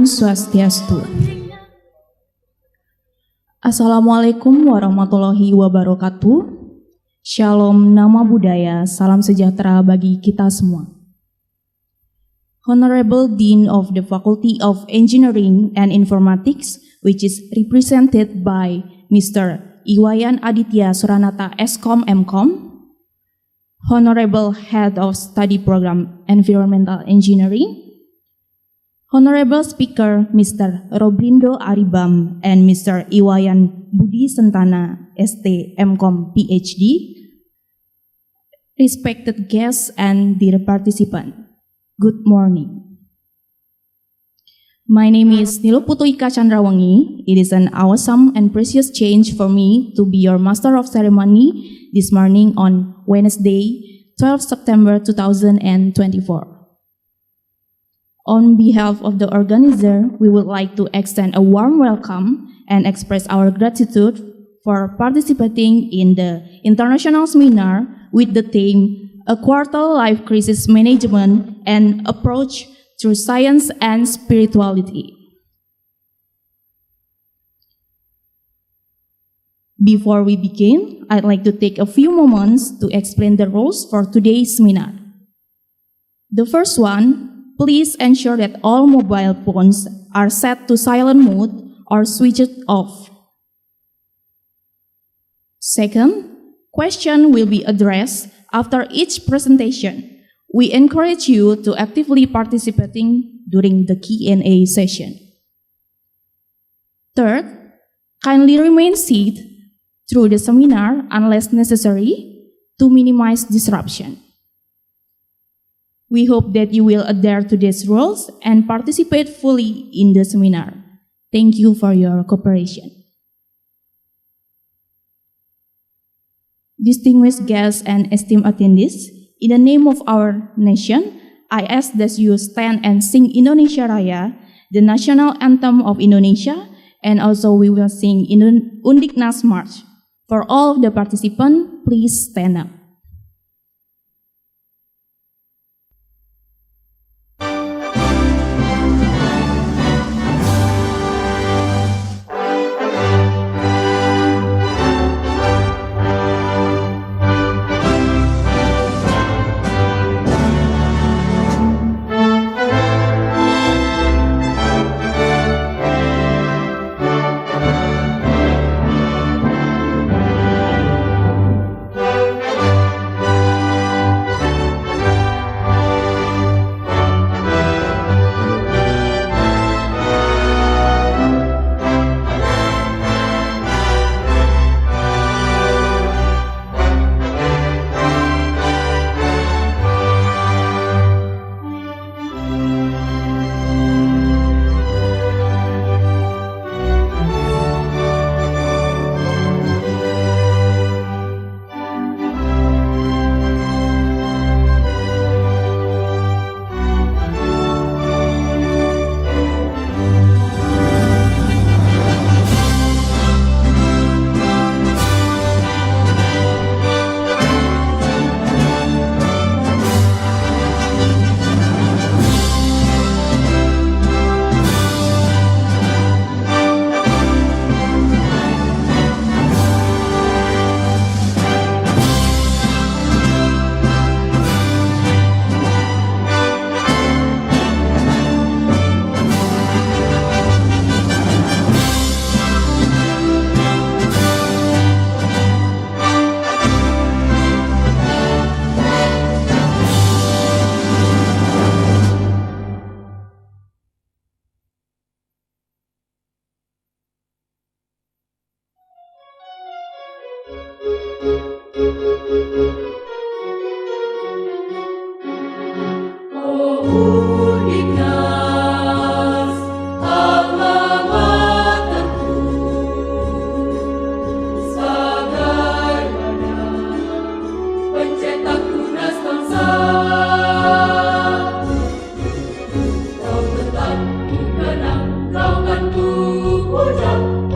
Swastiastu. Assalamualaikum warahmatullahi wabarakatuh. Shalom, nama budaya, salam sejahtera bagi kita semua. Honorable Dean of the Faculty of Engineering and Informatics, which is represented by Mr. Iwayan Aditya Suranata Eskom MCom, Honorable Head of Study Program Environmental Engineering, Honorable Speaker Mr. Robindro Aribam and Mr. Wayan Budi Sentana, ST MCom PhD, respected guests and dear participants, good morning. My name is Niluputuika Chandrawangi. It is an awesome and precious change for me to be your Master of Ceremony this morning on Wednesday, 12 September 2024. On behalf of the organizer, we would like to extend a warm welcome and express our gratitude for participating in the international seminar with the theme A Quartal Life Crisis Management and Approach Through Science and Spirituality. Before we begin, I'd like to take a few moments to explain the rules for today's seminar. The first one, please ensure that all mobile phones are set to silent mode or switched off. Second, questions will be addressed after each presentation. We encourage you to actively participating during the Q&A session. Third, kindly remain seated through the seminar unless necessary to minimize disruption. We hope that you will adhere to these rules and participate fully in the seminar. Thank you for your cooperation. Distinguished guests and esteemed attendees, in the name of our nation, I ask that you stand and sing Indonesia Raya, the national anthem of Indonesia, and also we will sing Undiknas March. For all of the participants, please stand up.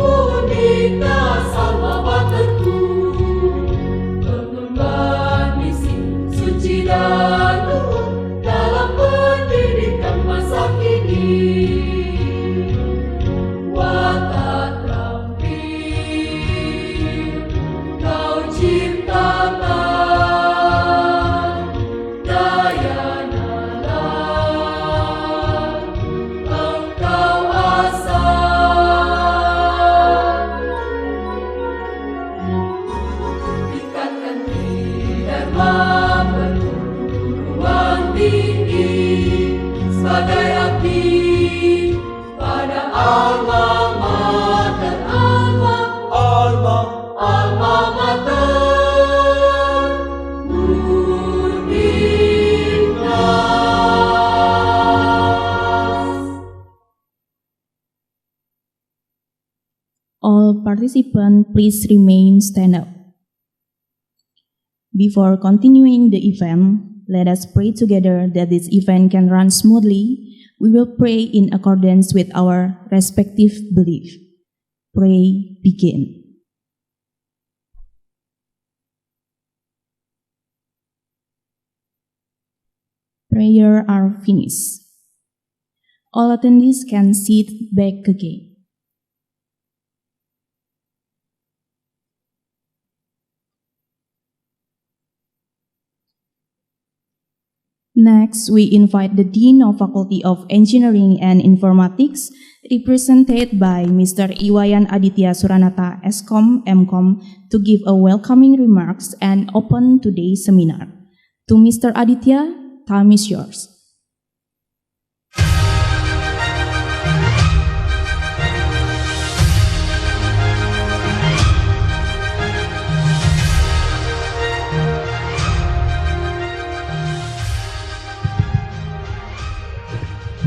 Undiknas alma materku, pengembara All participants, please remain stand up. Before continuing the event, let us pray together that this event can run smoothly. We will pray in accordance with our respective belief. Pray, begin. Prayer are finished. All attendees can sit back again. Next, we invite the Dean of Faculty of Engineering and Informatics, represented by Mr. Wayan Budi Sentana, SCOM, MCOM, to give a welcoming remarks and open today's seminar. To Mr. Aditya, time is yours.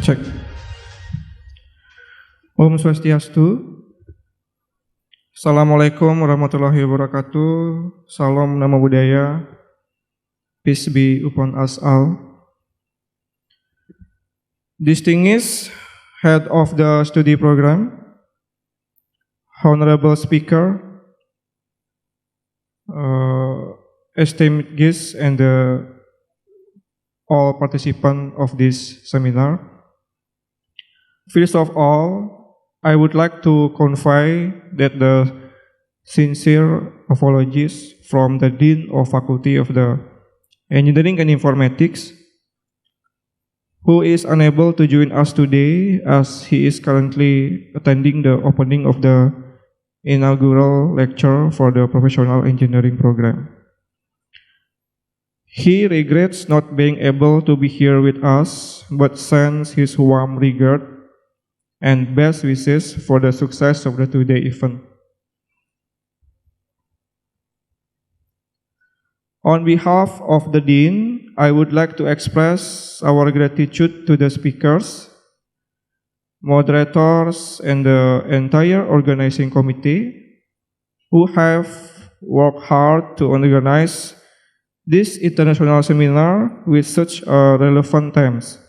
Cek. Om Swastiastu. Assalamualaikum warahmatullahi wabarakatuh. Salam Namo Buddhaya. Peace be upon us all. Distinguished head of the study program, honorable speaker, esteemed guests, and all participants of this seminar. First of all, I would like to convey that the sincere apologies from the Dean of Faculty of the Engineering and Informatics, who is unable to join us today as he is currently attending the opening of the inaugural lecture for the professional engineering program. He regrets not being able to be here with us, but sends his warm regard and best wishes for the success of the today event. On behalf of the Dean, I would like to express our gratitude to the speakers, moderators, and the entire organizing committee who have worked hard to organize this international seminar with such relevant themes.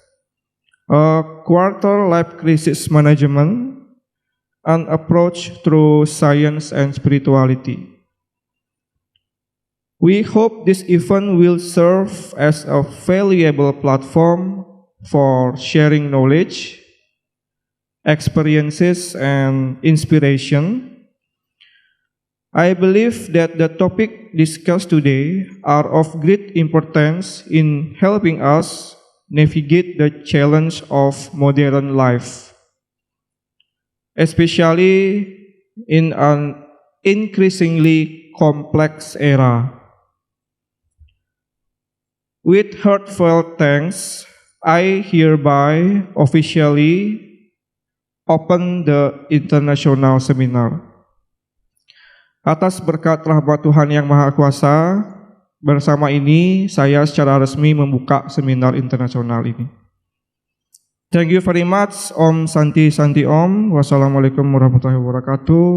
A quarter-life crisis management, an approach through science and spirituality. We hope this event will serve as a valuable platform for sharing knowledge, experiences, and inspiration. I believe that the topic discussed today are of great importance in helping us navigate the challenge of modern life, especially in an increasingly complex era. With heartfelt thanks, I hereby officially open the international seminar. Atas berkat rahmat Tuhan Yang Maha Kuasa, bersama ini saya secara resmi membuka seminar internasional ini. Thank you very much. Om Santi Santi Om. Wassalamualaikum warahmatullahi wabarakatuh.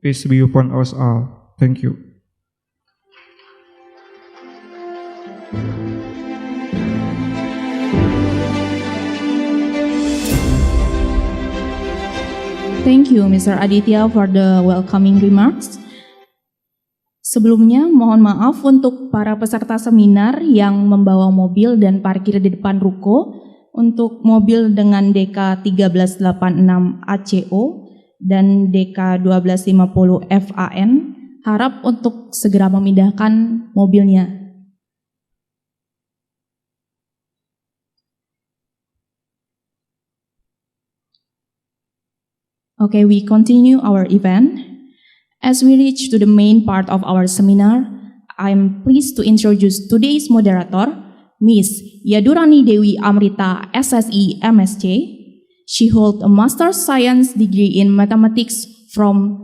Peace be upon us all. Thank you. Thank you, Mr. Aditya, for the welcoming remarks. Sebelumnya, mohon maaf untuk para peserta seminar yang membawa mobil dan parkir di depan ruko. Untuk mobil dengan DK 1386 ACO dan DK 1250 FAN, harap untuk segera memindahkan mobilnya. Okay, we continue our event. As we reach to the main part of our seminar, I'm pleased to introduce today's moderator, Miss Yadurani Dewi Amrita, SSI MSc. She holds a Master's Science degree in Mathematics from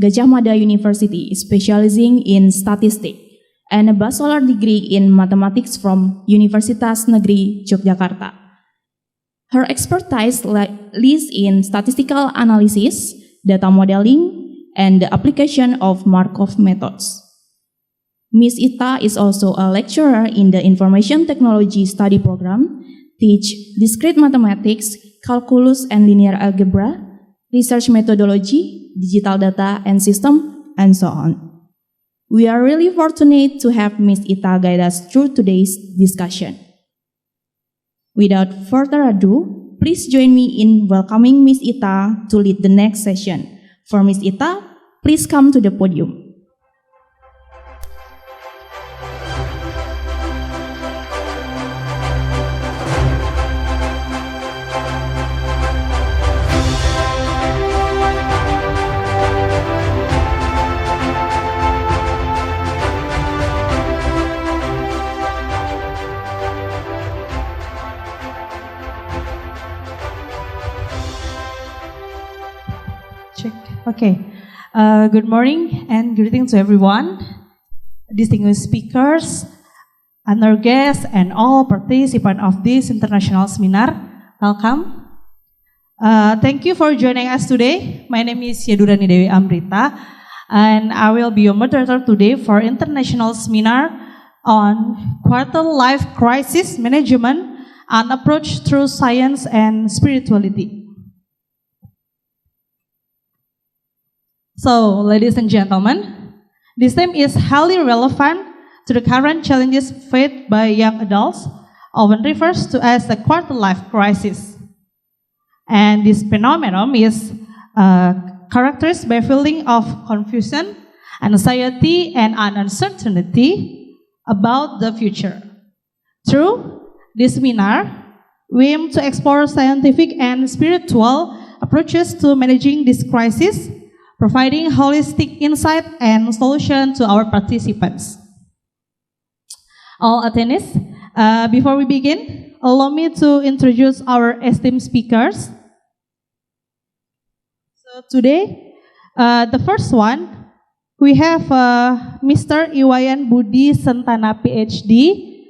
Gajah Mada University, specializing in Statistics, and a Bachelor degree in Mathematics from Universitas Negeri Yogyakarta. Her expertise lies in statistical analysis, data modeling, and the application of Markov methods. Ms. Ita is also a lecturer in the Information Technology Study Program, teach discrete mathematics, calculus and linear algebra, research methodology, digital data and system, and so on. We are really fortunate to have Ms. Ita guide us through today's discussion. Without further ado, please join me in welcoming Ms. Ita to lead the next session. For Ms. Ita, please come to the podium. Okay, good morning and greetings to everyone, distinguished speakers, honored guests, and all participants of this international seminar. Welcome. Thank you for joining us today. My name is Yadurani Dewi Amrita, and I will be your moderator today for international seminar on quarter life crisis management, an approach through science and spirituality. So, ladies and gentlemen, this theme is highly relevant to the current challenges faced by young adults, often referred to as the quarter life crisis. And this phenomenon is characterized by a feeling of confusion, anxiety, and uncertainty about the future. Through this seminar, we aim to explore scientific and spiritual approaches to managing this crisis, providing holistic insight and solution to our participants. All attendees, before we begin, allow me to introduce our esteemed speakers. So today, the first one, we have Mr. Wayan Budi Sentana, PhD.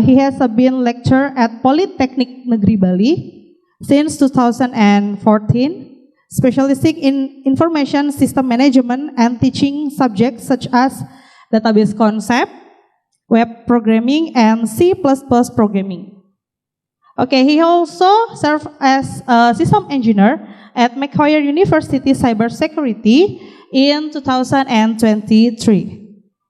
He has been lecturer at Politeknik Negeri Bali since 2014. Specializing in information system management and teaching subjects such as database concept, web programming, and C++ programming. Okay, he also served as a system engineer at Macquarie University Cybersecurity in 2023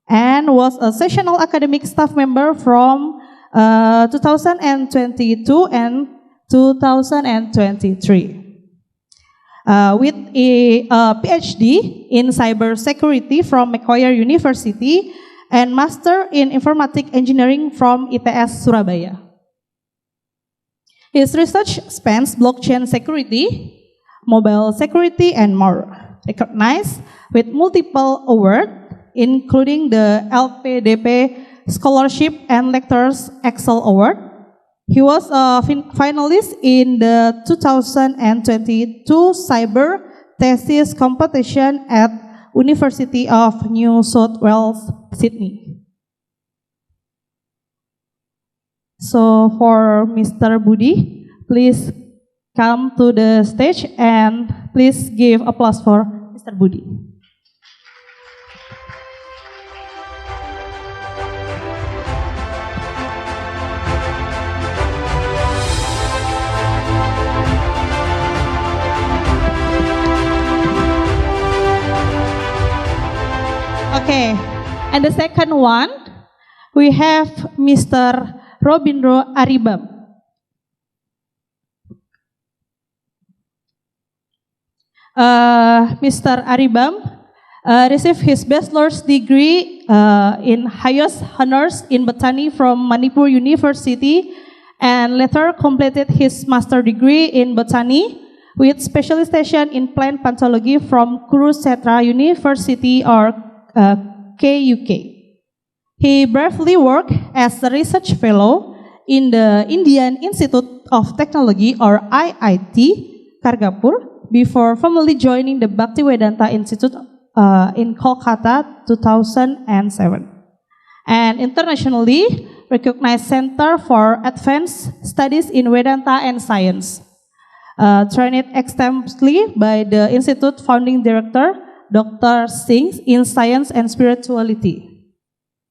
and was a sessional academic staff member from 2022 and 2023. With a PhD in cybersecurity from Macquarie University and Master in Informatic Engineering from ITS Surabaya. His research spans blockchain security, mobile security, and more, recognized with multiple awards, including the LPDP Scholarship and Lecturers Excel Award. He was a finalist in the 2022 Cyber Thesis Competition at University of New South Wales, Sydney. So for Mr. Budi, please come to the stage and please give applause for Mr. Budi. Okay, and the second one, we have Mr. Robindro Aribam. Mr. Aribam received his bachelor's degree in highest honors in botany from Manipur University and later completed his master degree in botany with specialization in plant pathology from Kurukshetra University or KUK. He briefly worked as a research fellow in the Indian Institute of Technology or IIT, Kargapur, before formally joining the Bhaktivedanta Institute in Kolkata 2007. And internationally recognized Center for Advanced Studies in Vedanta and Science. Trained extensively by the Institute founding director, Dr. Singh in Science and Spirituality.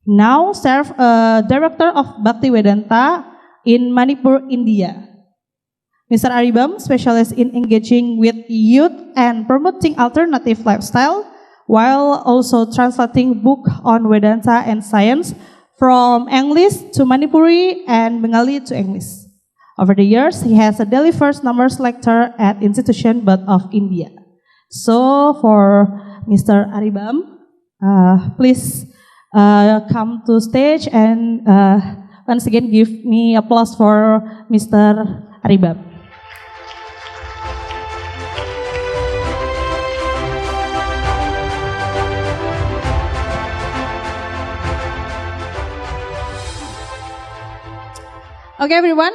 Now serve Director of Bhaktivedanta in Manipur, India. Mr. Aribam, specialist in engaging with youth and promoting alternative lifestyle, while also translating book on Vedanta and science from English to Manipuri and Bengali to English. Over the years, he has delivered numerous lectures at institutions both of India. So for Mr. Aribam, please come to stage and once again give me applause for Mr. Aribam. Okay, everyone.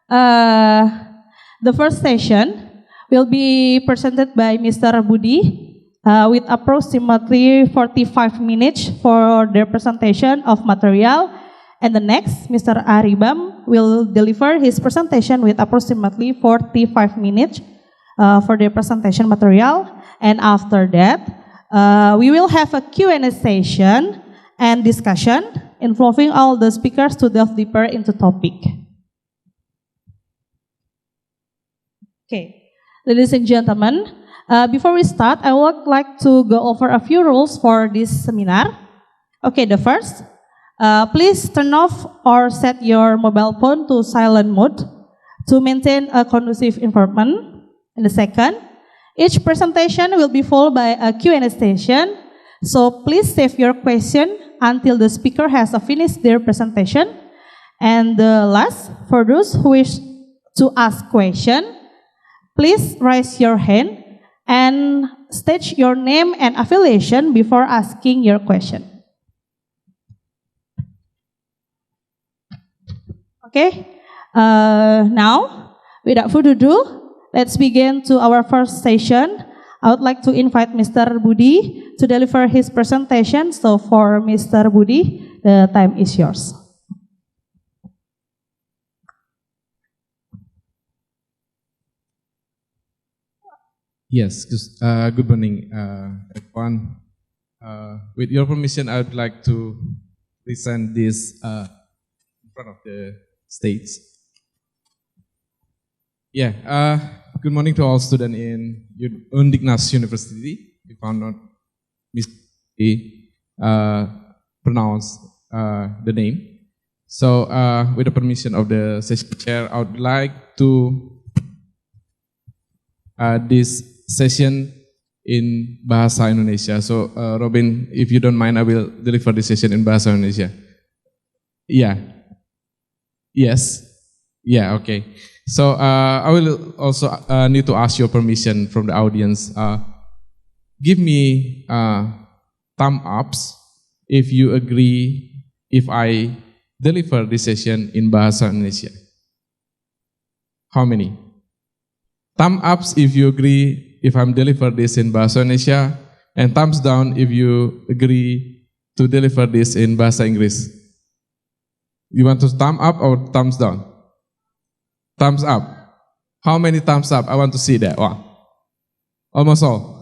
The first session will be presented by Mr. Budi with approximately 45 minutes for their presentation of material. And the next, Mr. Aribam will deliver his presentation with approximately 45 minutes for their presentation material. And after that, we will have a Q&A session and discussion involving all the speakers to delve deeper into topic. Okay, ladies and gentlemen, before we start, I would like to go over a few rules for this seminar. Okay, the first, please turn off or set your mobile phone to silent mode to maintain a conducive environment. And the second, each presentation will be followed by a Q&A session. So please save your question until the speaker has finished their presentation. And the last, for those who wish to ask question, please raise your hand and state your name and affiliation before asking your question. Okay, now, without further ado, let's begin to our first session. I would like to invite Mr. Budi to deliver his presentation. So for Mr. Budi, the time is yours. Yes, good morning, everyone. With your permission, I would like to present this in front of the stage. Yeah, good morning to all students in Undiknas University. If I'm not pronounce the name. So, with the permission of the session chair, I would like to this session in Bahasa Indonesia. So, Robin, if you don't mind, I will deliver this session in Bahasa Indonesia. Yeah. Yes. Yeah, okay. So, I will also need to ask your permission from the audience. Give me thumb ups if you agree if I deliver this session in Bahasa Indonesia. How many? Thumb ups if you agree if I'm deliver this in Bahasa Indonesia, and thumbs down if you agree to deliver this in Bahasa Inggris. You want to thumb up or thumbs down? Thumbs up. How many thumbs up? I want to see that. Wow. Almost all.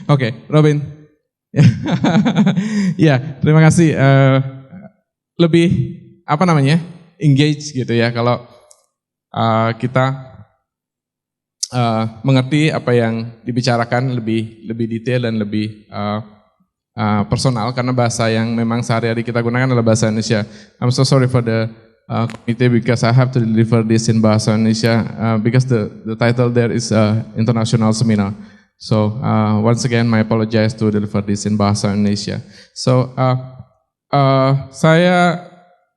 Okay, Robin. Ya, terima kasih. Lebih apa namanya? Engage gitu ya. Kalau kita mengerti apa yang dibicarakan lebih detail dan lebih personal, karena bahasa yang memang sehari-hari kita gunakan adalah bahasa Indonesia. I'm so sorry for the committee because I have to deliver this in bahasa Indonesia because the title there is international seminar. So once again, my apologize to deliver this in bahasa Indonesia. So saya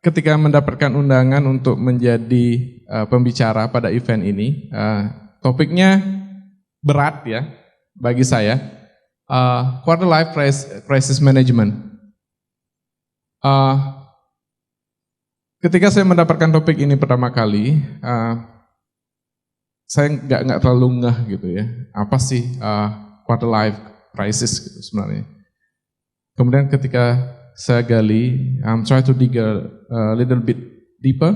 ketika mendapatkan undangan untuk menjadi pembicara pada event ini, topiknya berat ya bagi saya, quarter life crisis management. Ketika saya mendapatkan topik ini pertama kali, saya nggak terlalu ngeh gitu ya, apa sih quarter life crisis gitu sebenarnya. Kemudian ketika saya gali, I'm trying to dig a little bit deeper,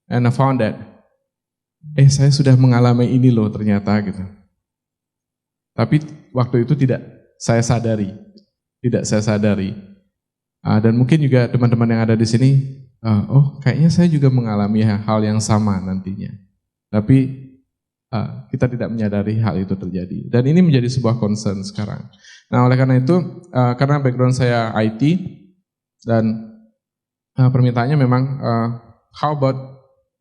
and I found that saya sudah mengalami ini loh ternyata gitu. Tapi waktu itu tidak saya sadari. Dan mungkin juga teman-teman yang ada di sini, kayaknya saya juga mengalami hal yang sama nantinya. Tapi kita tidak menyadari hal itu terjadi. Dan ini menjadi sebuah concern sekarang. Nah, oleh karena itu, karena background saya IT, dan permintaannya memang, how about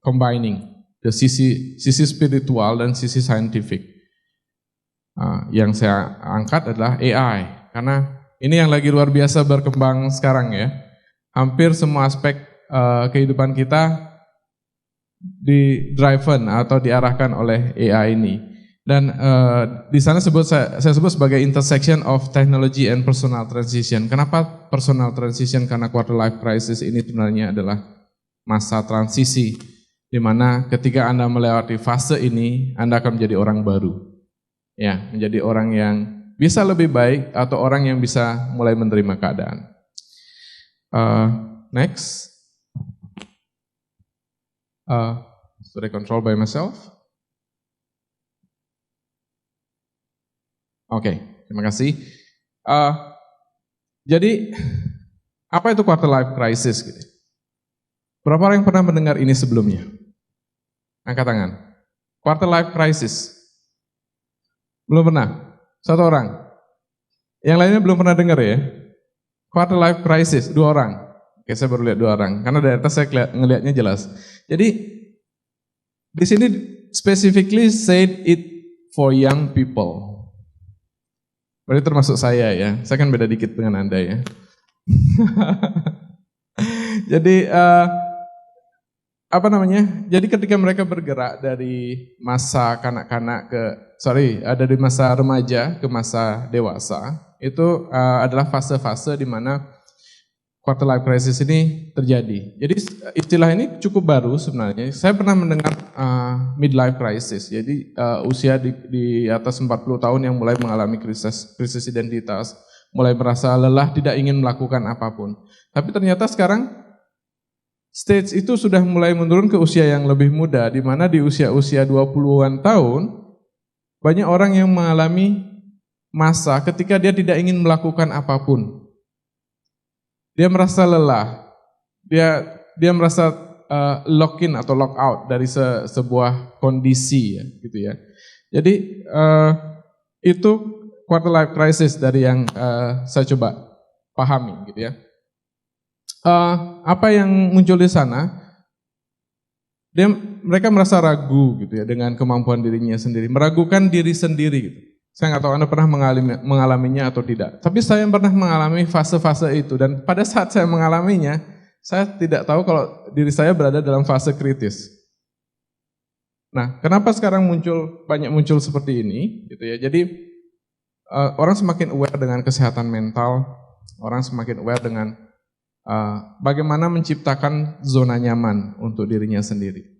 combining the sisi spiritual dan sisi scientific. Yang saya angkat adalah AI, karena ini yang lagi luar biasa berkembang sekarang ya. Hampir semua aspek kehidupan kita di-driven atau diarahkan oleh AI ini. Dan di sana saya sebut sebagai intersection of technology and personal transition. Kenapa personal transition? Karena quarter life crisis ini sebenarnya adalah masa transisi, di mana ketika Anda melewati fase ini, Anda akan menjadi orang baru. Ya, menjadi orang yang bisa lebih baik atau orang yang bisa mulai menerima keadaan. Next. Should I control by myself? Oke, terima kasih. Jadi, apa itu quarter life crisis? Gitu? Berapa orang yang pernah mendengar ini sebelumnya? Angkat tangan. Quarter life crisis. Belum pernah? Satu orang. Yang lainnya belum pernah dengar ya? Quarter life crisis, 2 orang. Oke, saya baru lihat 2 orang. Karena dari atas saya ngelihatnya jelas. Jadi, di sini specifically said it for young people. Berarti termasuk saya ya. Saya kan beda dikit dengan Anda ya. Jadi, Jadi ketika mereka bergerak dari masa kanak-kanak dari masa remaja ke masa dewasa, itu adalah fase-fase di mana quarter life crisis ini terjadi. Jadi istilah ini cukup baru sebenarnya. Saya pernah mendengar midlife crisis. Jadi usia di atas 40 tahun yang mulai mengalami krisis identitas, mulai merasa lelah, tidak ingin melakukan apapun. Tapi ternyata sekarang stage itu sudah mulai menurun ke usia yang lebih muda, di mana di usia-usia 20-an tahun banyak orang yang mengalami masa ketika dia tidak ingin melakukan apapun. Dia merasa lelah, dia merasa lock in atau lock out dari sebuah kondisi ya, gitu ya. Jadi itu quarter life crisis dari yang saya coba pahami, gitu ya. Apa yang muncul di sana? Mereka merasa ragu, gitu ya, dengan kemampuan dirinya sendiri, meragukan diri sendiri. Gitu. Saya nggak tahu Anda pernah mengalaminya atau tidak. Tapi saya pernah mengalami fase-fase itu. Dan pada saat saya mengalaminya, saya tidak tahu kalau diri saya berada dalam fase kritis. Nah, kenapa sekarang banyak muncul seperti ini? Gitu ya. Jadi, orang semakin aware dengan kesehatan mental, orang semakin aware dengan bagaimana menciptakan zona nyaman untuk dirinya sendiri.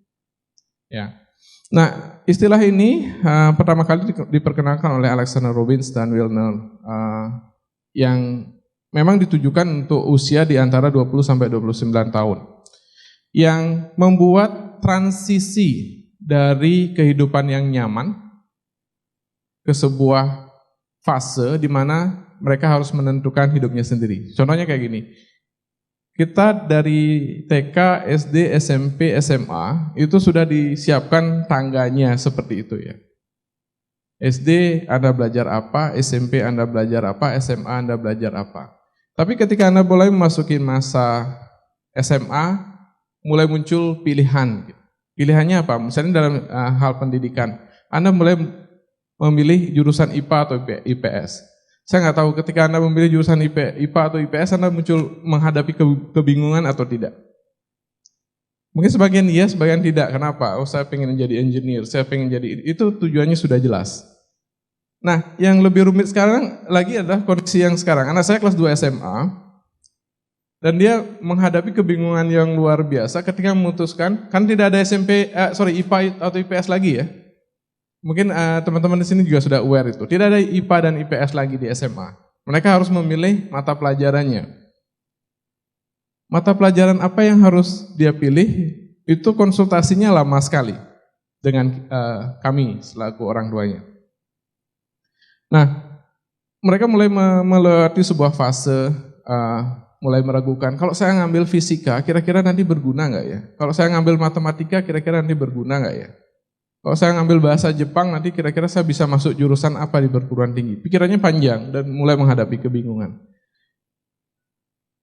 Ya. Nah, istilah ini pertama kali diperkenalkan oleh Alexander Robbins dan Wilner yang memang ditujukan untuk usia di antara 20 sampai 29 tahun. Yang membuat transisi dari kehidupan yang nyaman ke sebuah fase di mana mereka harus menentukan hidupnya sendiri. Contohnya kayak gini. Kita dari TK, SD, SMP, SMA itu sudah disiapkan tangganya seperti itu ya. SD Anda belajar apa, SMP Anda belajar apa, SMA Anda belajar apa. Tapi ketika Anda mulai memasuki masa SMA, mulai muncul pilihan. Pilihannya apa? Misalnya dalam hal pendidikan, Anda mulai memilih jurusan IPA atau IPS. Saya nggak tahu ketika Anda memilih jurusan IPA atau IPS, Anda muncul menghadapi kebingungan atau tidak. Mungkin sebagian iya, sebagian tidak. Kenapa? Saya pengen jadi engineer, saya pengen jadi, itu tujuannya sudah jelas. Nah, yang lebih rumit sekarang lagi adalah kondisi yang sekarang. Anak saya kelas 2 SMA, dan dia menghadapi kebingungan yang luar biasa ketika memutuskan, kan tidak ada IPA atau IPS lagi ya. Mungkin teman-teman di sini juga sudah aware itu. Tidak ada IPA dan IPS lagi di SMA. Mereka harus memilih mata pelajarannya. Mata pelajaran apa yang harus dia pilih, itu konsultasinya lama sekali dengan kami selaku orang tuanya. Nah, mereka mulai melewati sebuah fase, mulai meragukan, kalau saya ngambil fisika, kira-kira nanti berguna nggak ya? Kalau saya ngambil matematika, kira-kira nanti berguna nggak ya? Kalau saya ngambil bahasa Jepang, nanti kira-kira saya bisa masuk jurusan apa di perguruan tinggi? Pikirannya panjang dan mulai menghadapi kebingungan.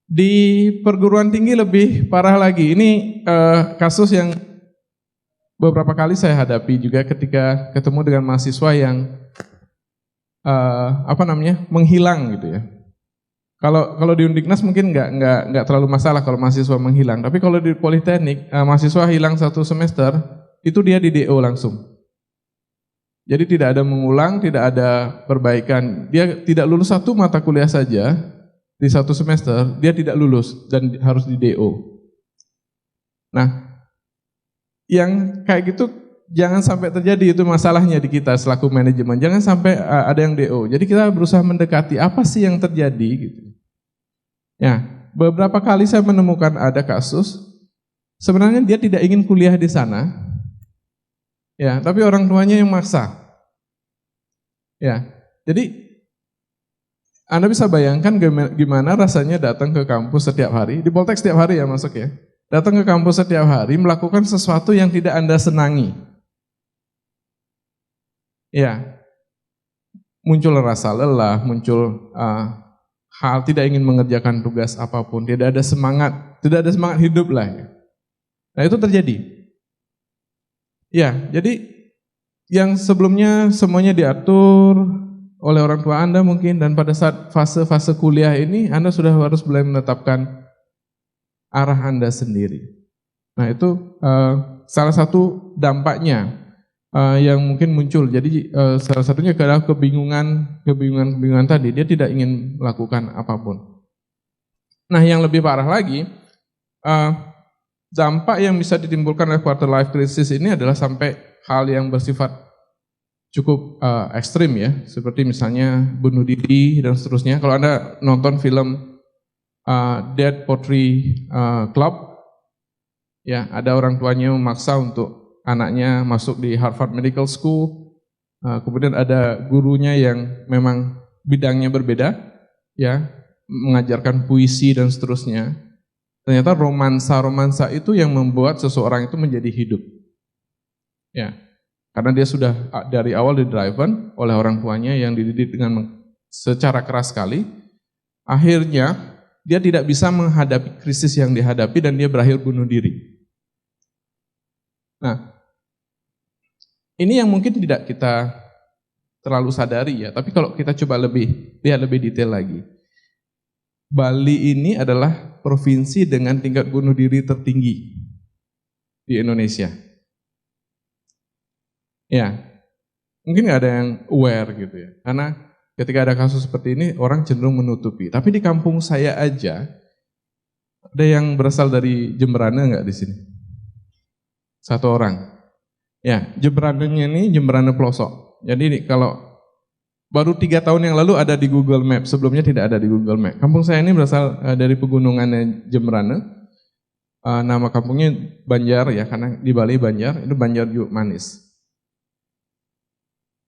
Di perguruan tinggi lebih parah lagi. Ini kasus yang beberapa kali saya hadapi juga ketika ketemu dengan mahasiswa yang menghilang gitu ya. Kalau di Undiknas mungkin nggak terlalu masalah kalau mahasiswa menghilang. Tapi kalau di Politeknik mahasiswa hilang 1 semester itu dia di DO langsung. Jadi tidak ada mengulang, tidak ada perbaikan. Dia tidak lulus 1 mata kuliah saja di 1 semester, dia tidak lulus dan harus di DO. Nah, yang kayak gitu jangan sampai terjadi, itu masalahnya di kita selaku manajemen. Jangan sampai ada yang DO. Jadi kita berusaha mendekati apa sih yang terjadi gitu. Ya, beberapa kali saya menemukan ada kasus sebenarnya dia tidak ingin kuliah di sana. Ya, tapi orang tuanya yang maksa. Ya. Jadi Anda bisa bayangkan gimana rasanya datang ke kampus setiap hari. Di Poltek setiap hari ya masuk ya. Datang ke kampus setiap hari melakukan sesuatu yang tidak Anda senangi. Ya, muncul rasa lelah, muncul hal tidak ingin mengerjakan tugas apapun, tidak ada semangat hidup lah. Nah itu terjadi. Ya, jadi yang sebelumnya semuanya diatur oleh orang tua Anda mungkin, dan pada saat fase-fase kuliah ini Anda sudah harus mulai menetapkan arah Anda sendiri. Nah itu salah satu dampaknya yang mungkin muncul. Jadi salah satunya adalah kebingungan tadi, dia tidak ingin melakukan apapun. Nah yang lebih parah lagi, dampak yang bisa ditimbulkan oleh quarter life crisis ini adalah sampai hal yang bersifat cukup ekstrim ya, seperti misalnya bunuh diri dan seterusnya. Kalau Anda nonton film Dead Poetry Club, ya ada orang tuanya memaksa untuk anaknya masuk di Harvard Medical School, kemudian ada gurunya yang memang bidangnya berbeda, ya mengajarkan puisi dan seterusnya. Ternyata romansa itu yang membuat seseorang itu menjadi hidup, ya. Karena dia sudah dari awal di-driven oleh orang tuanya yang dididik dengan secara keras sekali, akhirnya dia tidak bisa menghadapi krisis yang dihadapi dan dia berakhir bunuh diri. Nah, ini yang mungkin tidak kita terlalu sadari ya, tapi kalau kita coba lihat lebih detail lagi. Bali ini adalah provinsi dengan tingkat bunuh diri tertinggi di Indonesia. Ya, mungkin nggak ada yang aware gitu ya, karena ketika ada kasus seperti ini orang cenderung menutupi. Tapi di kampung saya aja ada yang berasal dari Jemberana nggak di sini? 1 orang. Ya, Jemberananya ini Jemberana pelosok. Jadi kalau baru 3 tahun yang lalu ada di Google Map, sebelumnya tidak ada di Google Map. Kampung saya ini berasal dari pegunungannya Jemberana. Nama kampungnya Banjar ya, karena di Bali Banjar, itu Banjar Juk Manis.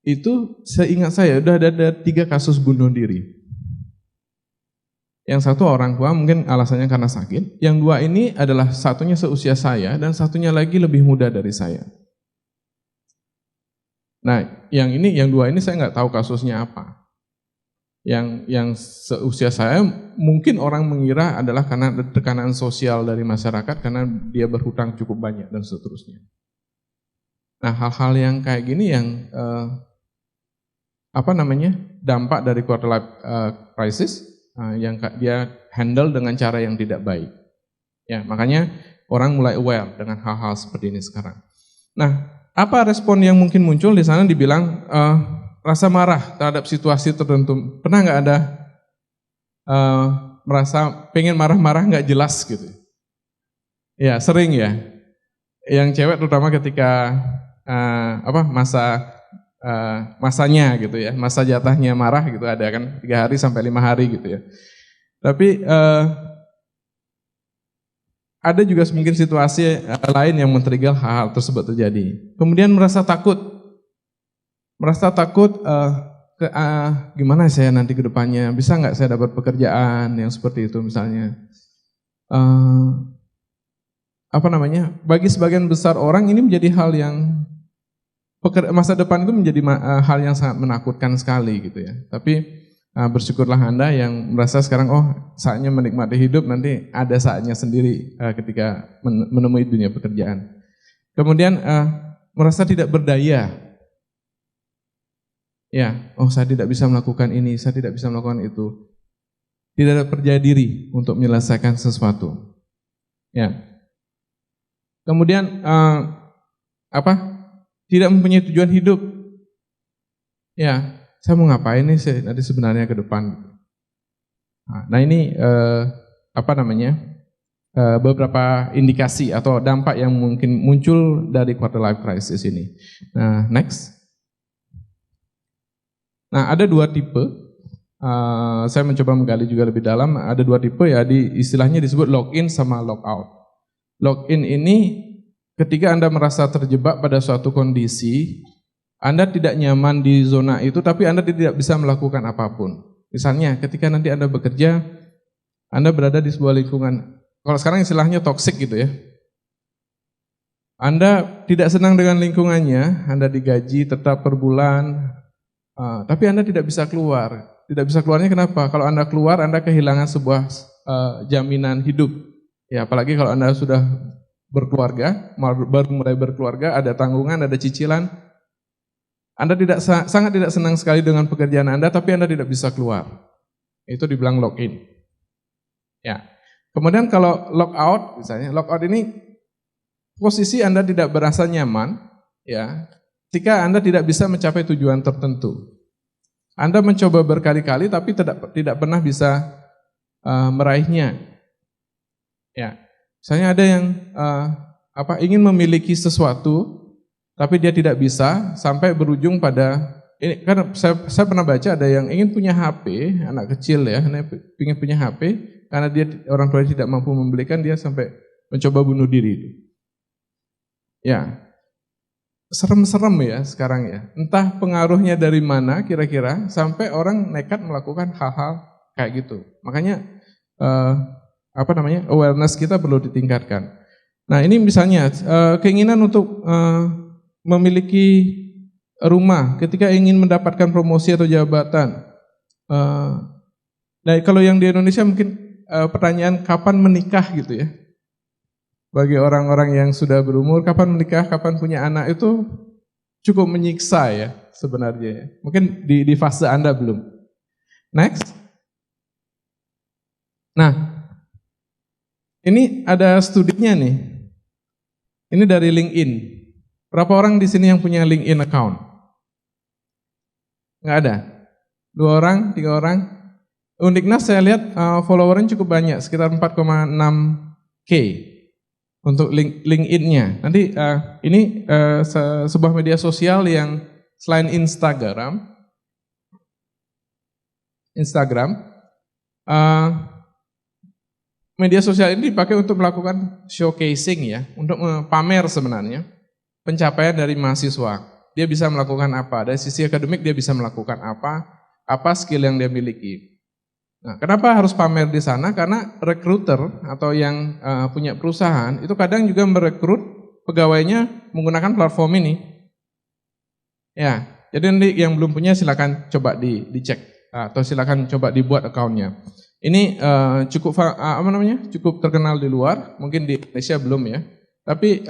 Itu seingat saya udah ada 3 kasus bunuh diri. Yang 1 orang tua mungkin alasannya karena sakit. Yang 2 ini adalah satunya seusia saya dan satunya lagi lebih muda dari saya. Nah, yang 2 ini saya nggak tahu kasusnya apa. Yang seusia saya mungkin orang mengira adalah karena tekanan sosial dari masyarakat karena dia berhutang cukup banyak dan seterusnya. Nah, hal-hal yang kayak gini yang dampak dari quarter life crisis yang dia handle dengan cara yang tidak baik. Ya, makanya orang mulai aware dengan hal-hal seperti ini sekarang. Nah, apa respon yang mungkin muncul di sana? Dibilang rasa marah terhadap situasi tertentu. Pernah nggak ada merasa pengen marah-marah nggak jelas gitu? Ya, sering ya. Yang cewek terutama ketika masanya gitu ya, masa jatahnya marah gitu ada kan 3 hari sampai 5 hari gitu ya. Tapi ada juga mungkin situasi lain yang men-trigger hal-hal tersebut terjadi. Kemudian merasa takut gimana saya nanti ke depannya, bisa nggak saya dapat pekerjaan yang seperti itu misalnya. Bagi sebagian besar orang ini menjadi hal yang masa depan itu menjadi hal yang sangat menakutkan sekali gitu ya. Tapi bersyukurlah Anda yang merasa sekarang saatnya menikmati hidup, nanti ada saatnya sendiri ketika menemui dunia pekerjaan. Kemudian merasa tidak berdaya. Ya, saya tidak bisa melakukan ini, saya tidak bisa melakukan itu. Tidak ada percaya diri untuk menyelesaikan sesuatu. Ya. Kemudian tidak mempunyai tujuan hidup. Ya, saya mau ngapain nih nanti sebenarnya ke depan. Nah ini beberapa indikasi atau dampak yang mungkin muncul dari quarter life crisis ini. Nah, next. Nah, ada dua tipe. Saya mencoba menggali juga lebih dalam. Ada dua tipe ya, istilahnya disebut login sama logout. Login ini ketika Anda merasa terjebak pada suatu kondisi, Anda tidak nyaman di zona itu, tapi Anda tidak bisa melakukan apapun. Misalnya, ketika nanti Anda bekerja, Anda berada di sebuah lingkungan, kalau sekarang istilahnya toksik gitu ya. Anda tidak senang dengan lingkungannya, Anda digaji tetap per bulan, tapi Anda tidak bisa keluar. Tidak bisa keluarnya kenapa? Kalau Anda keluar, Anda kehilangan sebuah jaminan hidup. Ya, apalagi kalau Anda sudah berkeluarga, baru mulai berkeluarga, ada tanggungan, ada cicilan. Anda sangat tidak senang sekali dengan pekerjaan Anda, tapi Anda tidak bisa keluar. Itu dibilang login. Ya. Kemudian kalau logout, misalnya logout ini posisi Anda tidak berasa nyaman, ya. Ketika Anda tidak bisa mencapai tujuan tertentu. Anda mencoba berkali-kali, tapi tidak pernah bisa meraihnya. Ya. Misalnya ada yang ingin memiliki sesuatu, tapi dia tidak bisa sampai berujung pada ini. Karena saya pernah baca ada yang ingin punya HP, anak kecil ya, ingin punya HP, karena orang tua tidak mampu membelikan, dia sampai mencoba bunuh diri. Ya, serem-serem ya sekarang ya. Entah pengaruhnya dari mana kira-kira sampai orang nekat melakukan hal-hal kayak gitu. Makanya awareness kita perlu ditingkatkan. Nah ini misalnya keinginan untuk memiliki rumah ketika ingin mendapatkan promosi atau jabatan. Nah kalau yang di Indonesia mungkin pertanyaan kapan menikah gitu ya. Bagi orang-orang yang sudah berumur, kapan menikah, kapan punya anak itu cukup menyiksa ya sebenarnya. Ya. Mungkin di fase Anda belum. Next. Nah, ini ada studinya nih. Ini dari LinkedIn. Berapa orang di sini yang punya LinkedIn account? Nggak ada. 2 orang, 3 orang. Undiknas saya lihat followernya cukup banyak, sekitar 4,6K untuk LinkedIn-nya. Nanti ini sebuah media sosial yang selain Instagram, media sosial ini dipakai untuk melakukan showcasing ya, untuk pamer sebenarnya pencapaian dari mahasiswa. Dia bisa melakukan apa? Dari sisi akademik dia bisa melakukan apa skill yang dia miliki. Nah, kenapa harus pamer di sana? Karena recruiter atau yang punya perusahaan itu kadang juga merekrut pegawainya menggunakan platform ini. Ya, jadi nanti yang belum punya silakan coba dicek atau silakan coba dibuat akunnya. Ini cukup terkenal di luar, mungkin di Indonesia belum ya. Tapi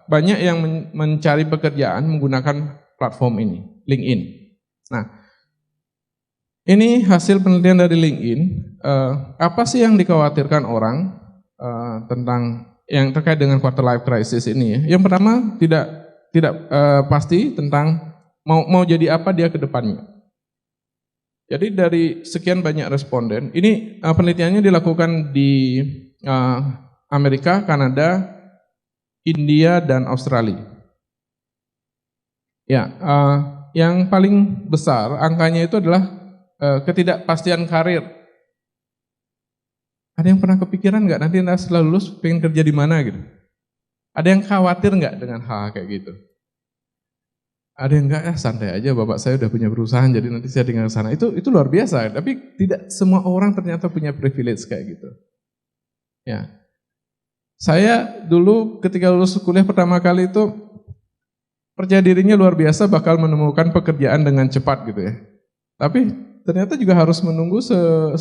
banyak yang mencari pekerjaan menggunakan platform ini, LinkedIn. Nah, ini hasil penelitian dari LinkedIn. Apa sih yang dikhawatirkan orang tentang yang terkait dengan quarter life crisis ini ya? Yang pertama tidak pasti tentang mau jadi apa dia ke depannya. Jadi dari sekian banyak responden, ini penelitiannya dilakukan di Amerika, Kanada, India, dan Australia. Ya, yang paling besar angkanya itu adalah ketidakpastian karir. Ada yang pernah kepikiran nggak nanti setelah lulus pengen kerja di mana gitu? Ada yang khawatir nggak dengan hal kayak gitu? Ada yang enggak, santai aja, bapak saya udah punya perusahaan, jadi nanti saya tinggal ke sana. Itu luar biasa, tapi tidak semua orang ternyata punya privilege kayak gitu. Ya, saya dulu ketika lulus kuliah pertama kali itu percaya dirinya luar biasa bakal menemukan pekerjaan dengan cepat gitu ya. Tapi ternyata juga harus menunggu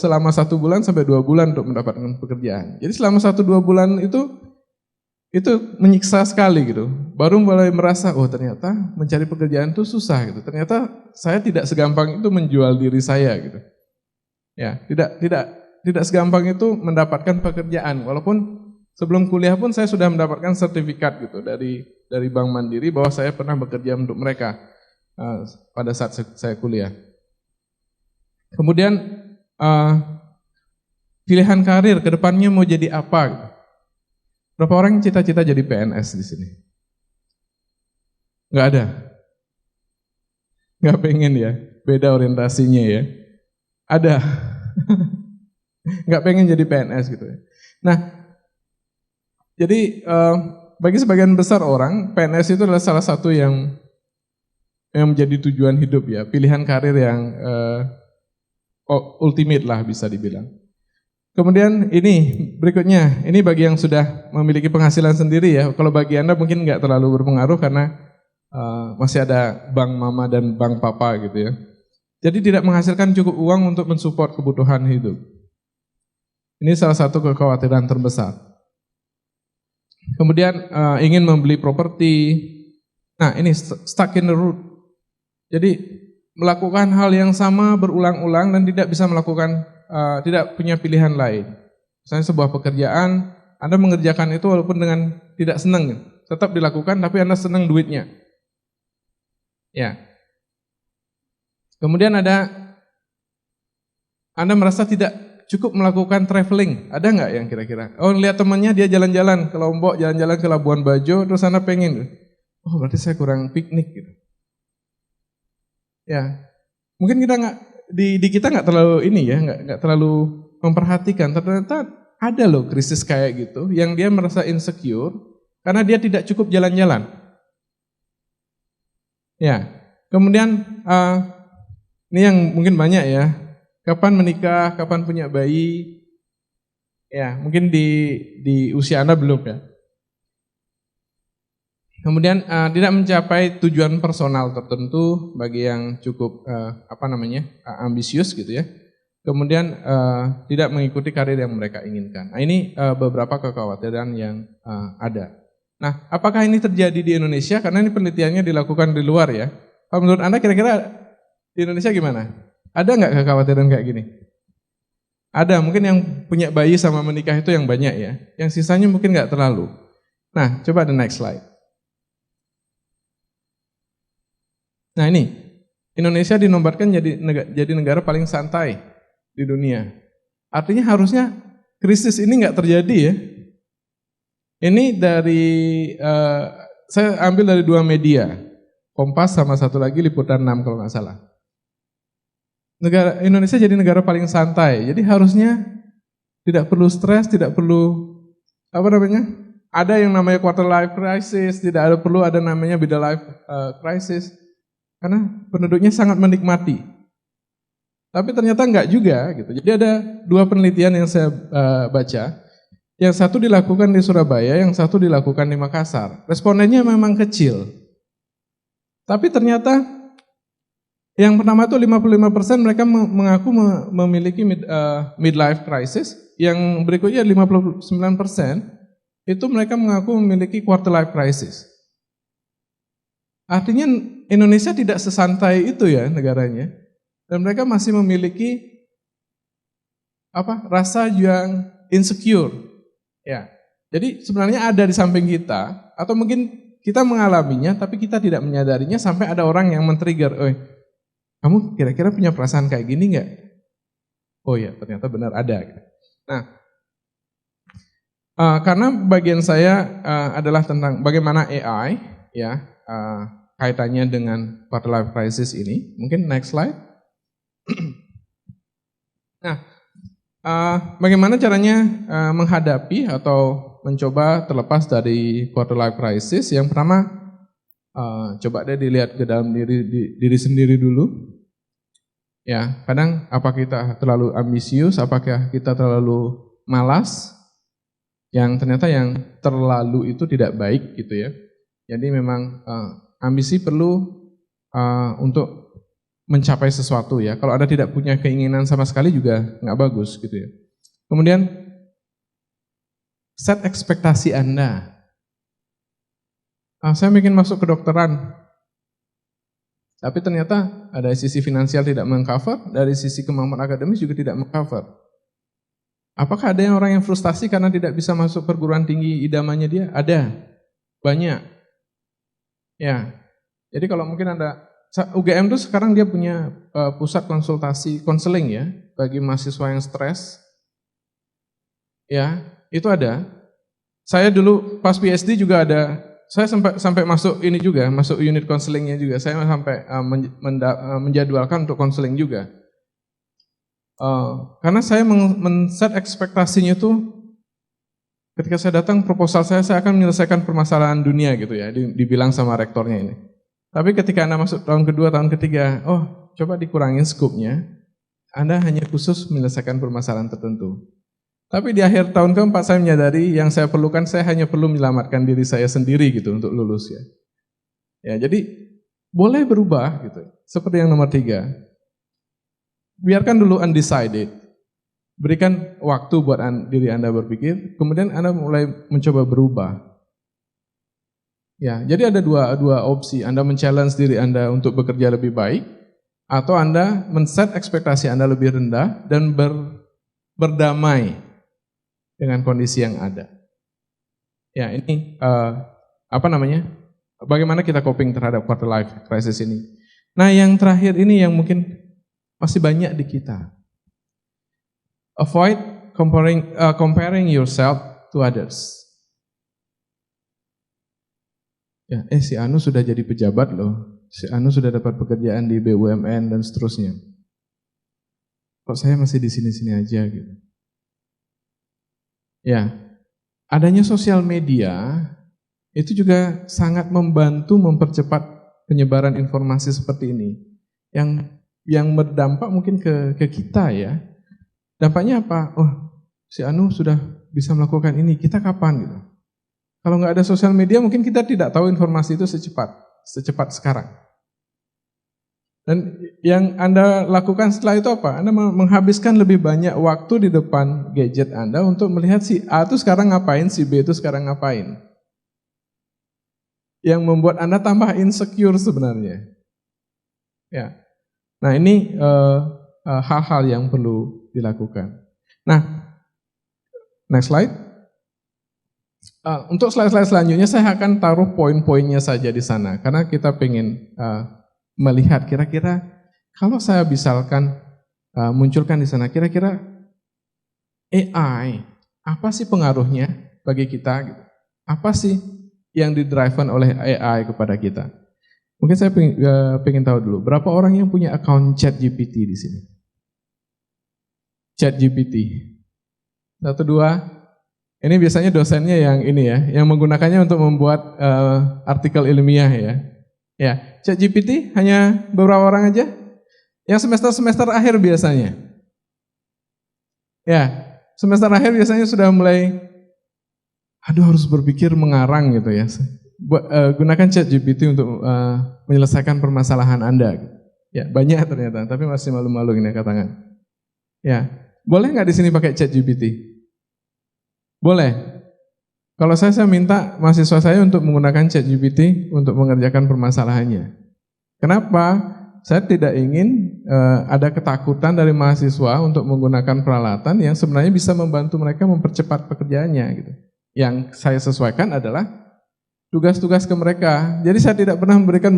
selama 1 bulan sampai 2 bulan untuk mendapatkan pekerjaan. Jadi selama 1-2 bulan itu menyiksa sekali gitu. Baru mulai merasa, oh ternyata mencari pekerjaan itu susah gitu. Ternyata saya tidak segampang itu menjual diri saya gitu. Ya, tidak segampang itu mendapatkan pekerjaan. Walaupun sebelum kuliah pun saya sudah mendapatkan sertifikat gitu dari Bank Mandiri bahwa saya pernah bekerja untuk mereka pada saat saya kuliah. Kemudian pilihan karir ke depannya mau jadi apa gitu. Berapa orang cita-cita jadi PNS di sini? Nggak ada. Nggak pengen ya, beda orientasinya ya. Ada. Nggak pengen jadi PNS gitu ya. Nah, jadi bagi sebagian besar orang, PNS itu adalah salah satu yang menjadi tujuan hidup ya, pilihan karir yang ultimate lah bisa dibilang. Kemudian ini berikutnya, ini bagi yang sudah memiliki penghasilan sendiri ya. Kalau bagi Anda mungkin nggak terlalu berpengaruh karena masih ada bank mama dan bank papa gitu ya. Jadi tidak menghasilkan cukup uang untuk mensupport kebutuhan hidup. Ini salah satu kekhawatiran terbesar. Kemudian ingin membeli properti. Nah ini stuck in the root. Jadi melakukan hal yang sama berulang-ulang dan tidak bisa melakukan, tidak punya pilihan lain. Misalnya sebuah pekerjaan, Anda mengerjakan itu walaupun dengan tidak senang, tetap dilakukan tapi Anda senang duitnya. Ya. Kemudian ada, Anda merasa tidak cukup melakukan traveling, ada nggak yang kira-kira? Oh lihat temannya dia jalan-jalan ke Lombok, jalan-jalan ke Labuan Bajo, terus Anda pengen, oh berarti saya kurang piknik gitu. Ya, mungkin kita nggak di kita nggak terlalu ini ya, nggak terlalu memperhatikan. Ternyata ada loh krisis kayak gitu, yang dia merasa insecure karena dia tidak cukup jalan-jalan. Ya, kemudian ini yang mungkin banyak ya. Kapan menikah, kapan punya bayi? Ya, mungkin di usia Anda belum ya. Kemudian tidak mencapai tujuan personal tertentu bagi yang cukup ambisius gitu ya. Kemudian tidak mengikuti karir yang mereka inginkan. Nah, ini beberapa kekhawatiran yang ada. Nah, apakah ini terjadi di Indonesia? Karena ini penelitiannya dilakukan di luar ya. Kalau menurut Anda kira-kira di Indonesia gimana? Ada nggak kekhawatiran kayak gini? Ada, mungkin yang punya bayi sama menikah itu yang banyak ya. Yang sisanya mungkin nggak terlalu. Nah, coba the next slide. Nah ini, Indonesia dinobatkan jadi negara paling santai di dunia. Artinya harusnya krisis ini nggak terjadi ya. Ini dari, saya ambil dari 2 media, Kompas sama satu lagi Liputan 6 kalau nggak salah. Indonesia jadi negara paling santai, jadi harusnya tidak perlu stres, tidak perlu ada yang namanya quarter life crisis, tidak perlu ada namanya middle life crisis. Karena penduduknya sangat menikmati. Tapi ternyata enggak juga gitu. Jadi ada 2 penelitian yang saya baca. Yang satu dilakukan di Surabaya, yang satu dilakukan di Makassar. Respondennya memang kecil. Tapi ternyata yang pertama itu 55% mereka mengaku memiliki midlife crisis. Yang berikutnya 59% itu mereka mengaku memiliki quarter life crisis. Artinya Indonesia tidak sesantai itu ya negaranya. Dan mereka masih memiliki rasa yang insecure. Ya. Jadi sebenarnya ada di samping kita, atau mungkin kita mengalaminya tapi kita tidak menyadarinya sampai ada orang yang men-trigger, kamu kira-kira punya perasaan kayak gini nggak? Oh ya, ternyata benar ada. Nah, karena bagian saya adalah tentang bagaimana AI ya kaitannya dengan quarter life crisis ini. Mungkin next slide. Nah, bagaimana caranya menghadapi atau mencoba terlepas dari quarter life crisis? Yang pertama, Coba deh dilihat ke dalam diri sendiri dulu. Ya, kadang apa kita terlalu ambisius, apakah kita terlalu malas? Yang ternyata yang terlalu itu tidak baik gitu ya. Jadi memang ambisi perlu untuk mencapai sesuatu ya. Kalau Anda tidak punya keinginan sama sekali juga nggak bagus gitu ya. Kemudian set ekspektasi Anda. Saya ingin masuk kedokteran, tapi ternyata ada sisi finansial tidak mengcover, dari sisi kemampuan akademis juga tidak mengcover. Apakah ada orang yang frustasi karena tidak bisa masuk perguruan tinggi idamannya dia? Ada, banyak. Ya, jadi kalau mungkin UGM itu sekarang dia punya pusat konsultasi konseling ya bagi mahasiswa yang stres. Ya, itu ada. Saya dulu pas PhD juga ada. Saya sampai masuk ini juga, masuk unit konselingnya juga. Saya sampai menjadwalkan untuk konseling juga. Karena saya men-set ekspektasinya tuh ketika saya datang proposal saya akan menyelesaikan permasalahan dunia gitu ya, dibilang sama rektornya ini. Tapi ketika Anda masuk tahun kedua, tahun ketiga, coba dikurangin skupnya, Anda hanya khusus menyelesaikan permasalahan tertentu. Tapi di akhir tahun keempat saya menyadari yang saya perlukan, saya hanya perlu menyelamatkan diri saya sendiri gitu untuk lulus ya. Ya, jadi boleh berubah gitu. Seperti yang nomor 3. Biarkan dulu undecided. Berikan waktu buat diri Anda berpikir, kemudian Anda mulai mencoba berubah. Ya, jadi ada dua opsi. Anda men-challenge diri Anda untuk bekerja lebih baik, atau Anda men-set ekspektasi Anda lebih rendah dan berdamai dengan kondisi yang ada. Ya, ini bagaimana kita coping terhadap quarter life crisis ini. Nah, yang terakhir ini yang mungkin masih banyak di kita. Avoid comparing yourself to others. Ya, si Anu sudah jadi pejabat loh. Si Anu sudah dapat pekerjaan di BUMN dan seterusnya. Kok saya masih di sini-sini aja gitu. Ya, adanya sosial media itu juga sangat membantu mempercepat penyebaran informasi seperti ini. Yang berdampak mungkin ke kita ya. Dampaknya apa? Si Anu sudah bisa melakukan ini, kita kapan gitu. Kalau nggak ada sosial media mungkin kita tidak tahu informasi itu secepat sekarang. Dan yang Anda lakukan setelah itu apa? Anda menghabiskan lebih banyak waktu di depan gadget Anda untuk melihat si A itu sekarang ngapain, si B itu sekarang ngapain. Yang membuat Anda tambah insecure sebenarnya. Ya. Nah, ini hal-hal yang perlu dilakukan. Nah, next slide. Untuk slide-slide selanjutnya saya akan taruh poin-poinnya saja di sana. Karena kita pengen melihat kira-kira kalau saya misalkan munculkan di sana, kira-kira AI, apa sih pengaruhnya bagi kita? Apa sih yang didriven oleh AI kepada kita? Mungkin saya pengen tahu dulu, berapa orang yang punya account ChatGPT di sini? ChatGPT. 1, 2. Ini biasanya dosennya yang ini ya, yang menggunakannya untuk membuat artikel ilmiah ya. Ya, ChatGPT hanya beberapa orang aja. Yang semester akhir biasanya. Ya, semester akhir biasanya sudah mulai, harus berpikir mengarang gitu ya. Gunakan ChatGPT untuk menyelesaikan permasalahan Anda. Ya, banyak ternyata, tapi masih malu-malu ini angkat tangan. Ya, boleh nggak di sini pakai ChatGPT? Boleh. Kalau saya minta mahasiswa saya untuk menggunakan ChatGPT untuk mengerjakan permasalahannya. Kenapa? Saya tidak ingin ada ketakutan dari mahasiswa untuk menggunakan peralatan yang sebenarnya bisa membantu mereka mempercepat pekerjaannya gitu. Yang saya sesuaikan adalah tugas-tugas ke mereka. Jadi saya tidak pernah memberikan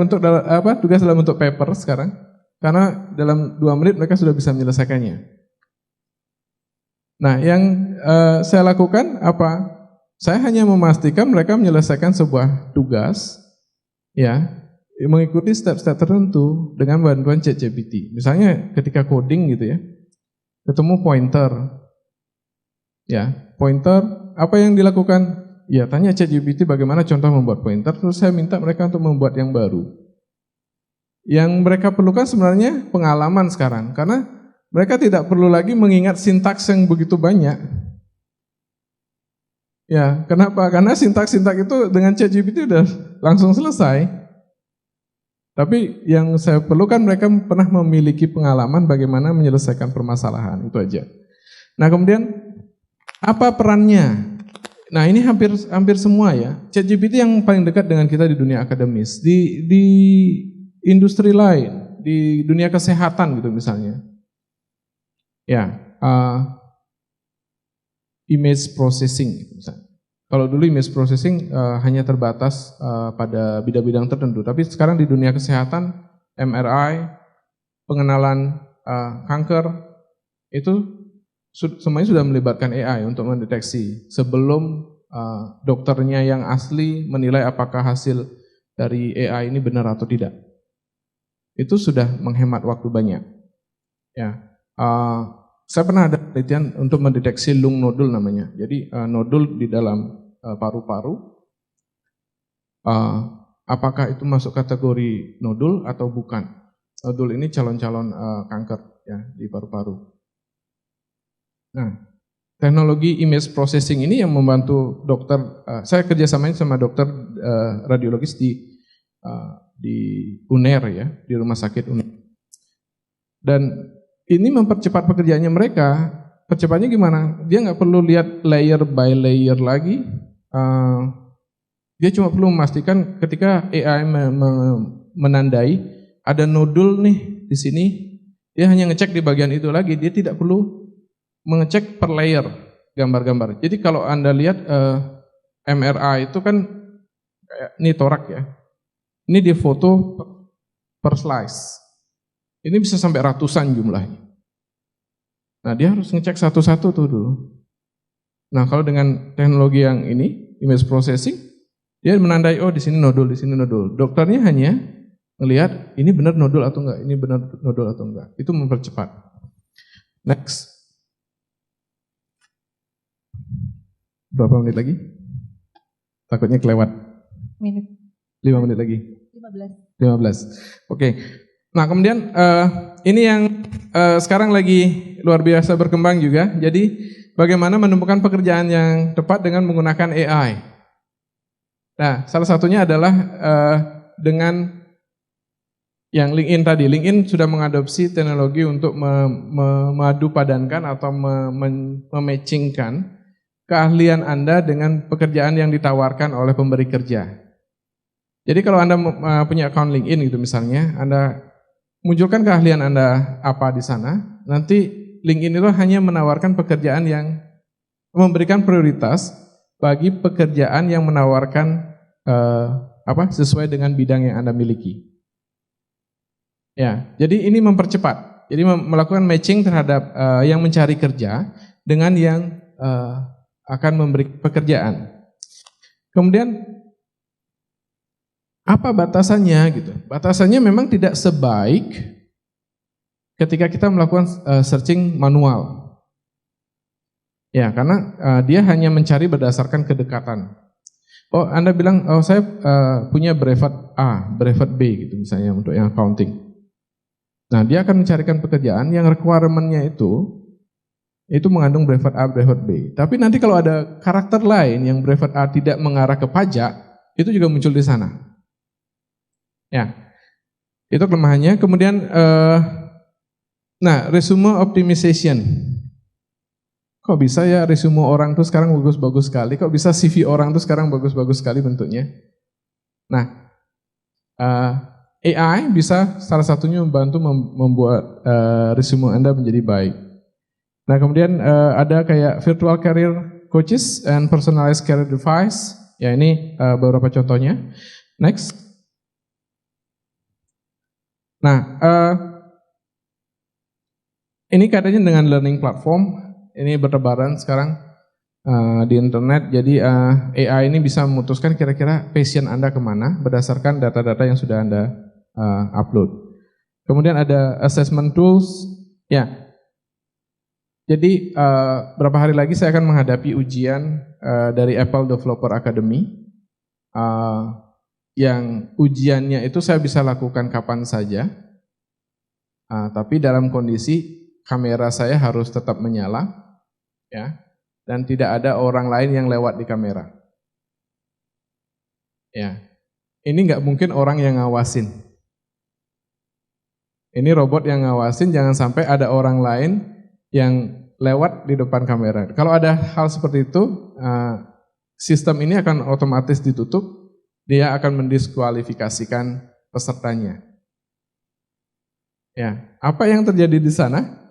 tugas dalam bentuk paper sekarang, karena dalam 2 menit mereka sudah bisa menyelesaikannya. Nah, yang saya lakukan apa? Saya hanya memastikan mereka menyelesaikan sebuah tugas, ya, mengikuti step-step tertentu dengan bantuan ChatGPT. Misalnya ketika coding gitu ya, ketemu pointer, ya, pointer apa yang dilakukan? ya tanya ChatGPT bagaimana contoh membuat pointer, terus saya minta mereka untuk membuat yang baru. Yang mereka perlukan sebenarnya pengalaman sekarang, karena mereka tidak perlu lagi mengingat sintaks yang begitu banyak. Ya, kenapa? Karena sintaks-sintaks itu dengan ChatGPT udah langsung selesai. Tapi yang saya perlukan mereka pernah memiliki pengalaman bagaimana menyelesaikan permasalahan, itu aja. Nah, kemudian apa perannya? Nah, ini hampir semua ya. ChatGPT yang paling dekat dengan kita di dunia akademis, di industri lain, di dunia kesehatan gitu misalnya. Ya, image processing gitu misalnya. Kalau dulu image processing hanya terbatas pada bidang-bidang tertentu, tapi sekarang di dunia kesehatan, MRI, pengenalan kanker, itu semuanya sudah melibatkan AI untuk mendeteksi sebelum dokternya yang asli menilai apakah hasil dari AI ini benar atau tidak. Itu sudah menghemat waktu banyak. Ya, saya pernah ada penelitian untuk mendeteksi lung nodul namanya. Jadi nodul di dalam paru-paru, apakah itu masuk kategori nodul atau bukan? Nodul ini calon-calon kanker ya di paru-paru. Nah, teknologi image processing ini yang membantu dokter. Saya kerjasamanya sama dokter radiologis di UNER ya, di rumah sakit UNER. Dan ini mempercepat pekerjaannya mereka. Percepatnya gimana? Dia nggak perlu lihat layer by layer lagi. Dia cuma perlu memastikan ketika AI menandai ada nodul nih di sini, dia hanya ngecek di bagian itu lagi. Dia tidak perlu mengecek per layer gambar-gambar. Jadi kalau Anda lihat MRI itu kan kayak ini torak ya. Ini dia foto per slice. Ini bisa sampai ratusan jumlahnya. Nah, dia harus ngecek satu-satu tuh dulu. Nah, kalau dengan teknologi yang ini, image processing, dia menandai, oh di sini nodul, di sini nodul. Dokternya hanya melihat ini benar nodul atau enggak, ini benar nodul atau enggak. Itu mempercepat. Next. Berapa menit lagi? Takutnya kelewat. Minute. 5 menit lagi. 15. Oke. Nah, kemudian ini yang sekarang lagi luar biasa berkembang juga. Jadi bagaimana menemukan pekerjaan yang tepat dengan menggunakan AI. Nah, salah satunya adalah dengan yang LinkedIn tadi. LinkedIn sudah mengadopsi teknologi untuk memadu padankan atau mematchingkan keahlian Anda dengan pekerjaan yang ditawarkan oleh pemberi kerja. Jadi kalau Anda punya account LinkedIn gitu misalnya, Anda munculkan keahlian Anda apa di sana, nanti LinkedIn itu hanya menawarkan pekerjaan yang memberikan prioritas bagi pekerjaan yang menawarkan sesuai dengan bidang yang Anda miliki. Ya, jadi ini mempercepat. Jadi melakukan matching terhadap yang mencari kerja dengan yang akan memberi pekerjaan. Kemudian apa batasannya gitu? Batasannya memang tidak sebaik ketika kita melakukan searching manual. Ya, karena dia hanya mencari berdasarkan kedekatan. Oh, Anda bilang, oh saya punya brevet A, brevet B gitu misalnya untuk yang accounting. Nah, dia akan mencarikan pekerjaan yang requirement-nya itu mengandung brevet A, brevet B. Tapi nanti kalau ada karakter lain yang brevet A tidak mengarah ke pajak, itu juga muncul di sana. Ya, itu kelemahannya. Kemudian, resume optimization. Kok bisa ya resume orang tuh sekarang bagus-bagus sekali? Kok bisa CV orang tuh sekarang bagus-bagus sekali bentuknya? Nah, AI bisa salah satunya membantu membuat resume Anda menjadi baik. Nah, kemudian ada kayak virtual career coaches and personalized career advice. Ya, ini beberapa contohnya. Next. Nah, ini kaitannya dengan learning platform. Ini bertebaran sekarang di internet. Jadi AI ini bisa memutuskan kira-kira passion Anda kemana berdasarkan data-data yang sudah Anda upload. Kemudian ada assessment tools. Ya, Jadi beberapa hari lagi saya akan menghadapi ujian dari Apple Developer Academy, yang ujiannya itu saya bisa lakukan kapan saja, tapi dalam kondisi kamera saya harus tetap menyala, ya, dan tidak ada orang lain yang lewat di kamera. Ya, ini nggak mungkin orang yang ngawasin. Ini robot yang ngawasin, jangan sampai ada orang lain yang lewat di depan kamera. Kalau ada hal seperti itu, sistem ini akan otomatis ditutup, dia akan mendiskualifikasikan pesertanya. Ya, apa yang terjadi di sana?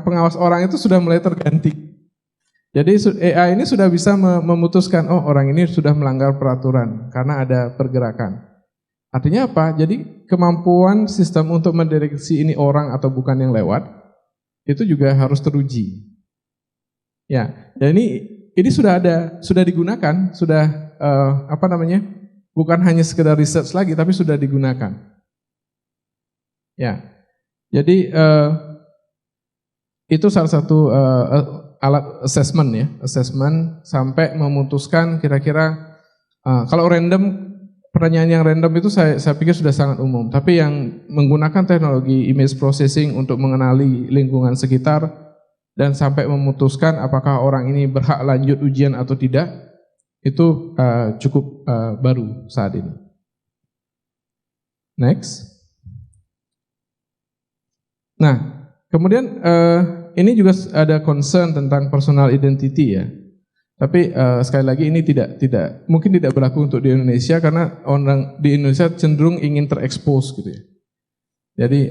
Pengawas orang itu sudah mulai terganti. Jadi AI ini sudah bisa memutuskan, oh orang ini sudah melanggar peraturan karena ada pergerakan. Artinya apa? Jadi kemampuan sistem untuk mendeteksi ini orang atau bukan yang lewat itu juga harus teruji. Ya, dan ini sudah ada, sudah digunakan, sudah bukan hanya sekedar research lagi, tapi sudah digunakan. Ya, jadi itu salah satu alat assessment ya, assessment sampai memutuskan kira-kira kalau random. Pertanyaan yang random itu saya pikir sudah sangat umum, tapi yang menggunakan teknologi image processing untuk mengenali lingkungan sekitar dan sampai memutuskan apakah orang ini berhak lanjut ujian atau tidak, itu cukup baru saat ini. Next. Nah, kemudian ini juga ada concern tentang personal identity ya. Tapi sekali lagi ini mungkin tidak berlaku untuk di Indonesia karena orang di Indonesia cenderung ingin terekspos gitu ya. Jadi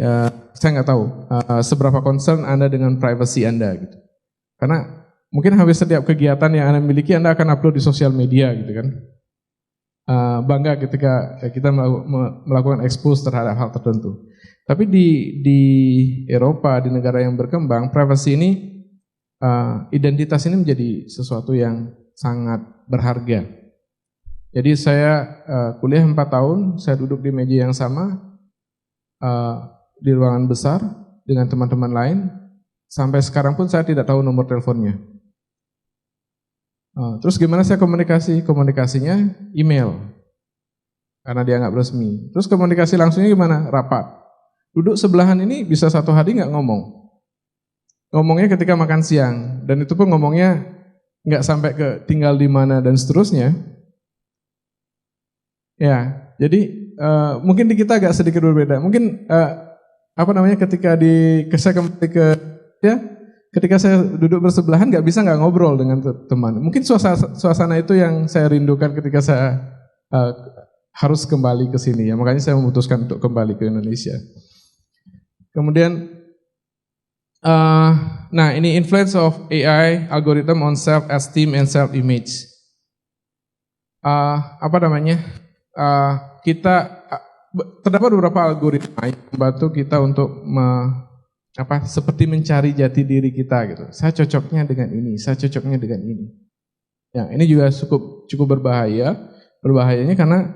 saya nggak tahu seberapa concern Anda dengan privacy Anda gitu. Karena mungkin hampir setiap kegiatan yang Anda miliki Anda akan upload di sosial media gitu kan. Bangga ketika kita melakukan expose terhadap hal tertentu. Tapi di Eropa, di negara yang berkembang, privacy ini identitas ini menjadi sesuatu yang sangat berharga. Jadi saya kuliah 4 tahun, saya duduk di meja yang sama, di ruangan besar dengan teman-teman lain, sampai sekarang pun saya tidak tahu nomor teleponnya. Terus gimana saya komunikasi? Komunikasinya email, karena dia nggak resmi. Terus komunikasi langsungnya gimana? Rapat. Duduk sebelahan ini bisa 1 hari nggak ngomong. Ngomongnya ketika makan siang, dan itu pun ngomongnya nggak sampai ke tinggal di mana dan seterusnya. Ya, jadi mungkin di kita agak sedikit berbeda. Mungkin ketika saya duduk bersebelahan nggak bisa nggak ngobrol dengan teman. Mungkin suasana itu yang saya rindukan ketika saya harus kembali ke sini. Ya, makanya saya memutuskan untuk kembali ke Indonesia. Kemudian nah ini influence of AI algorithm on self-esteem and self-image. Terdapat beberapa algoritma yang membantu kita untuk seperti mencari jati diri kita gitu. Saya cocoknya dengan ini, saya cocoknya dengan ini. Ya, ini juga cukup berbahaya. Berbahayanya karena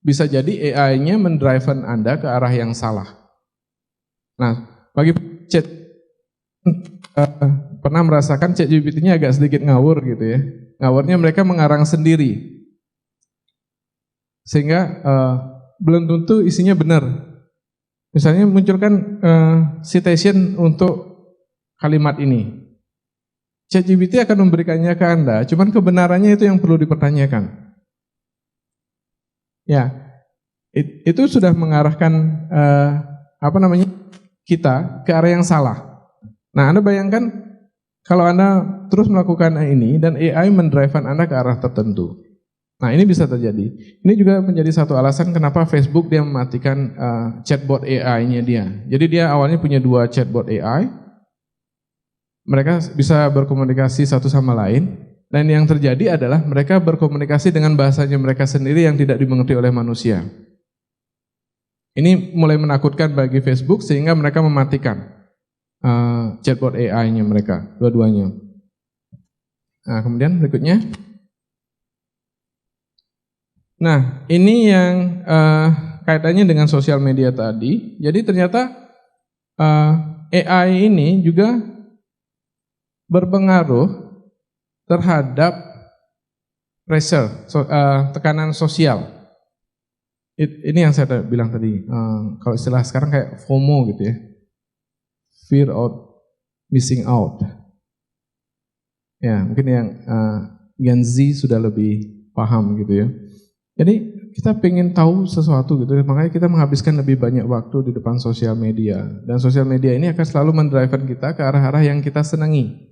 bisa jadi AI-nya mendrive Anda ke arah yang salah. Nah, bagi pernah merasakan ChatGPT-nya agak sedikit ngawur gitu ya. Ngawurnya mereka mengarang sendiri. Sehingga belum tentu isinya benar. Misalnya munculkan citation untuk kalimat ini. ChatGPT akan memberikannya ke Anda, cuman kebenarannya itu yang perlu dipertanyakan. Ya, itu sudah mengarahkan kita ke arah yang salah. Nah, Anda bayangkan kalau Anda terus melakukan ini dan AI mendrive Anda ke arah tertentu. Nah, ini bisa terjadi. Ini juga menjadi satu alasan kenapa Facebook dia mematikan chatbot AI-nya dia. Jadi dia awalnya punya 2 chatbot AI. Mereka bisa berkomunikasi satu sama lain. Dan yang terjadi adalah mereka berkomunikasi dengan bahasanya mereka sendiri yang tidak dimengerti oleh manusia. Ini mulai menakutkan bagi Facebook sehingga mereka mematikan chatbot AI-nya mereka, dua-duanya. Nah, kemudian berikutnya. Nah, ini yang kaitannya dengan sosial media tadi. Jadi ternyata AI ini juga berpengaruh terhadap pressure, tekanan sosial. Ini yang saya bilang tadi, kalau istilah sekarang kayak FOMO gitu ya, fear of missing out. Ya, mungkin yang Gen Z sudah lebih paham gitu ya. Jadi kita pengen tahu sesuatu gitu, makanya kita menghabiskan lebih banyak waktu di depan sosial media. Dan sosial media ini akan selalu mendrive kita ke arah-arah yang kita senangi.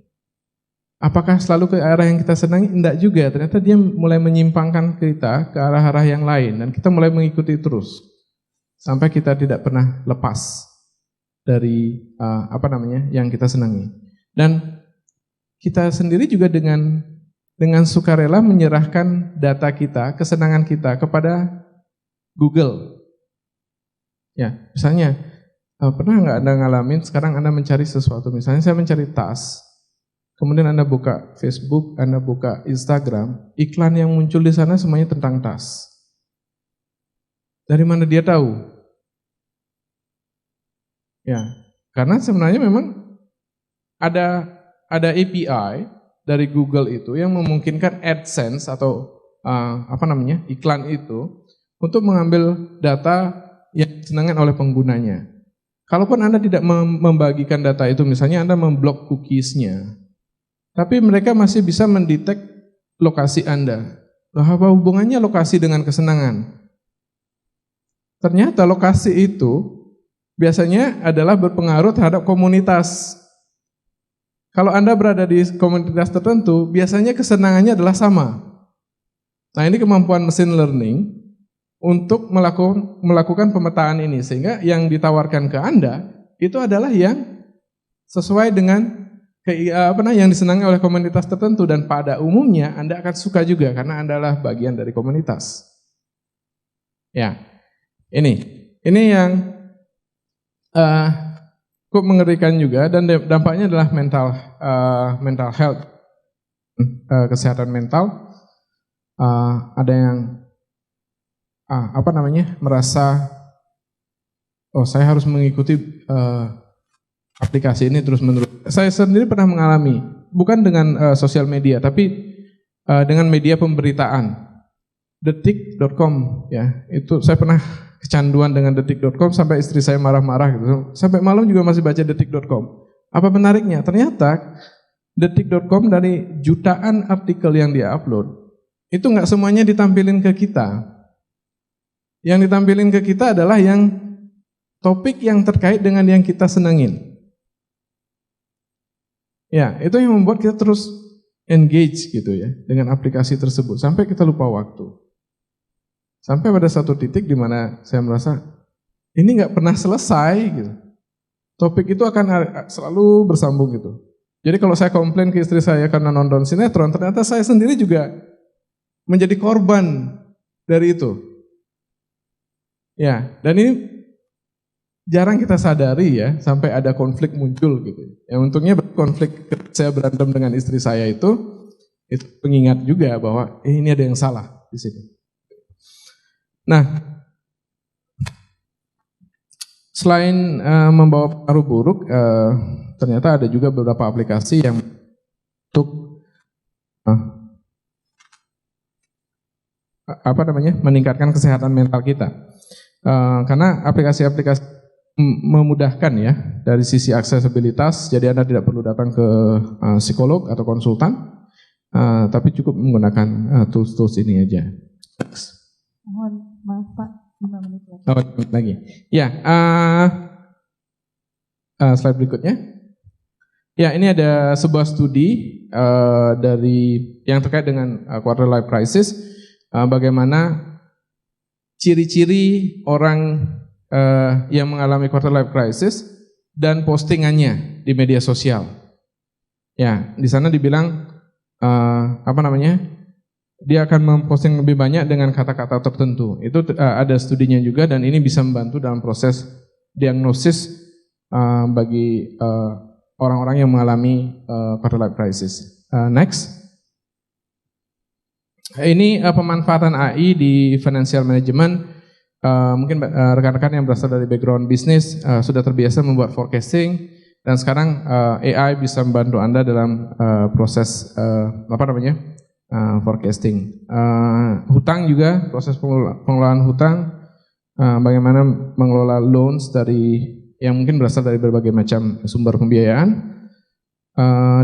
Apakah selalu ke arah yang kita senangi? Enggak juga, ternyata dia mulai menyimpangkan kita ke arah-arah yang lain. Dan kita mulai mengikuti terus. Sampai kita tidak pernah lepas dari yang kita senangi. Dan kita sendiri juga dengan sukarela menyerahkan data kita, kesenangan kita kepada Google. Ya, misalnya pernah nggak Anda ngalamin sekarang Anda mencari sesuatu, misalnya saya mencari tas, kemudian Anda buka Facebook, Anda buka Instagram, iklan yang muncul di sana semuanya tentang tas. Dari mana dia tahu? Ya, karena sebenarnya memang ada API dari Google itu yang memungkinkan AdSense atau iklan itu untuk mengambil data yang disenangi oleh penggunanya. Kalaupun Anda tidak membagikan data itu, misalnya Anda memblok cookies-nya, tapi mereka masih bisa mendetek lokasi Anda. Loh, apa hubungannya lokasi dengan kesenangan? Ternyata lokasi itu biasanya adalah berpengaruh terhadap komunitas. Kalau Anda berada di komunitas tertentu, biasanya kesenangannya adalah sama. Nah, ini kemampuan machine learning untuk melakukan pemetaan ini, sehingga yang ditawarkan ke Anda itu adalah yang sesuai dengan yang disenangi oleh komunitas tertentu, dan pada umumnya Anda akan suka juga karena Anda adalah bagian dari komunitas. Ya, ini yang cukup mengerikan juga, dan dampaknya adalah mental health, kesehatan mental. Ada yang merasa saya harus mengikuti aplikasi ini terus-menerus. Saya sendiri pernah mengalami, bukan dengan sosial media, tapi dengan media pemberitaan. Detik.com ya, itu saya pernah kecanduan dengan detik.com sampai istri saya marah-marah gitu. Sampai malam juga masih baca detik.com. Apa menariknya? Ternyata detik.com dari jutaan artikel yang dia upload, itu nggak semuanya ditampilin ke kita. Yang ditampilin ke kita adalah yang topik yang terkait dengan yang kita senangin. Ya, itu yang membuat kita terus engage gitu ya dengan aplikasi tersebut sampai kita lupa waktu. Sampai pada satu titik di mana saya merasa ini nggak pernah selesai gitu. Topik itu akan selalu bersambung gitu. Jadi kalau saya komplain ke istri saya karena nonton sinetron, ternyata saya sendiri juga menjadi korban dari itu. Ya, dan ini jarang kita sadari ya, sampai ada konflik muncul gitu. Ya, untungnya konflik saya berantem dengan istri saya itu pengingat juga bahwa ini ada yang salah di sini. Nah, selain membawa pengaruh buruk, ternyata ada juga beberapa aplikasi yang untuk meningkatkan kesehatan mental kita. Karena aplikasi-aplikasi memudahkan ya dari sisi aksesibilitas, jadi Anda tidak perlu datang ke psikolog atau konsultan, tapi cukup menggunakan tools-tools ini aja. Mohon maaf Pak, 5 menit lagi. 5 menit lagi. Ya, slide berikutnya. Ya, ini ada sebuah studi dari yang terkait dengan quarter life crisis, bagaimana ciri-ciri orang yang mengalami quarter life crisis dan postingannya di media sosial. Ya, di sana dibilang dia akan memposting lebih banyak dengan kata-kata tertentu. Itu ada studinya juga, dan ini bisa membantu dalam proses diagnosis bagi orang-orang yang mengalami quarter life crisis. Next. Ini pemanfaatan AI di financial management. Mungkin rekan-rekan yang berasal dari background bisnis sudah terbiasa membuat forecasting, Dan sekarang AI bisa membantu Anda dalam proses forecasting. Hutang juga, proses pengelolaan hutang, bagaimana mengelola loans yang mungkin berasal dari berbagai macam sumber pembiayaan,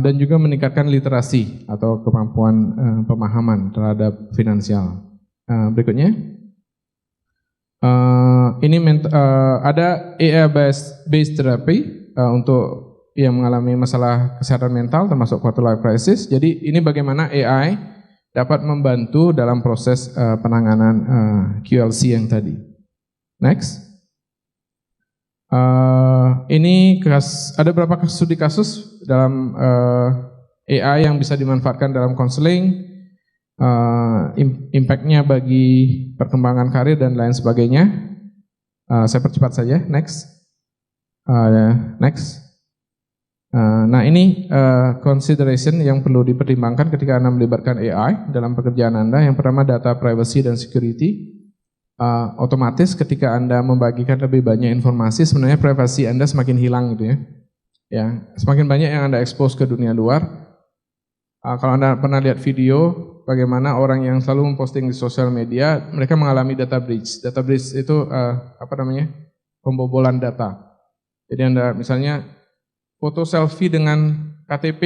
dan juga meningkatkan literasi atau kemampuan pemahaman terhadap finansial. Berikutnya, ini ada AI based therapy untuk yang mengalami masalah kesehatan mental termasuk quarter life crisis. Jadi ini bagaimana AI dapat membantu dalam proses penanganan QLC yang tadi. Next. Ini ada beberapa studi kasus dalam AI yang bisa dimanfaatkan dalam konseling, impact-nya bagi perkembangan karir dan lain sebagainya. Saya percepat saja. Next. Next. Nah ini consideration yang perlu dipertimbangkan ketika Anda melibatkan AI dalam pekerjaan Anda. Yang pertama, data privacy dan security. Otomatis ketika Anda membagikan lebih banyak informasi, sebenarnya privasi Anda semakin hilang gitu ya. Ya, semakin banyak yang Anda expose ke dunia luar. Kalau Anda pernah lihat video bagaimana orang yang selalu memposting di sosial media, mereka mengalami data breach. Data breach itu pembobolan data. Jadi Anda misalnya foto selfie dengan KTP,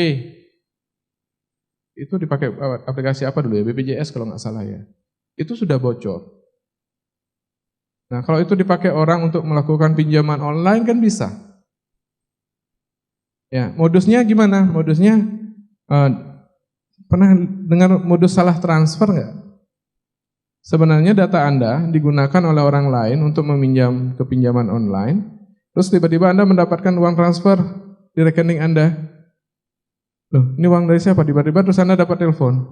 itu dipakai aplikasi apa dulu ya, BPJS kalau nggak salah ya. Itu sudah bocor. Nah, kalau itu dipakai orang untuk melakukan pinjaman online kan bisa. Ya, modusnya gimana? Modusnya pernah dengar modus salah transfer nggak? Sebenarnya data Anda digunakan oleh orang lain untuk meminjam ke pinjaman online, terus tiba-tiba Anda mendapatkan uang transfer di rekening Anda. Loh, ini uang dari siapa? Tiba-tiba terus Anda dapat telepon.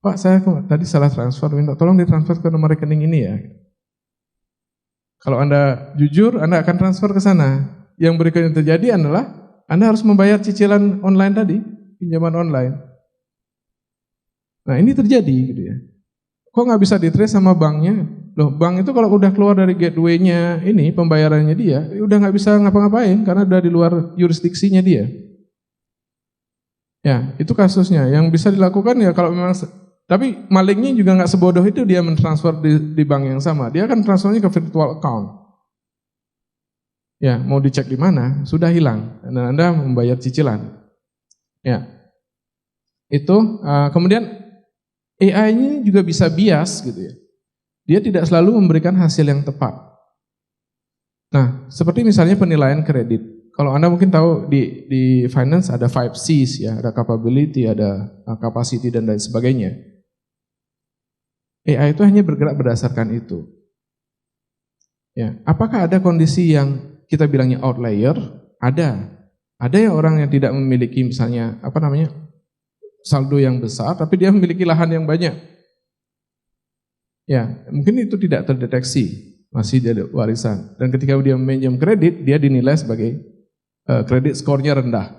Pak, saya tadi salah transfer, minta tolong ditransfer ke nomor rekening ini ya. Kalau Anda jujur, Anda akan transfer ke sana. Yang berikutnya terjadi adalah Anda harus membayar cicilan online tadi, pinjaman online. Nah ini terjadi gitu ya. Kok nggak bisa di-trace sama banknya? Loh, bank itu kalau udah keluar dari gateway-nya ini, pembayarannya dia, udah nggak bisa ngapa-ngapain karena udah di luar jurisdiksinya dia. Ya, itu kasusnya. Yang bisa dilakukan ya kalau memang, tapi malingnya juga nggak sebodoh itu dia mentransfer di bank yang sama. Dia akan transfernya ke virtual account. Ya, mau dicek di mana, sudah hilang. Dan Anda membayar cicilan. Ya, itu kemudian AI ini juga bisa bias gitu ya. Dia tidak selalu memberikan hasil yang tepat. Nah, seperti misalnya penilaian kredit. Kalau Anda mungkin tahu di finance ada 5 C's ya, ada capability, ada capacity dan lain sebagainya. AI itu hanya bergerak berdasarkan itu. Ya, apakah ada kondisi yang kita bilangnya outlier? Ada. Ada ya orang yang tidak memiliki misalnya saldo yang besar, tapi dia memiliki lahan yang banyak. Ya, mungkin itu tidak terdeteksi, masih ada warisan. Dan ketika dia meminjam kredit, dia dinilai sebagai kredit skornya rendah.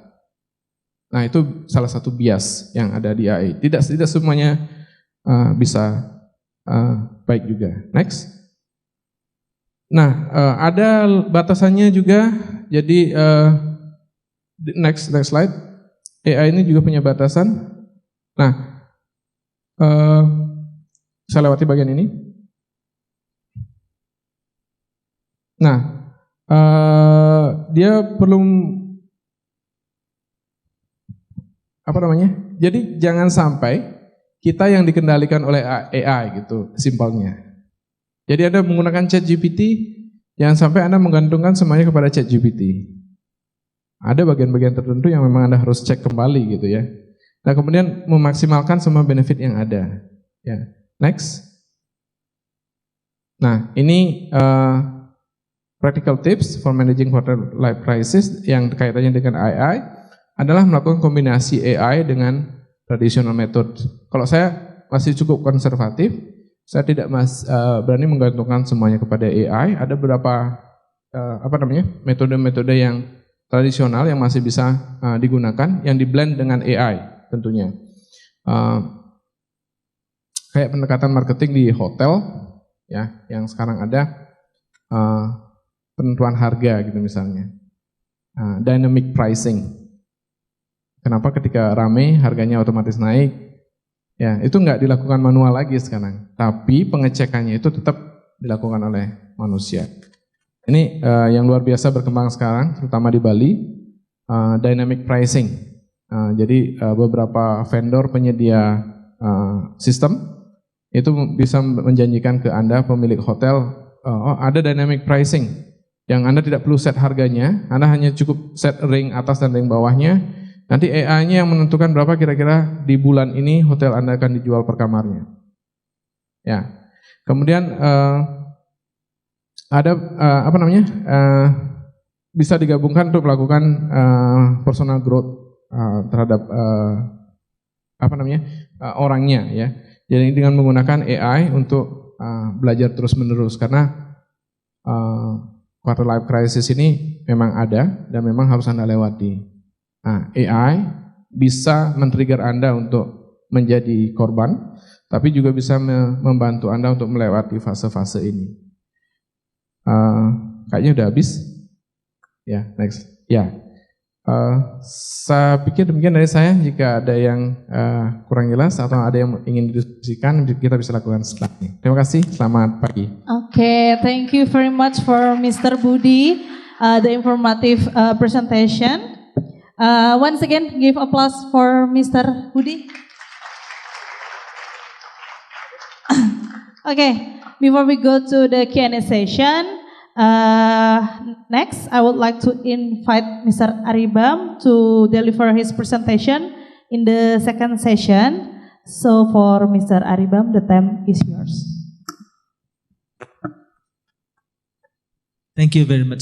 Nah, itu salah satu bias yang ada di AI. Tidak semuanya bisa baik juga. Next. Nah, ada batasannya juga. Jadi next slide. AI ini juga punya batasan. Nah, saya lewati bagian ini. Nah, dia belum Jadi jangan sampai kita yang dikendalikan oleh AI gitu, simpelnya. Jadi Anda menggunakan ChatGPT, jangan sampai Anda menggantungkan semuanya kepada ChatGPT. Ada bagian-bagian tertentu yang memang Anda harus cek kembali gitu ya. Nah, kemudian memaksimalkan semua benefit yang ada. Ya, next. Nah, ini practical tips for managing quarter life crisis yang kaitannya dengan AI adalah melakukan kombinasi AI dengan traditional method. Kalau saya masih cukup konservatif, saya tidak berani menggantungkan semuanya kepada AI. Ada beberapa metode-metode yang tradisional yang masih bisa digunakan, yang di-blend dengan AI tentunya. Kayak pendekatan marketing di hotel, ya, yang sekarang ada penentuan harga gitu misalnya. dynamic pricing. Kenapa ketika rame harganya otomatis naik? Ya, itu nggak dilakukan manual lagi sekarang, tapi pengecekannya itu tetap dilakukan oleh manusia. Ini yang luar biasa berkembang sekarang, terutama di Bali, dynamic pricing. Jadi beberapa vendor penyedia sistem itu bisa menjanjikan ke Anda pemilik hotel, ada dynamic pricing, yang Anda tidak perlu set harganya, Anda hanya cukup set ring atas dan ring bawahnya. Nanti AI-nya yang menentukan berapa kira-kira di bulan ini hotel Anda akan dijual per kamarnya. Ya. Kemudian ada bisa digabungkan untuk melakukan personal growth terhadap orangnya ya. Jadi dengan menggunakan AI untuk belajar terus-menerus karena quarter life crisis ini memang ada dan memang harus Anda lewati. Nah, AI bisa men-trigger Anda untuk menjadi korban, tapi juga bisa membantu Anda untuk melewati fase-fase ini. Kayaknya udah habis. Ya, next. Ya, saya pikir demikian dari saya. Jika ada yang kurang jelas atau ada yang ingin didiskusikan, kita bisa lakukan setelah ini. Terima kasih. Selamat pagi. Okay, thank you very much for Mr. Budi, the informative presentation. Once again, give applause for Mr. Budi. Okay, before we go to the Q&A session, next I would like to invite Mr. Aribam to deliver his presentation in the second session. So for Mr. Aribam, the time is yours. Thank you very much.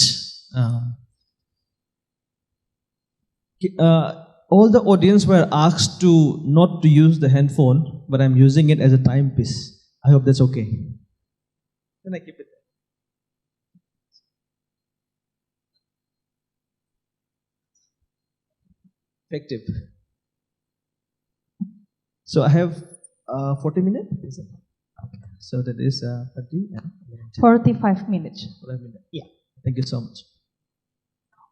All the audience were asked to not to use the handphone, but I'm using it as a timepiece. I hope that's okay. Can I keep it? Effective. So I have 40 minutes. Is it? Okay. So that is 30 and 45 minutes. 45 minutes. Yeah. Thank you so much.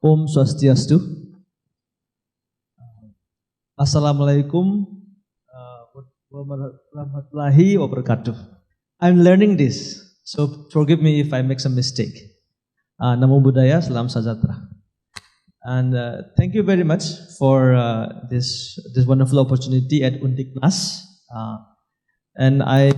Om Swastiastu. Assalamualaikum warahmatullahi wabarakatuh. I'm learning this, so forgive me if I make some mistake. Namo Buddhaya, Salam Sejahtera. And thank you very much for this wonderful opportunity at Undiknas. And I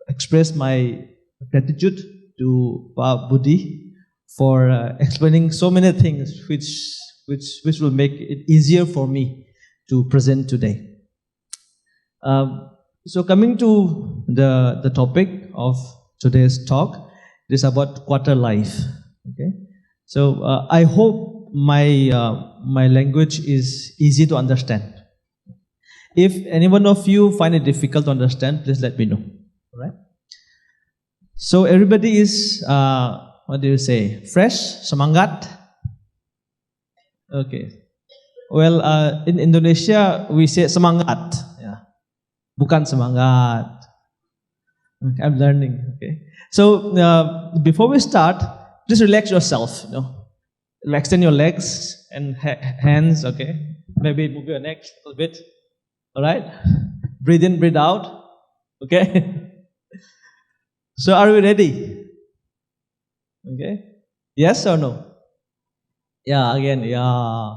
express my gratitude to Pak Budi for explaining so many things which will make it easier for me to present today. So coming to the topic of today's talk, it is about quarter life. Okay, so I hope my language is easy to understand. If any one of you find it difficult to understand, please let me know. All right. So everybody is what do you say? Fresh, semangat. Okay. Well, in Indonesia we say semangat, yeah. Bukan semangat. Okay, I'm learning. Okay. So before we start, just relax yourself. You know, extend your legs and hands. Okay. Maybe move your neck a little bit. All right. Breathe in, breathe out. Okay. So are we ready? Okay. Yes or no? Yeah, again, yeah.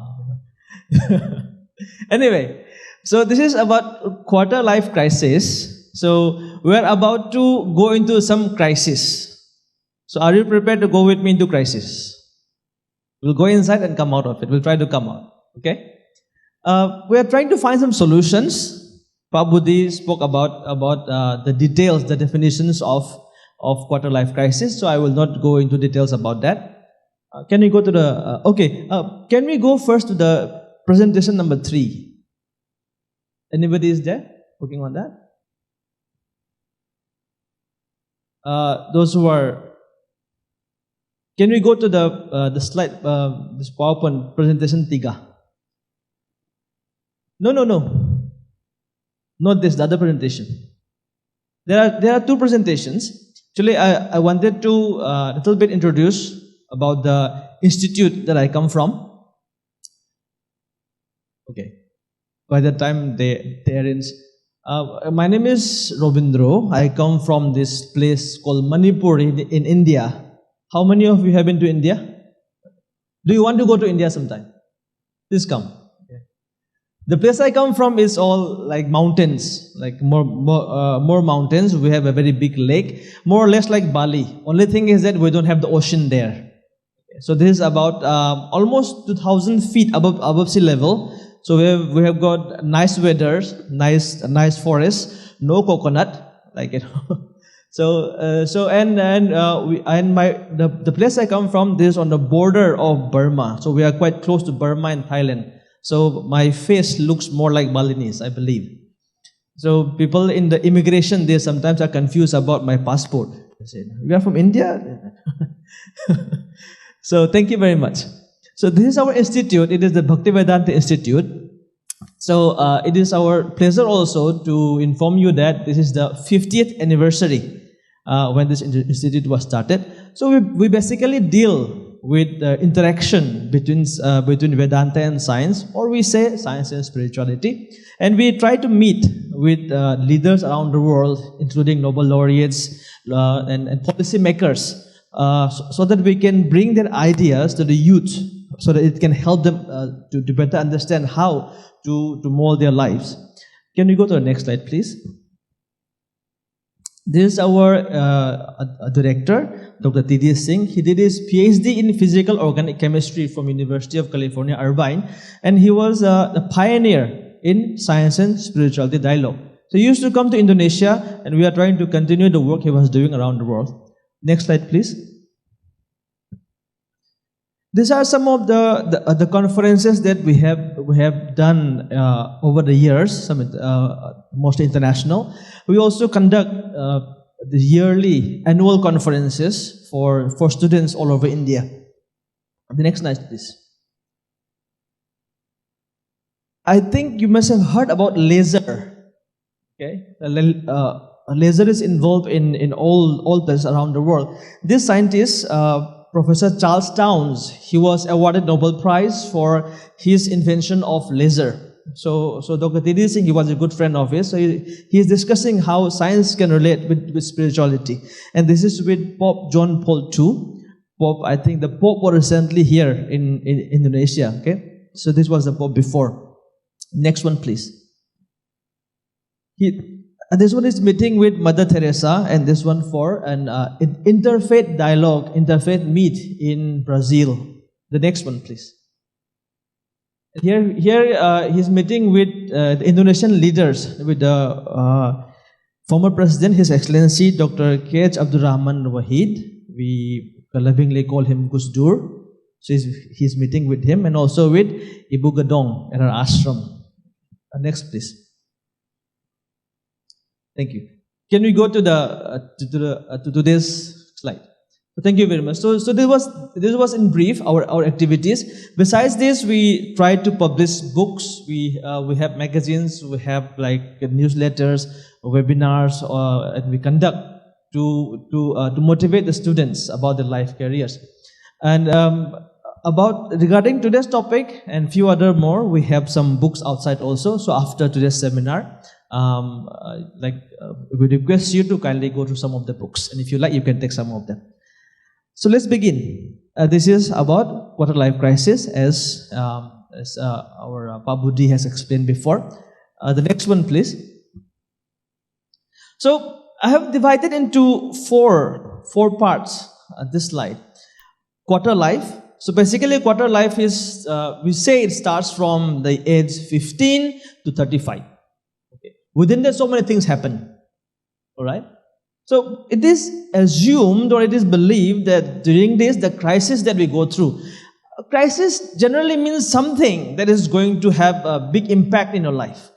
Anyway, so this is about quarter life crisis. So we're about to go into some crisis. So are you prepared to go with me into crisis? We'll go inside and come out of it. We'll try to come out. Okay? We are trying to find some solutions. Pak Budi spoke about the details, the definitions of quarter life crisis. So I will not go into details about that. Can we go to the, can we go first to the presentation number 3? Anybody is there working on that? Those who are, can we go to the slide, this PowerPoint presentation 3? No. Not this, the other presentation. There are 2 presentations. Actually, I wanted to a little bit introduce about the institute that I come from. Okay. By the time they arrange. My name is Robindro. I come from this place called Manipur in India. How many of you have been to India? Do you want to go to India sometime? Please come. Okay. The place I come from is all like mountains, like more mountains. We have a very big lake, more or less like Bali. Only thing is that we don't have the ocean there. Okay. So this is about almost 2,000 feet above sea level. So we have got nice weather, nice forests, no coconut, like it. The place I come from, this is on the border of Burma. So we are quite close to Burma and Thailand. So my face looks more like Balinese, I believe. So people in the immigration, they sometimes are confused about my passport. They say, "You are from India?" So thank you very much. So this is our institute. It is the Bhaktivedanta Institute. So it is our pleasure also to inform you that this is the 50th anniversary when this institute was started. So we basically deal with the interaction between Vedanta and science, or we say science and spirituality. And we try to meet with leaders around the world, including Nobel laureates and policy makers, so that we can bring their ideas to the youth, so that it can help them to better understand how to mold their lives. Can we go to the next slide, please? This is our director, Dr. T.D. Singh. He did his PhD in physical organic chemistry from University of California, Irvine, and he was a pioneer in science and spirituality dialogue. So he used to come to Indonesia, and we are trying to continue the work he was doing around the world. Next slide, please. These are some of the conferences that we have done over the years, some mostly international. We also conduct the yearly annual conferences for students all over India. The next slide, please. I think you must have heard about laser. Okay, laser is involved in all places around the world. This scientist, Professor Charles Townes, he was awarded Nobel Prize for his invention of laser. So Dr. T.D. Singh, he was a good friend of his. So he is discussing how science can relate with spirituality. And this is with Pope John Paul II. I think the Pope was recently here in Indonesia. Okay, so this was the Pope before. Next one, please. This one is meeting with Mother Teresa, and this one for an interfaith dialogue, interfaith meet in Brazil. The next one, please. Here he's meeting with the Indonesian leaders, with the former president, His Excellency Dr. K.H. Abdul Rahman Wahid. We lovingly call him Gus Dur. So he's meeting with him, and also with Ibu Gedong at her ashram. Next, please. Thank you. Can we go to this slide? So thank you very much. So this was in brief our activities. Besides this, we try to publish books. We have magazines. We have like newsletters, webinars, and we conduct to motivate the students about their life careers. And regarding today's topic and few other more, we have some books outside also. So after today's seminar, we request you to kindly go through some of the books, and if you like, you can take some of them. So let's begin. This is about quarter life crisis, as our Pak Budi has explained before. The next one, please. So I have divided into four parts. This slide. Quarter life. So basically, quarter life is we say it starts from the age 15 to 35. Within that, so many things happen. All right? So it is assumed, or it is believed, that during this, the crisis that we go through, a crisis generally means something that is going to have a big impact in your life.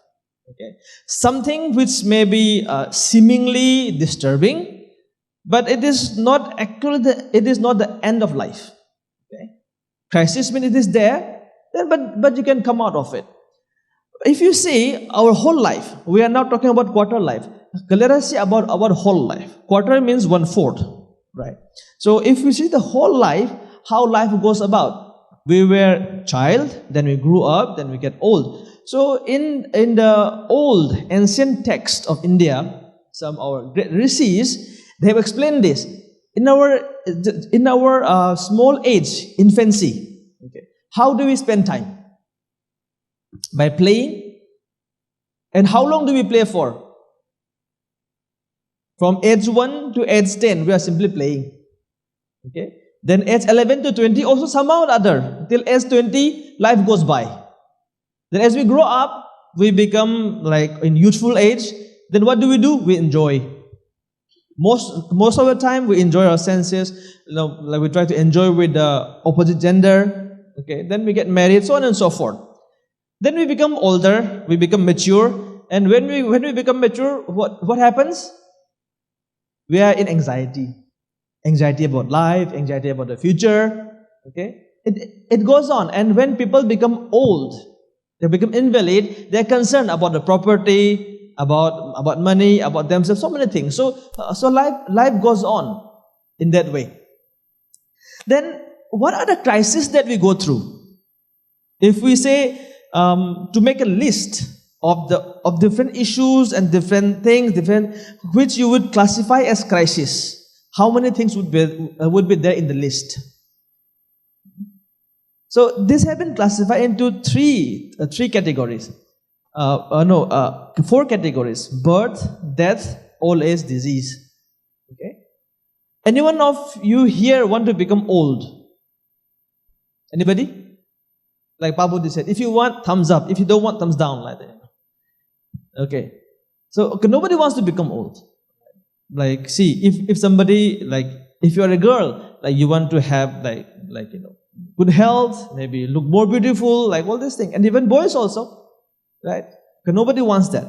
Okay? Something which may be seemingly disturbing, but it is not actually the end of life. Okay? Crisis means it is there, but you can come out of it. If you see our whole life, we are now talking about quarter life. Let us see about our whole life. Quarter means 1/4, right? So if you see the whole life, how life goes about. We were child, then we grew up, then we get old. So in the old ancient text of India, some of our great rishis, they have explained this. In our small age, infancy, okay, how do we spend time? By playing. And how long do we play for? From age 1 to age 10, we are simply playing. Okay. Then age 11 to 20, also somehow or other, till age 20, life goes by. Then as we grow up, we become like in youthful age. Then what do? We enjoy. Most of the time, we enjoy our senses. Like we try to enjoy with the opposite gender. Okay. Then we get married, so on and so forth. Then we become older, we become mature, and when we become mature, what happens? We are in anxiety. Anxiety about life, anxiety about the future. Okay? It goes on. And when people become old, they become invalid, they're concerned about the property, about money, about themselves, so many things. So life goes on in that way. Then what are the crises that we go through? If we say to make a list of different issues and different things, which you would classify as crisis, how many things would be there in the list? So this has been classified into three categories. 4 categories: birth, death, old age, disease. Okay. Anyone of you here want to become old? Anybody? Like Pak Budi said, if you want, thumbs up. If you don't want, thumbs down. Like that. Okay. So nobody wants to become old. Like, see, if somebody, like, if you are a girl, like you want to have good health, maybe look more beautiful, like all these things. And even boys also, right? Because nobody wants that.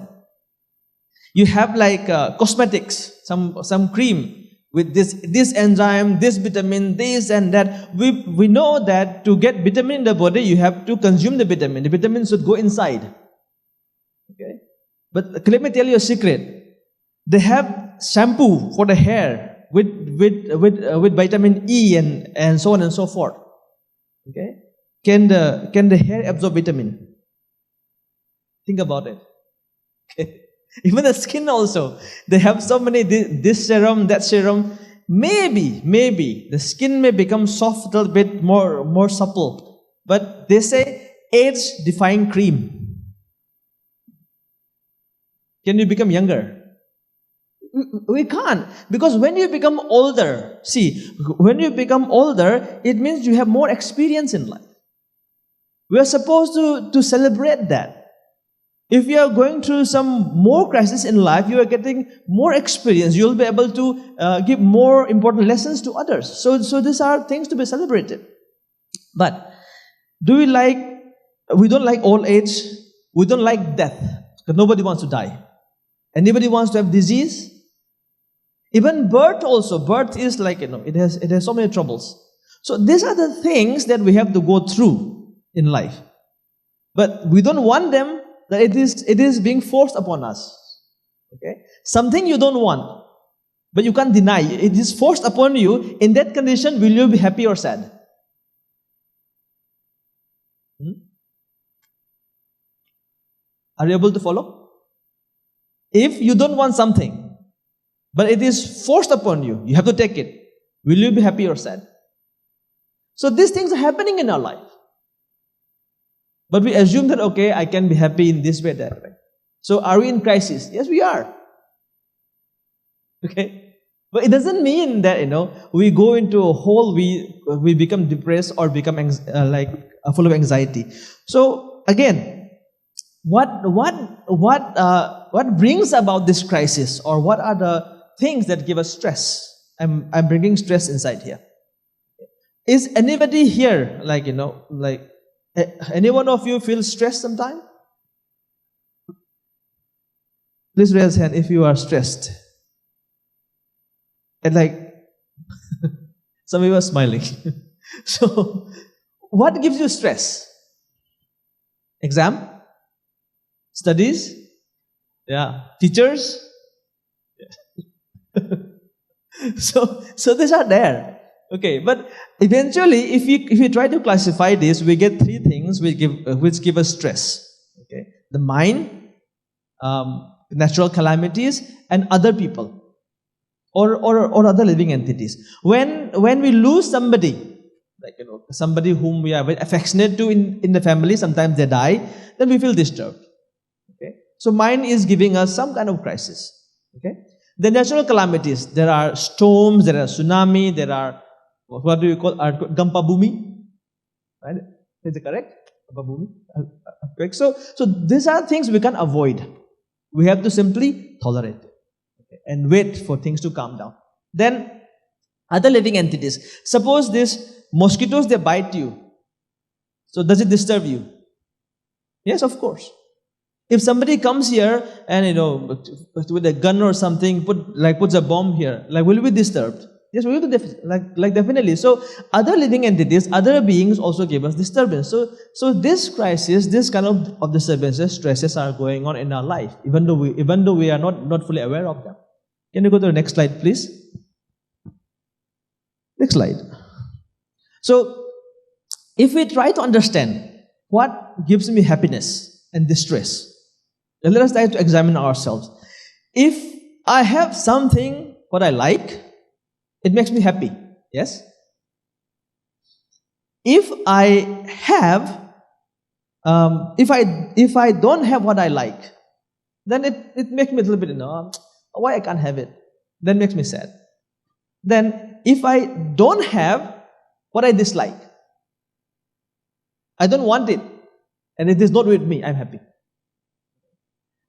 You have like cosmetics, some cream with this enzyme, this vitamin, this and that. We know that to get vitamin in the body, you have to consume the vitamin. The vitamin should go inside. Okay? But let me tell you a secret. They have shampoo for the hair with vitamin E and so on and so forth. Okay? Can the hair absorb vitamin? Think about it. Okay? Even the skin also. They have so many, this serum, that serum. Maybe the skin may become soft, a little bit more supple. But they say age-defying cream. Can you become younger? We can't. Because when you become older, when you become older, it means you have more experience in life. We are supposed to celebrate that. If you are going through some more crisis in life, you are getting more experience. You will be able to give more important lessons to others. So these are things to be celebrated. But we don't like old age. We don't like death. Because nobody wants to die. Anybody wants to have disease? Even birth also. Birth is like, it has so many troubles. So these are the things that we have to go through in life. But we don't want them. That it is being forced upon us. Okay? Something you don't want, but you can't deny. It is forced upon you. In that condition, will you be happy or sad? Are you able to follow? If you don't want something, but it is forced upon you, you have to take it. Will you be happy or sad? So these things are happening in our life. But we assume that, okay, I can be happy in this way, that way. So are we in crisis? Yes, we are. Okay? But it doesn't mean that, we go into a hole, we become depressed or become full of anxiety. So again, what brings about this crisis, or what are the things that give us stress? I'm bringing stress inside here. Is anybody here, any one of you feel stressed sometime? Please raise your hand if you are stressed. And some of you are smiling. So, what gives you stress? Exam? Studies? Yeah. Teachers? Yeah. So these are there. Okay, but eventually, if you try to classify this, we get three things which give us stress. Okay, the mind, natural calamities, and other people, or other living entities. When we lose somebody, like somebody whom we are very affectionate to in the family, sometimes they die, then we feel disturbed. Okay, so mind is giving us some kind of crisis. Okay, the natural calamities. There are storms, there are tsunami, there are what do you call Gampa Bumi? Right? Is it correct? Gampa Bumi? Correct. So these are things we can avoid. We have to simply tolerate it, okay, and wait for things to calm down. Then other living entities. Suppose these mosquitoes, they bite you. So does it disturb you? Yes, of course. If somebody comes here and with a gun or something, puts a bomb here, will you be disturbed? Yes, we will definitely. So other living entities, other beings also give us disturbance. So this crisis, this kind of disturbances, stresses are going on in our life, even though we are not fully aware of them. Can you go to the next slide, please? Next slide. So if we try to understand what gives me happiness and distress, then let us try to examine ourselves. If I have something what I like, it makes me happy. Yes? If I have, if I don't have what I like, then it makes me a little bit, why I can't have it? That makes me sad. Then if I don't have what I dislike, I don't want it, and it is not with me, I'm happy.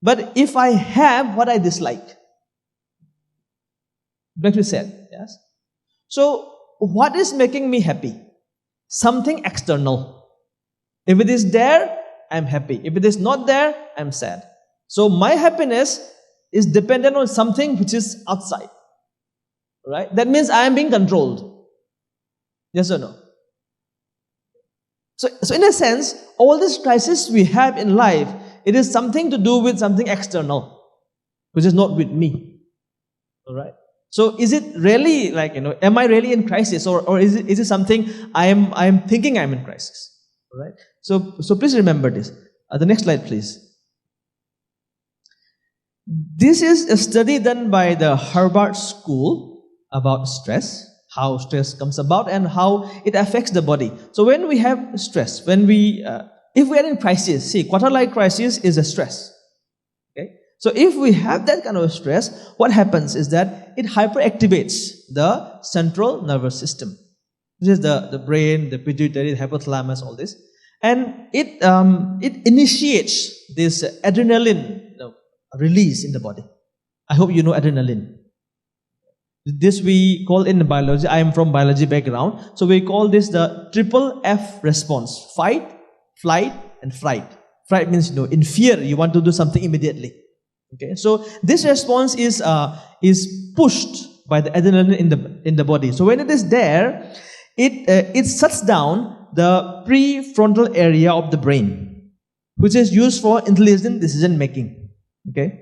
But if I have what I dislike, it makes me sad. Yes? So, what is making me happy? Something external. If it is there, I'm happy. If it is not there, I'm sad. So, my happiness is dependent on something which is outside. Right? That means I am being controlled. Yes or no? So in a sense, all this crisis we have in life, it is something to do with something external, which is not with me. All right? So is it really am I really in crisis, or is it something I am thinking I'm in crisis? All right? So please remember this. The next slide, please. This is a study done by the Harvard School about stress, how stress comes about and how it affects the body. So when we have stress, if we are in crisis, see, quarter-life crisis is a stress. Okay? So if we have that kind of stress, what happens is that it hyperactivates the central nervous system. This is the brain, the pituitary, the hypothalamus, all this. And it initiates this adrenaline release in the body. I hope you know adrenaline. This we call in biology, I am from biology background, so we call this the triple F response. Fight, flight, and fright. Fright means, in fear, you want to do something immediately. Okay, so this response is pushed by the adrenaline in the body. So when it is there, it shuts down the prefrontal area of the brain, which is used for intelligent decision making. Okay,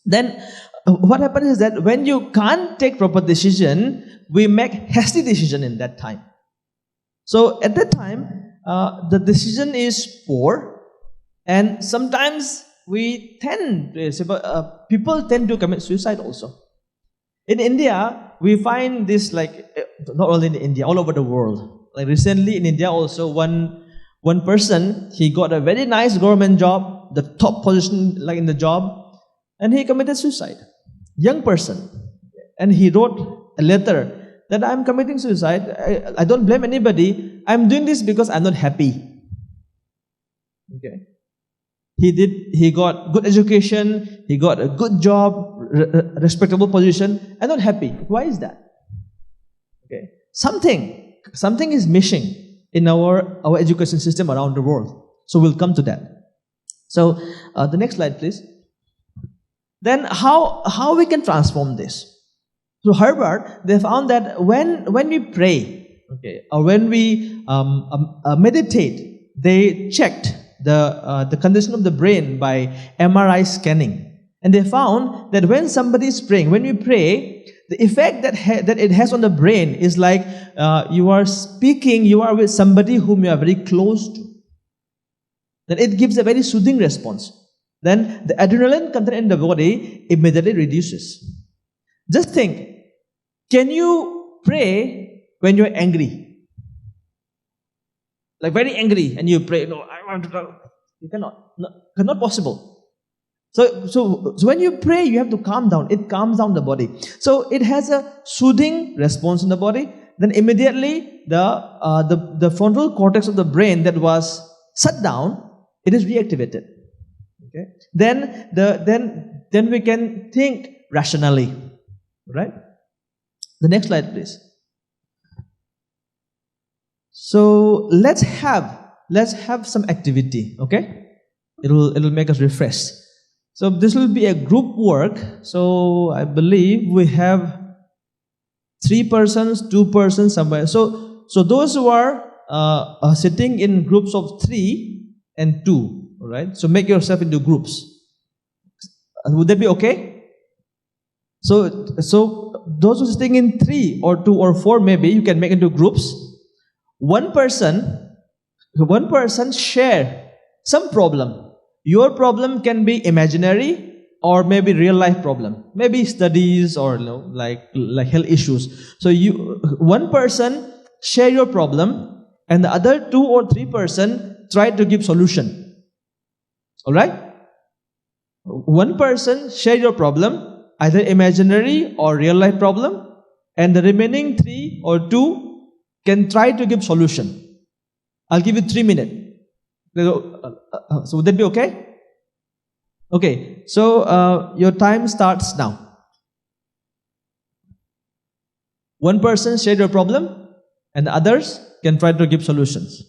then what happens is that when you can't take proper decision, we make hasty decision in that time. So at that time, the decision is poor, and sometimes people tend to commit suicide also. In India, we find this not only in India, all over the world. Like recently in India also, one person, he got a very nice government job, the top position in the job, and he committed suicide. Young person. And he wrote a letter that I'm committing suicide. I don't blame anybody. I'm doing this because I'm not happy. Okay. He got good education, he got a good job, respectable position. I'm not happy. Why is that? Okay. Something is missing in our education system around the world. So we'll come to that. So the next slide, please. Then how we can transform this? So Harvard, they found that when we pray, okay, or when we meditate, they checked the condition of the brain by MRI scanning, and they found that when somebody is praying, when we pray, the effect that it has on the brain is like you are speaking, you are with somebody whom you are very close to. Then it gives a very soothing response. Then the adrenaline content in the body immediately reduces. Just think, can you pray when you're angry? Like very angry, and you pray, no, I want to go. You cannot. No, cannot possible. So when you pray, you have to calm down. It calms down the body. So it has a soothing response in the body. Then immediately the frontal cortex of the brain that was shut down, it is reactivated. Okay. Then we can think rationally. Right? The next slide, please. So let's have some activity. Okay? It'll make us refresh. So this will be a group work. So I believe we have 3 persons, 2 persons somewhere. So those who are sitting in groups of 3 and 2. All right. So make yourself into groups. Would that be okay? So those who are sitting in 3 or 2 or 4, maybe you can make into groups. One person share some problem. Your problem can be imaginary or maybe real life problem, maybe studies or like health issues. So one person share your problem, and the other 2 or 3 person try to give solution. All right? One person share your problem, either imaginary or real life problem, and the remaining 3 or 2 can try to give solution. I'll give you 3 minutes. So would that be okay? Okay, so your time starts now. One person share your problem, and the others can try to give solutions.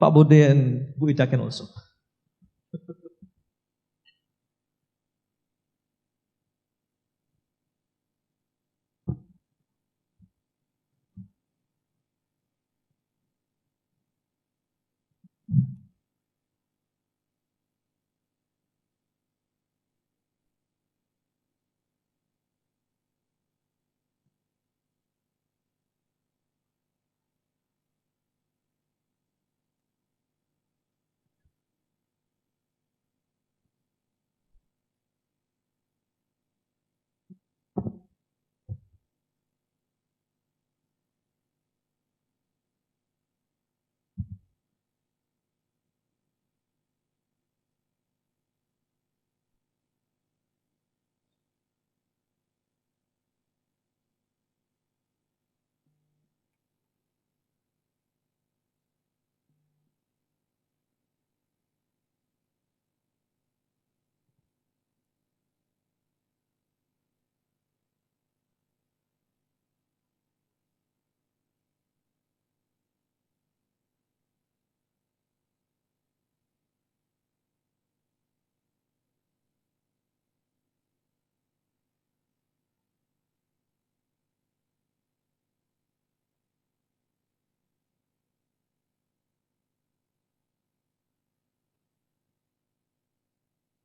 Pak Bude and Bu Ita can also.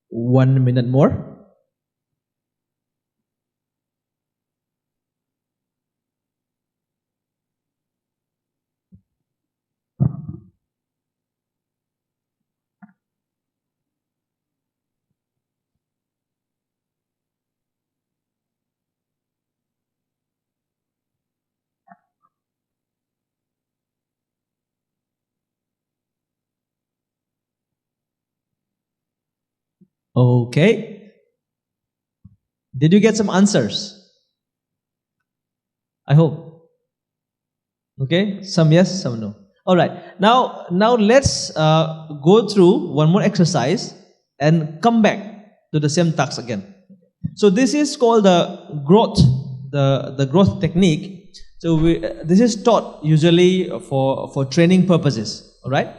One minute more. Okay. Did you get some answers? I hope. Okay. Some yes, some no. All right. Now let's go through one more exercise and come back to the same task again. So this is called the growth, the growth technique. So this is taught usually for training purposes. All right.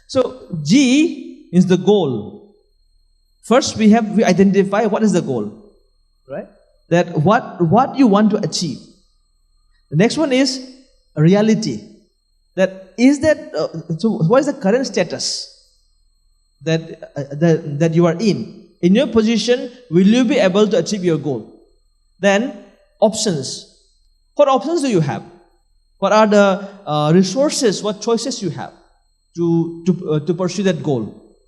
So G is the goal. First, we identify what is the goal, right? That what you want to achieve. The next one is reality. So what is the current status that you are in in your position, will you be able to achieve your goal? Then, options. What options do you have? What are the resources, what choices you have to pursue that goal?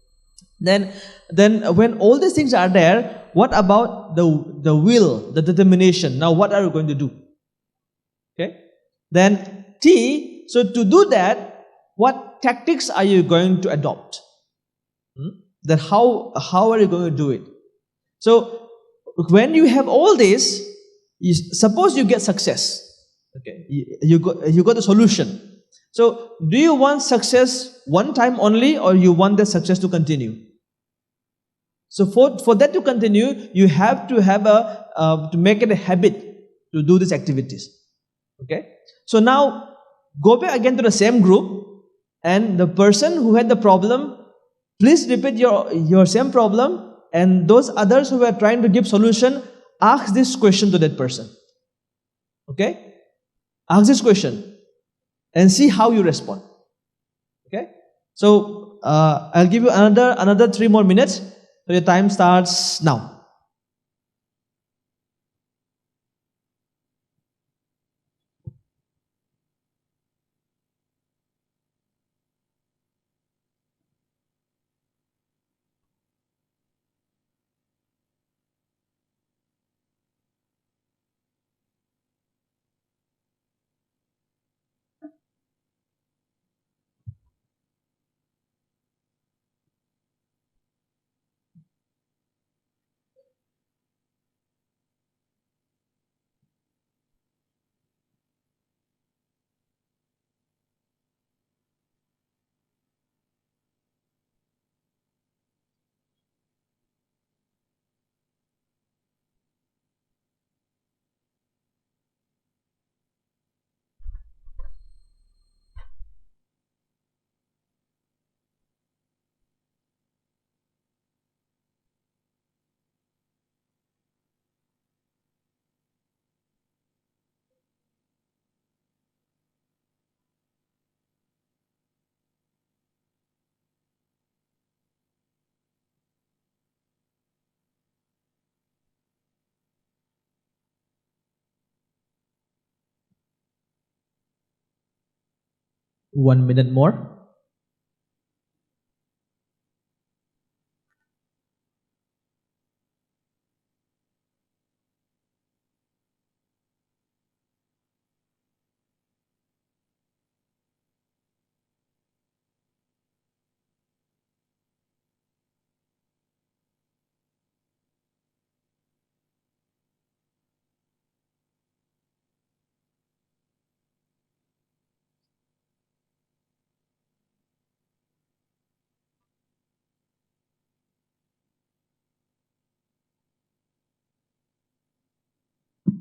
Then when all these things are there, what about the will, the determination? Now what are you going to do? Okay. Then T, so to do that, what tactics are you going to adopt? Then how are you going to do it? So when you have all this, suppose you get success. Okay, you got the solution. So do you want success one time only, or you want the success to continue? So for that to continue, you have to have to make it a habit to do these activities. Okay. So now go back again to the same group, and the person who had the problem, please repeat your same problem, and those others who were trying to give solution, ask this question to that person. Okay. Ask this question and see how you respond. Okay. So I'll give you another 3 more minutes. So your time starts now. One minute more.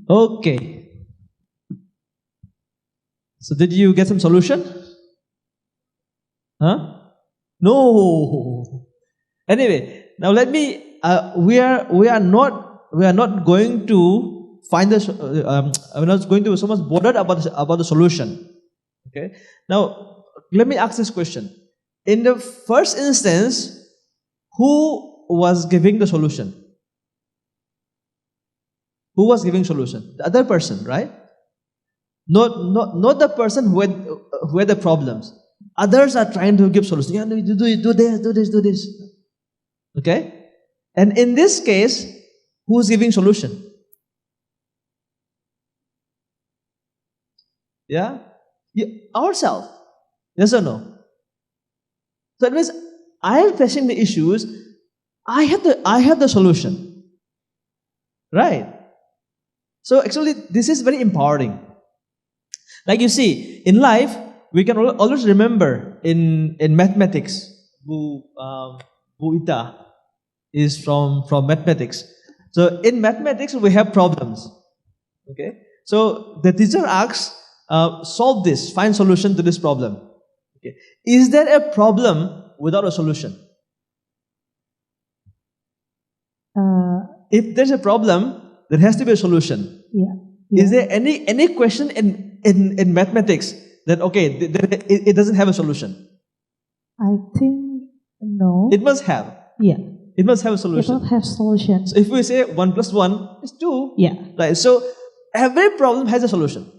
Okay. So did you get some solution? Huh? No. Anyway, now let me. We are not going to find the. We're not going to so much bothered about the solution. Okay. Now let me ask this question. In the first instance, who was giving the solution? Who was giving solution? The other person, right? Not the person who had the problems. Others are trying to give solution. Yeah, do this. Okay? And in this case, who's giving solution? Yeah? Ourselves. Yes or no? So it means I am facing the issues. I have the solution. Right? So actually, this is very empowering. Like you see, in life, we can always remember in mathematics, Bu Ita is from mathematics. So in mathematics, we have problems. Okay? So the teacher asks, solve this, find solution to this problem. Okay? Is there a problem without a solution? If there's a problem, there has to be a solution. Yeah. Is there any question in mathematics that it doesn't have a solution? I think no. It must have. Yeah. It must have a It solution. will have solutions. So if we say 1 plus 1 is 2, Yeah. right? So every problem has a solution.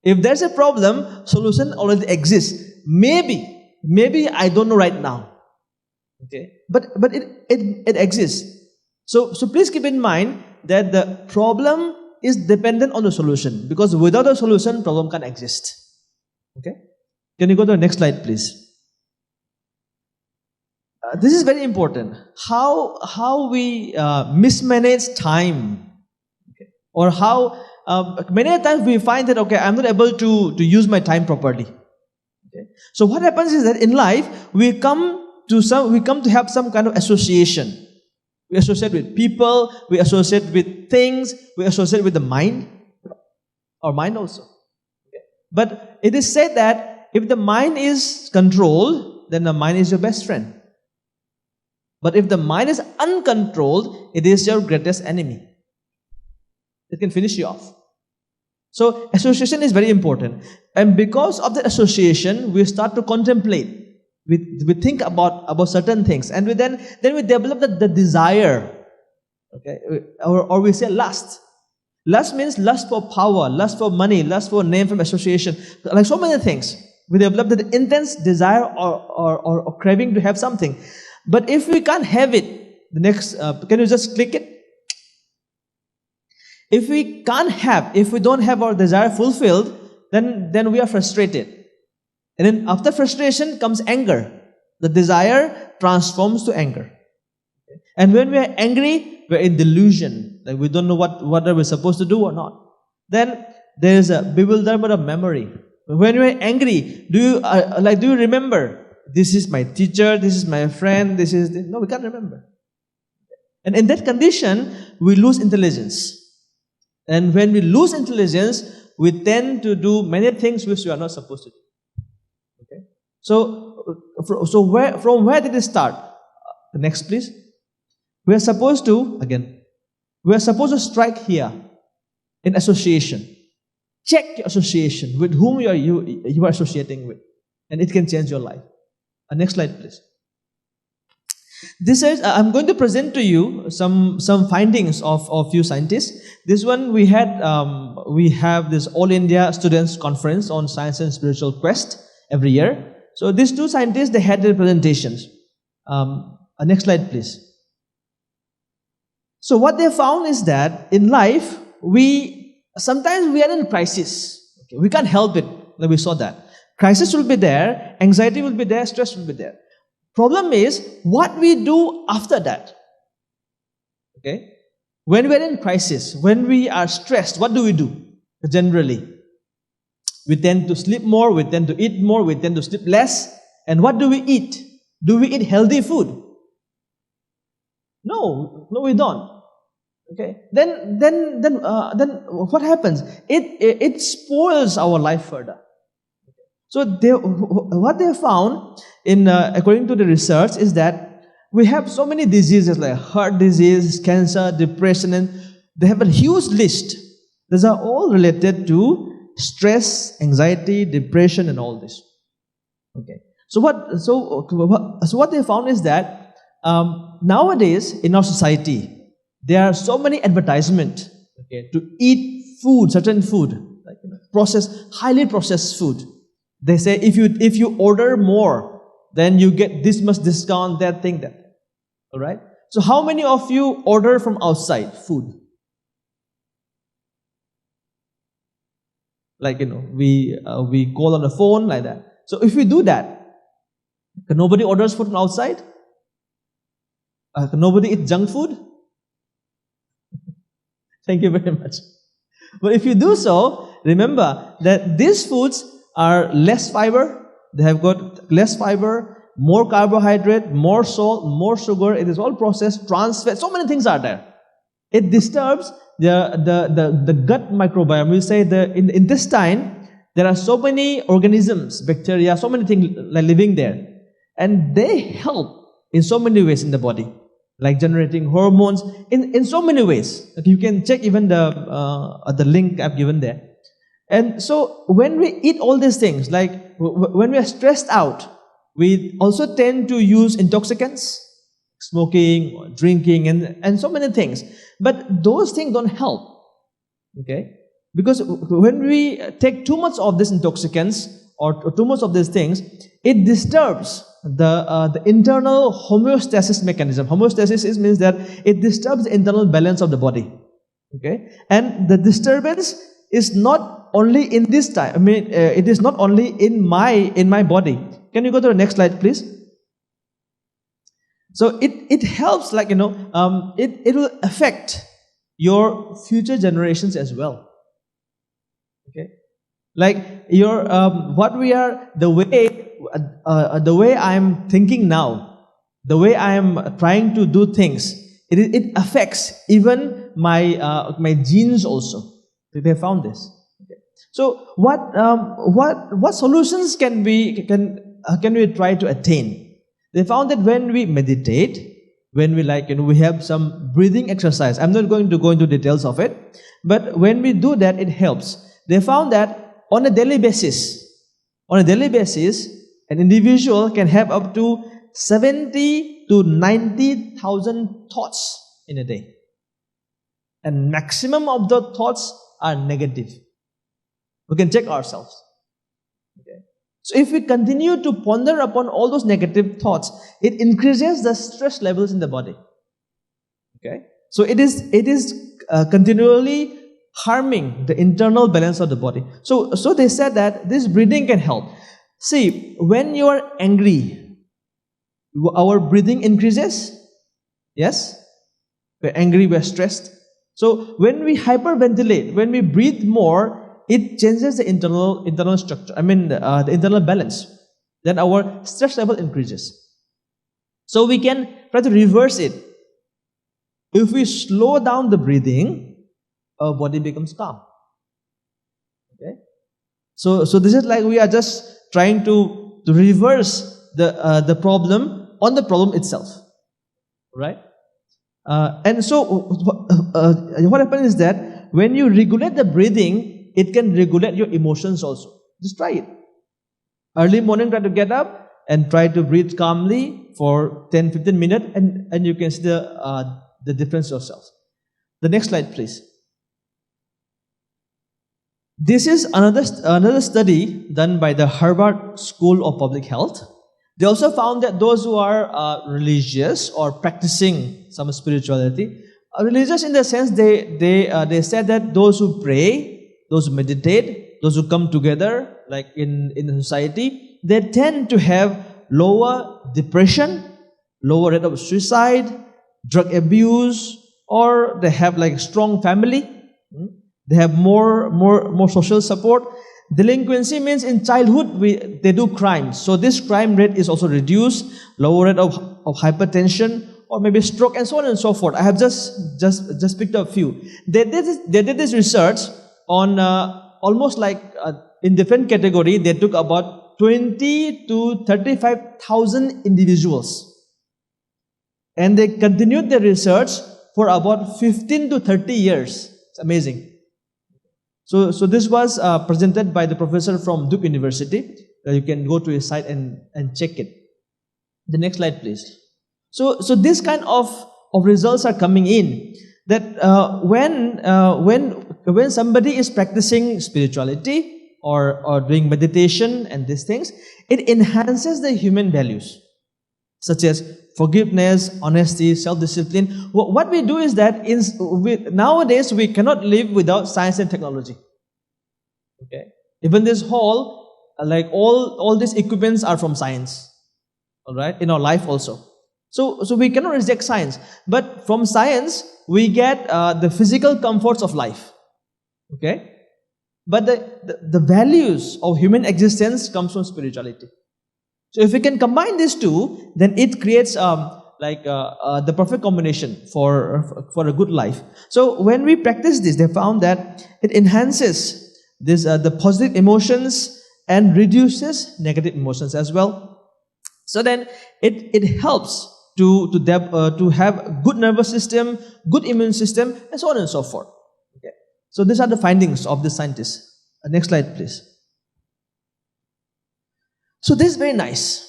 If there's a problem, solution already exists. Maybe I don't know right now. Okay, but it exists. So please keep in mind that the problem is dependent on the solution, because without a solution, problem can't exist. Okay, can you go to the next slide, please? This is very important. How we mismanage time, okay? Or how many times we find that, okay, I'm not able to use my time properly. Okay? So what happens is that in life we come to have some kind of association. We associate with people, we associate with things, we associate with the mind, our mind also. Okay? But it is said that if the mind is controlled, then the mind is your best friend. But if the mind is uncontrolled, it is your greatest enemy. It can finish you off. So association is very important. And because of the association, we start to contemplate. We think about certain things. And then we develop the desire. Okay? Or we say lust. Lust means lust for power, lust for money, lust for name from association. Like so many things. We develop the intense desire or craving to have something. But if we can't have it, the next, can you just click it? If we don't have our desire fulfilled, then we are frustrated. And then after frustration comes anger. The desire transforms to anger. And when we are angry, we're in delusion. Like we don't know what are we supposed to do or not. Then there is a bewilderment of memory. When you are angry, do you remember? This is my teacher, this is my friend, no, we can't remember. And in that condition, we lose intelligence. And when we lose intelligence, we tend to do many things which we are not supposed to do. Okay? So from where did it start? Next, please. We are supposed to strike here in association. Check your association with whom you are associating with, and it can change your life. Next slide, please. This is I'm going to present to you some findings of few scientists. This one we have this All India Students Conference on Science and Spiritual Quest every year. So these two scientists, they had their presentations. Next slide, please. So what they found is that in life sometimes we are in crisis. Okay? We can't help it. Like we saw that. Crisis will be there, anxiety will be there, stress will be there. Problem is what we do after that. Okay? When we are in crisis, when we are stressed, what do we do? Generally, we tend to sleep more, we tend to eat more, we tend to sleep less. And what do we eat? Do we eat healthy food? No, we don't. Okay? Then what happens? It spoils our life further. So what they found, according to the research, is that we have so many diseases like heart disease, cancer, depression, and they have a huge list. These are all related to stress, anxiety, depression, and all this. Okay. So what they found is that nowadays in our society there are so many advertisements, okay, to eat food, certain food, like highly processed food. They say if you order more, then you get this much discount, that thing, that. All right. So how many of you order from outside food? Like we call on the phone like that. So if we do that, nobody orders food from outside. Nobody eat junk food. Thank you very much. But if you do so, remember that these foods are less fiber. They have got less fiber, more carbohydrate, more salt, more sugar. It is all processed, trans fat. So many things are there. It disturbs the gut microbiome. We say in the intestine there are so many organisms, bacteria, so many things living there, and they help in so many ways in the body, like generating hormones in so many ways. You can check even the link I've given there. And so when we eat all these things, like when we are stressed out, we also tend to use intoxicants, smoking, or drinking, and so many things. But those things don't help. Okay? Because when we take too much of these intoxicants or too much of these things, it disturbs the internal homeostasis mechanism. Homeostasis means that it disturbs the internal balance of the body. Okay? And the disturbance is not only in this time. I mean, it is not only in my body. Can you go to the next slide, please? So it helps, like, it will affect your future generations as well. Okay, like your the way I am thinking now, the way I am trying to do things, it affects even my genes also. They found this. Okay. So what solutions can we try to attain? They found that when we meditate, when we we have some breathing exercise. I'm not going to go into details of it, but when we do that, it helps. They found that on a daily basis, an individual can have up to 70 to 90,000 thoughts in a day. And maximum of the thoughts are negative. We can check ourselves. Okay. So if we continue to ponder upon all those negative thoughts, it increases the stress levels in the body. Okay. So it is continually harming the internal balance of the body. So they said that this breathing can help. See, when you are angry, our breathing increases. Yes? We're angry, we're stressed. So when we hyperventilate, when we breathe more, it changes the internal structure. I mean, the internal balance. Then our stress level increases. So we can try to reverse it. If we slow down the breathing, our body becomes calm. Okay. So this is like we are just trying to reverse the problem on the problem itself. Right? And so what happens is that when you regulate the breathing, it can regulate your emotions also. Just try it. Early morning, try to get up and try to breathe calmly for 10-15 minutes, and you can see the difference yourself. The next slide, please. This is another study done by the Harvard School of Public Health. They also found that those who are religious or practicing some spirituality, religious in the sense they said that those who pray, those who meditate, those who come together like in the society, they tend to have lower depression, lower rate of suicide, drug abuse, or they have like strong family. They have more social support. Delinquency means in childhood they do crimes. So this crime rate is also reduced, lower rate of hypertension or maybe stroke and so on and so forth. I have just picked up a few. They did this research on almost like in different category. They took about 20 to 35,000 individuals. And they continued the research for about 15 to 30 years. It's amazing. So this was presented by the professor from Duke University. You can go to his site and check it. The next slide, please. So this kind of results are coming in. That when somebody is practicing spirituality or doing meditation and these things, it enhances the human values, such as forgiveness, honesty, self-discipline. What we do is that nowadays we cannot live without science and technology. Okay, even this hall, like all these equipments are from science. All right, in our life also. So we cannot reject science, but from science we get the physical comforts of life. Okay, but the values of human existence comes from spirituality. So if we can combine these two, then it creates the perfect combination for a good life. So when we practice this, they found that it enhances the positive emotions and reduces negative emotions as well. So then it helps to have good nervous system, good immune system, and so on and so forth. Okay. So these are the findings of the scientists. Next slide, please. So this is very nice.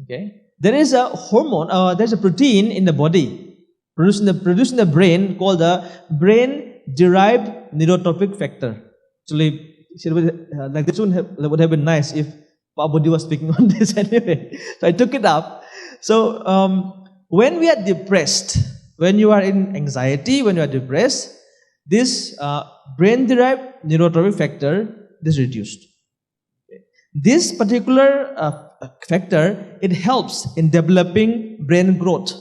Okay, there is a hormone, there's a protein in the body, produced in the brain, called the brain-derived neurotropic factor. Actually, like this would have been nice if Pak Budi was speaking on this anyway. So I took it up. So when we are depressed, when you are in anxiety, when you are depressed, this brain-derived neurotropic factor is reduced. This particular factor, it helps in developing brain growth,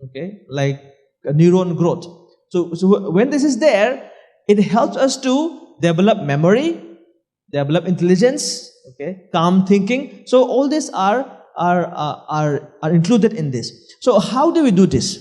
okay, like neuron growth. So when this is there, it helps us to develop memory, develop intelligence, okay, calm thinking. So all these are included in this. So how do we do this?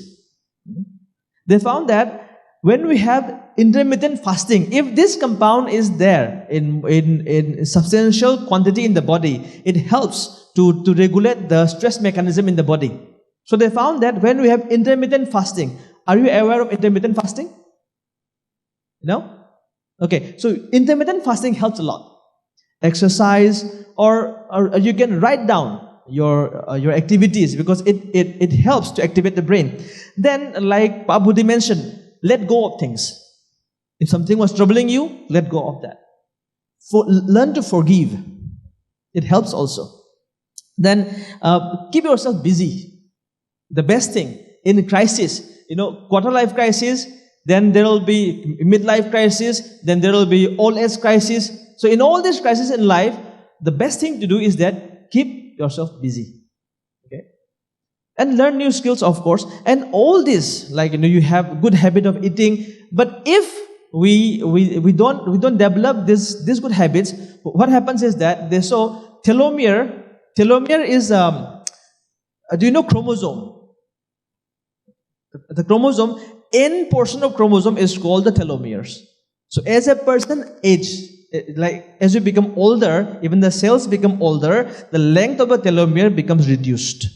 They found that when we have intermittent fasting, if this compound is there in substantial quantity in the body, it helps to regulate the stress mechanism in the body. So they found that when we have intermittent fasting, are you aware of intermittent fasting? No? Okay, so intermittent fasting helps a lot. Exercise, or you can write down your activities, because it helps to activate the brain. Then, like Pak Budi mentioned, let go of things. If something was troubling you, let go of that. Learn to forgive. It helps also. Then keep yourself busy. The best thing in crisis, quarter life crisis, then there will be midlife crisis, then there will be old age crisis. So in all these crises in life, the best thing to do is that keep yourself busy. Okay? And learn new skills, of course. And all this, like you have good habit of eating, but if we don't develop these good habits, what happens is that they saw telomere. Telomere is do you know chromosome? The chromosome, N portion of chromosome is called the telomeres. So as a person ages, like as you become older, even the cells become older, the length of a telomere becomes reduced.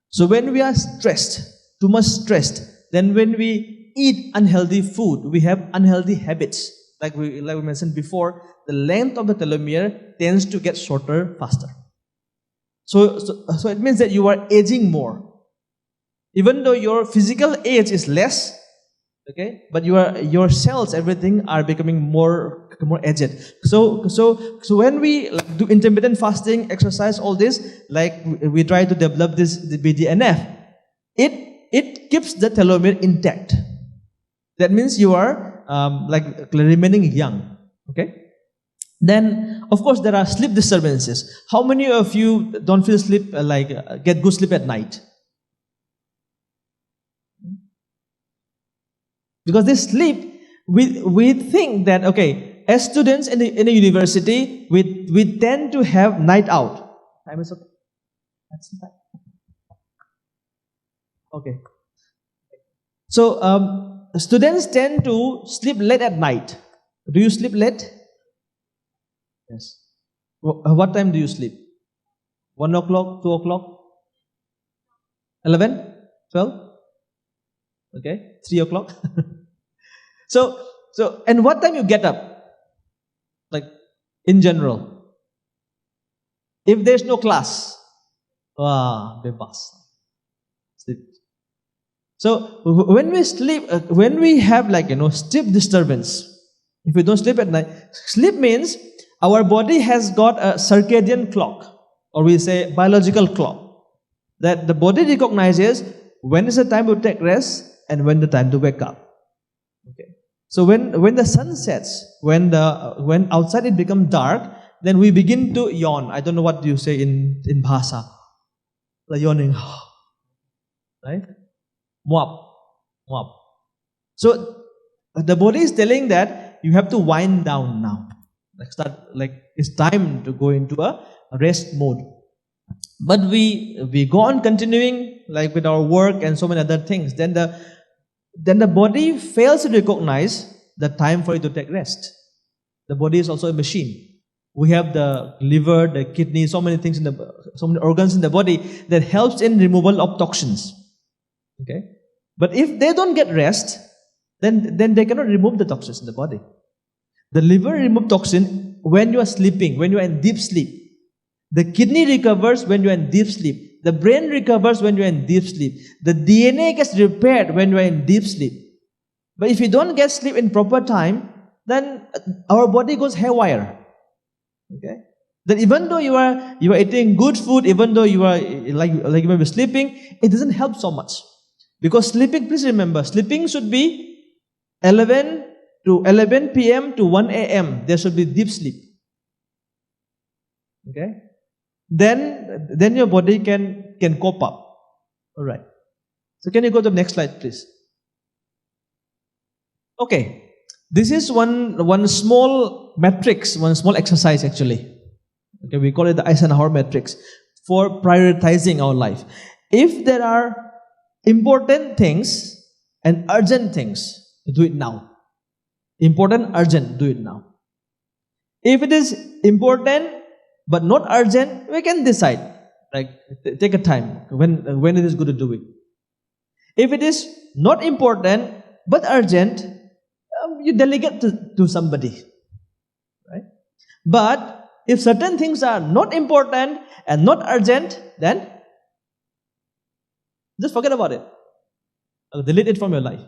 So when we are stressed, too much stressed, then when we eat unhealthy food, we have unhealthy habits. Like we mentioned before, the length of the telomere tends to get shorter faster. So it means that you are aging more. Even though your physical age is less, okay, but your cells, everything are becoming more aged. So when we do intermittent fasting, exercise, all this, like we try to develop the BDNF, it keeps the telomere intact. That means you are remaining young. Okay. Then of course there are sleep disturbances. How many of you don't feel sleep get good sleep at night? Because this sleep, we think that, okay, as students in the university, we tend to have night out. Time is okay. That's fine. Okay. So students tend to sleep late at night. Do you sleep late? Yes. What time do you sleep? 1 o'clock, 2 o'clock? 11? 12? Okay, 3 o'clock. So, and what time you get up? Like, in general. If there's no class, bebas. Sleep. So, when we sleep, when we have sleep disturbance, if we don't sleep at night, sleep means our body has got a circadian clock, or we say biological clock, that the body recognizes when is the time to take rest and when the time to wake up. Okay. So when the sun sets, when outside it becomes dark, then we begin to yawn. I don't know what you say in Bahasa. The yawning. Right? Muap. So the body is telling that you have to wind down now. It's time to go into a rest mode. But we go on continuing with our work and so many other things. Then the body fails to recognize the time for it to take rest. The body is also a machine. We have the liver, the kidney, so many things so many organs in the body that helps in removal of toxins. Okay, but if they don't get rest, then they cannot remove the toxins in the body. The liver removes toxin when you are sleeping, when you are in deep sleep. The kidney recovers when you are in deep sleep. The brain recovers when you are in deep sleep. The DNA gets repaired when you are in deep sleep. But if you don't get sleep in proper time, then our body goes haywire. Okay? Then even though you are eating good food, even though you are like you may be sleeping, it doesn't help so much. Because sleeping, please remember, sleeping should be 11 p.m. to 1 a.m. There should be deep sleep. Okay? Then your body can cope up. All right. So can you go to the next slide, please? Okay. This is one small matrix, one small exercise actually. Okay, we call it the Eisenhower matrix for prioritizing our life. If there are important things and urgent things, do it now. Important, urgent, do it now. If it is important but not urgent, we can decide. Like, take a time when it is good to do it. If it is not important but urgent, you delegate to somebody. Right? But if certain things are not important and not urgent, then just forget about it. Delete it from your life.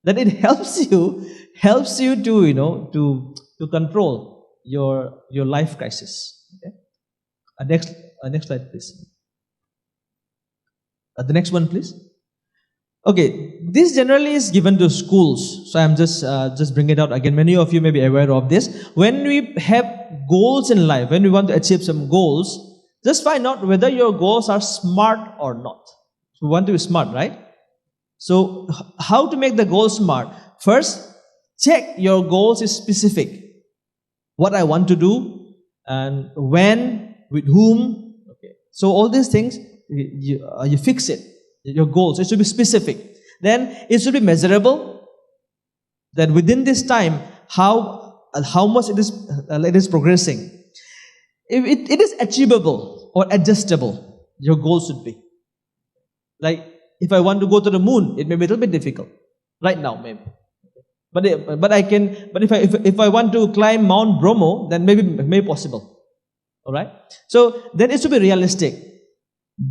Then it helps you to control your life crisis. Okay? Next slide, please. The next one, please. Okay, this generally is given to schools, so I'm just bringing it out again. Many of you may be aware of this. When we have goals in life, when we want to achieve some goals, just find out whether your goals are smart or not. We want to be smart, right? So, how to make the goal smart? First, check your goals is specific. What I want to do, and when, with whom. Okay. So all these things, you fix it. Your goals, it should be specific. Then it should be measurable. That within this time, how much it is progressing. If it is achievable or adjustable, your goal should be. Like, if I want to go to the moon, it may be a little bit difficult. Right now, maybe. But if I want to climb Mount Bromo, then maybe possible. Alright? So then it should be realistic.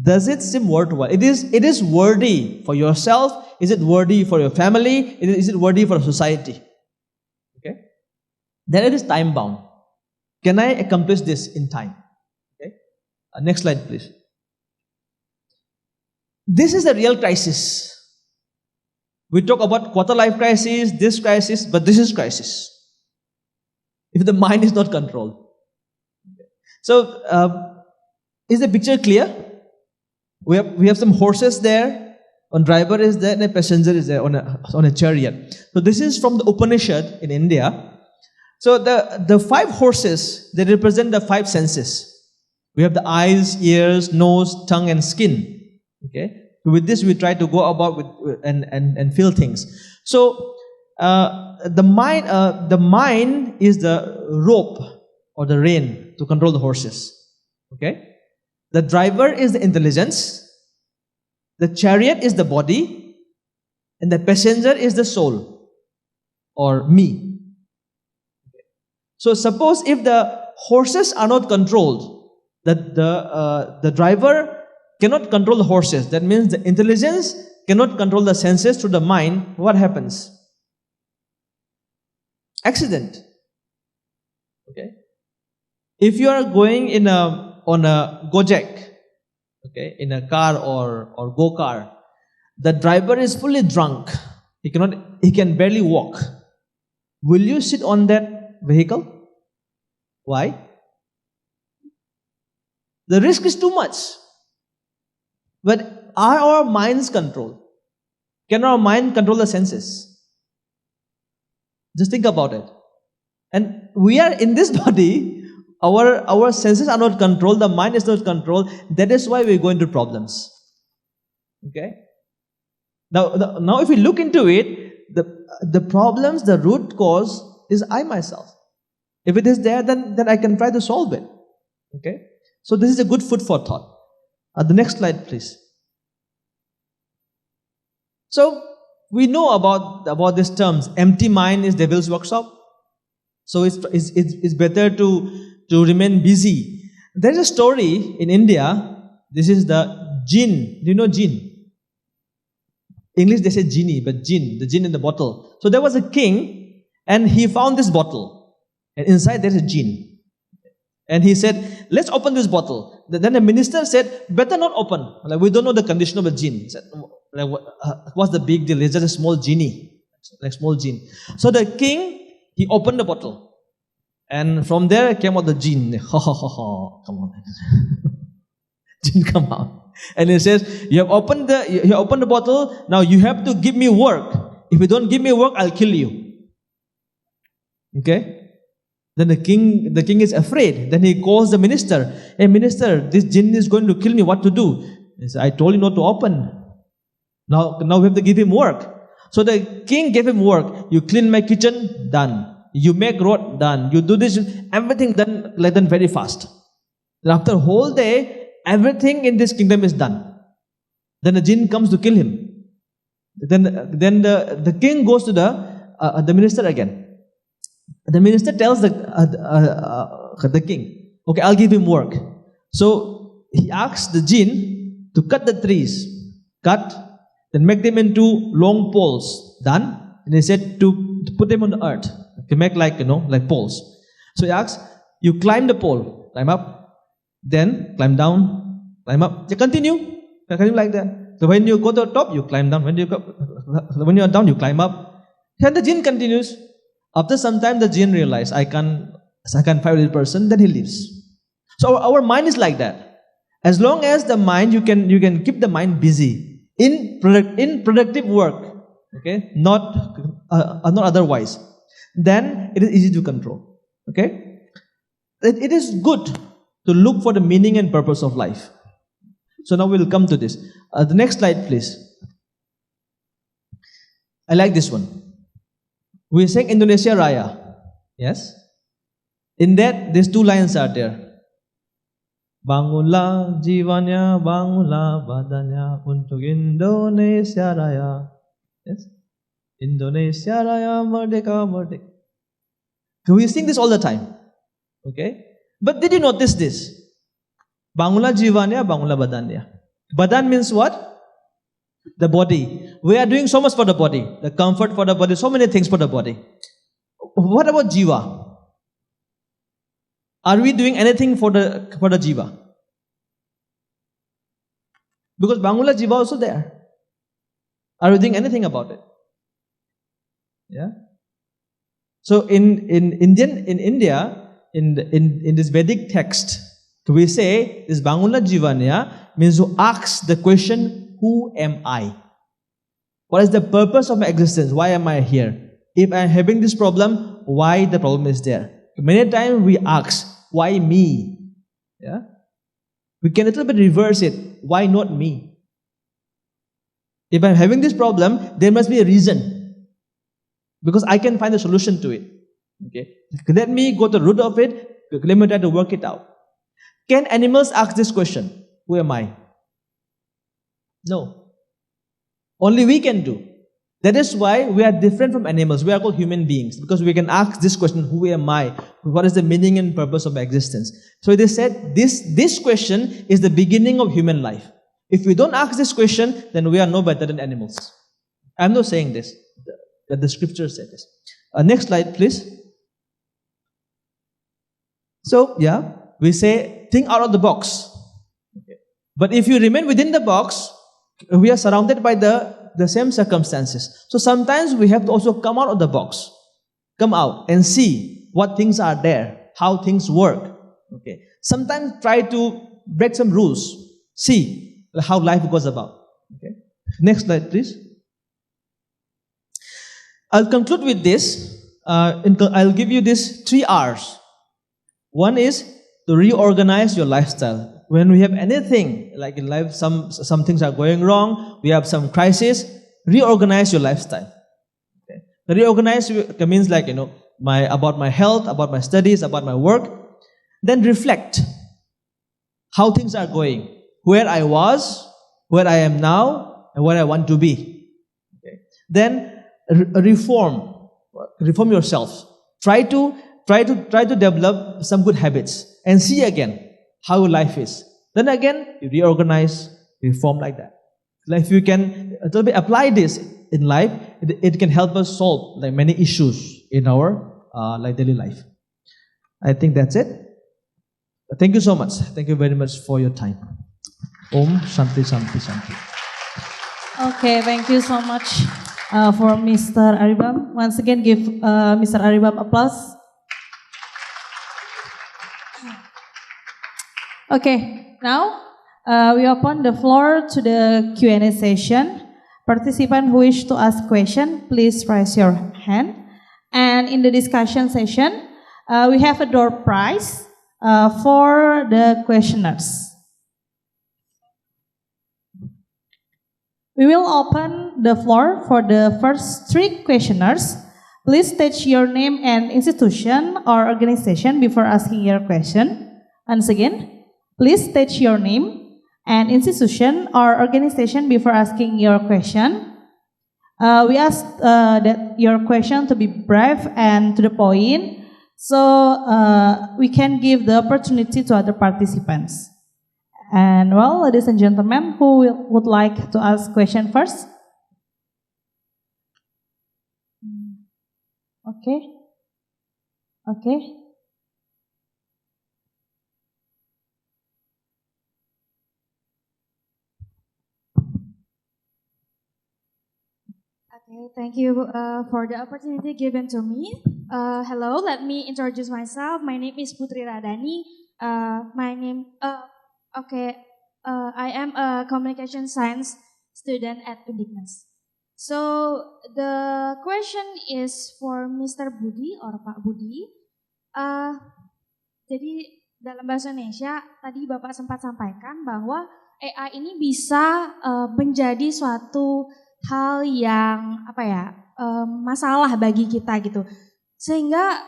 Does it seem worthwhile? It is worthy for yourself. Is it worthy for your family? Is it worthy for society? Okay? Then it is time bound. Can I accomplish this in time? Okay? Next slide, please. This is a real crisis. We talk about quarter life crisis, this crisis, but this is crisis. If the mind is not controlled. So, is the picture clear? We have some horses there, one driver is there, and a passenger is there on a chariot. So this is from the Upanishad in India. So the 5 horses, they represent the 5 senses. We have the eyes, ears, nose, tongue, and skin. Okay. With this, we try to go about and feel things. So the mind is the rope or the rein to control the horses. Okay. The driver is the intelligence, the chariot is the body, and the passenger is the soul, or me. So suppose if the horses are not controlled, the driver cannot control the horses. That means the intelligence cannot control the senses through the mind. What happens? Accident. Okay. If you are going on a Gojek, okay, in a car or go-car, the driver is fully drunk. He can barely walk. Will you sit on that vehicle? Why? The risk is too much. But are our minds controlled? Can our mind control the senses? Just think about it. And we are in this body. Our senses are not controlled, the mind is not controlled. That is why we go into problems. Okay? Now if we look into it, the problems, the root cause is I myself. If it is there, then I can try to solve it. Okay? So this is a good food for thought. The next slide, please. So we know about these terms. Empty mind is devil's workshop. So it's better to remain busy. There is a story in India. This is the jinn. Do you know jinn? English they say genie, but jinn, the jinn in the bottle. So there was a king, and he found this bottle, and inside there is a jinn. And he said, let's open this bottle. Then the minister said, better not open. Like, we don't know the condition of the jinn. He said, like, what's the big deal? It's just a small genie, like small jinn. So the king, he opened the bottle. And from there came out the jinn. Ha ha ha ha. Come on. Jinn come out. And he says, you opened the bottle, now you have to give me work. If you don't give me work, I'll kill you. Okay? Then the king is afraid. Then he calls the minister. Hey minister, this jinn is going to kill me. What to do? He said, I told you not to open. Now we have to give him work. So the king gave him work. You clean my kitchen, done. You make road, done. You do this, everything done very fast. Then after a whole day, everything in this kingdom is done. Then the jinn comes to kill him. Then the king goes to the minister again. The minister tells the king, okay, I'll give him work. So he asks the jinn to cut the trees. Cut, then make them into long poles. Done. And he said to put them on the earth. To make like poles. So he asks, you climb the pole, climb up, then climb down, climb up. You continue like that. So when you go to the top, you climb down. When you are down, you climb up. Then the jinn continues. After some time, the jinn realizes, I can't fight with this person. Then he leaves. So our mind is like that. As long as the mind, you can keep the mind busy in productive work. Okay, not otherwise. Then it is easy to control. Okay? It is good to look for the meaning and purpose of life. So now we'll come to this. The next slide, please. I like this one. We sing Indonesia Raya. Yes? In that, these two lines are there. Bangunlah jiwanya, bangunlah badannya untuk Indonesia Raya. Yes? Indonesia Raya Merdeka Merdeka. We sing this all the time. Okay? But did you notice this? Bangunlah jiwanya, bangunlah badannya. Badan means what? The body. We are doing so much for the body. The comfort for the body. So many things for the body. What about jiwa? Are we doing anything for the jiwa? Because bangunlah jiwa also there. Are we doing anything about it? Yeah. So in India, in this Vedic text, we say this bangunlah jivanya means to ask the question, who am I? What is the purpose of my existence? Why am I here? If I am having this problem, why the problem is there? Many times we ask, why me? Yeah. We can a little bit reverse it. Why not me? If I'm having this problem, there must be a reason. Because I can find a solution to it. Okay. Let me go to the root of it. Let me try to work it out. Can animals ask this question? Who am I? No. Only we can do. That is why we are different from animals. We are called human beings. Because we can ask this question, who am I? What is the meaning and purpose of existence? So they said this question is the beginning of human life. If we don't ask this question, then we are no better than animals. I'm not saying this. That the scripture said this. Next slide, please. So, yeah, we say, think out of the box. Okay. But if you remain within the box, we are surrounded by the same circumstances. So sometimes we have to also come out of the box. Come out and see what things are there, how things work. Okay. Sometimes try to break some rules. See how life goes about. Okay. Next slide, please. I'll conclude with this. I'll give you these 3 R's. One is to reorganize your lifestyle. When we have anything, like in life, some things are going wrong, we have some crisis, reorganize your lifestyle. Okay. Reorganize means like, about my health, about my studies, about my work. Then reflect how things are going, where I was, where I am now, and where I want to be. Okay. Then reform yourself. Try to develop some good habits and see again how your life is. Then again, you reorganize, reform like that. Like if you can a little bit apply this in life, it can help us solve like many issues in our like daily life. I think that's it. Thank you so much. Thank you very much for your time. Om Shanti Shanti Shanti. Okay, thank you so much for Mr. Aribam. Once again, give Mr. Aribam applause. Okay, now we open the floor to the Q&A session. Participant who wish to ask question, please raise your hand. And in the discussion session, we have a door prize for the questioners. We will open the floor for the first 3 questioners. Please state your name and institution or organization before asking your question. Once again, please state your name and institution or organization before asking your question. We ask that your question to be brief and to the point, so we can give the opportunity to other participants. And well, ladies and gentlemen, who would like to ask question first? Okay. Okay. Okay, thank you for the opportunity given to me. Hello, let me introduce myself. My name is Putri Radani. I am a communication science student at Undiknas. So the question is for Mr. Budi or Pak Budi. Jadi dalam bahasa Indonesia tadi Bapak sempat sampaikan bahwa AI ini bisa menjadi suatu hal yang masalah bagi kita gitu, sehingga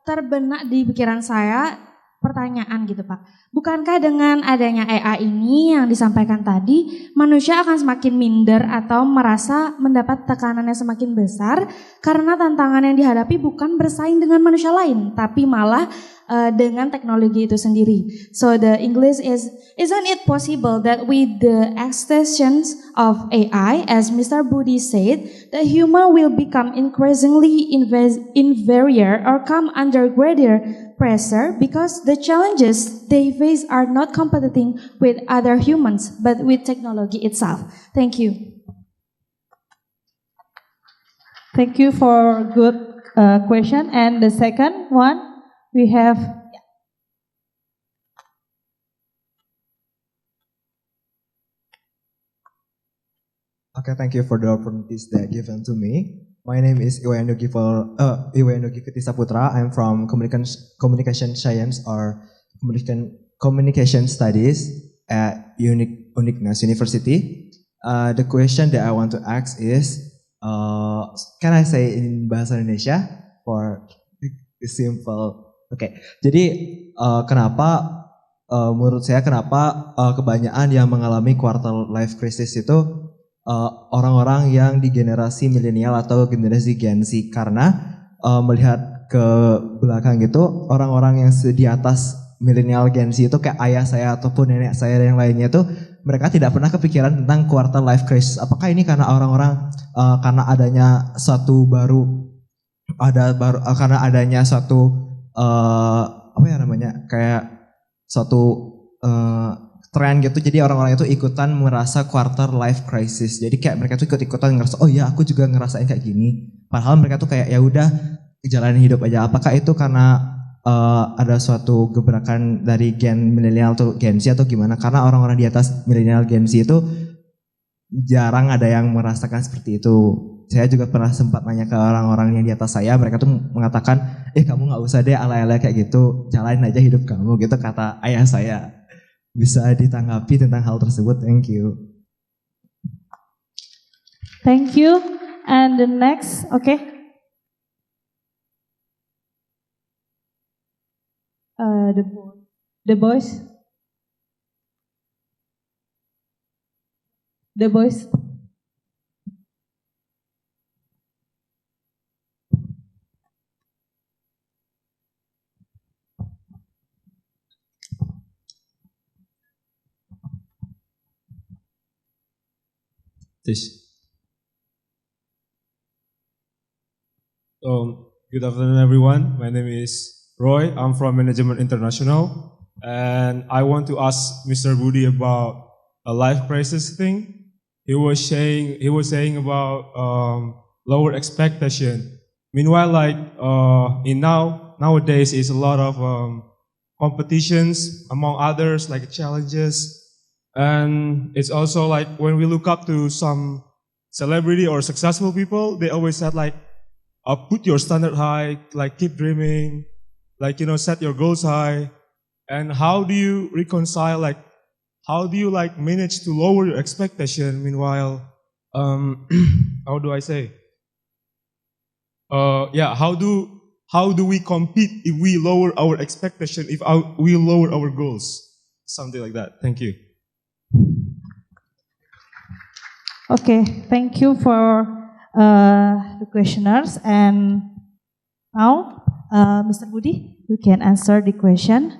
terbenak di pikiran saya pertanyaan gitu Pak, bukankah dengan adanya AI ini yang disampaikan tadi manusia akan semakin minder atau merasa mendapat tekanan yang semakin besar karena tantangan yang dihadapi bukan bersaing dengan manusia lain tapi malah dengan teknologi itu sendiri. So the English is, isn't it possible that with the extensions of AI, as Mr. Budi said, the human will become increasingly inferior or come under greater pressure because the challenges they face are not competing with other humans but with technology itself. Thank you. Thank you for good question. And the second one, we have Okay, thank you for the opportunities that given to me. My name is Wayan Budi Sentana. I'm from communication science or communication studies at Undiknas University. The question that I want to ask is, can I say in bahasa Indonesia for simple? Oke, jadi menurut saya kenapa kebanyakan yang mengalami quarter life crisis itu orang-orang yang di generasi milenial atau generasi Gen Z, karena melihat ke belakang gitu orang-orang yang di atas milenial Gen Z itu kayak ayah saya ataupun nenek saya dan yang lainnya itu mereka tidak pernah kepikiran tentang quarter life crisis. Apakah ini karena orang-orang karena adanya suatu karena adanya suatu kayak suatu tren gitu, jadi orang-orang itu ikutan merasa quarter life crisis. Jadi kayak mereka tuh ikut-ikutan ngerasa, oh ya aku juga ngerasain kayak gini. Padahal mereka tuh kayak ya udah jalanin hidup aja. Apakah itu karena ada suatu gebrakan dari gen milenial atau Gen Z atau gimana? Karena orang-orang di atas milenial Gen Z itu jarang ada yang merasakan seperti itu. Saya juga pernah sempat nanya ke orang-orang yang di atas saya, mereka tuh mengatakan, kamu nggak usah deh ala-ala kayak gitu, jalanin aja hidup kamu gitu, kata ayah saya. Bisa ditanggapi tentang hal tersebut? Thank you. Thank you. And the next, okay. The boys. The boys. This. Good afternoon, everyone. My name is Roy. I'm from Management International, and I want to ask Mr. Budi about a life crisis thing. He was saying about lower expectation. Meanwhile, like nowadays, is a lot of competitions among others, like challenges, and it's also like when we look up to some celebrity or successful people, they always said like, put your standard high, like keep dreaming, like, set your goals high. And how do you reconcile, like, how do you like manage to lower your expectation? Meanwhile, how do I say? How do we compete if we lower our expectation, if we lower our goals? Something like that. Thank you. Okay, thank you for the questioners. And now, Mr. Budi, you can answer the question.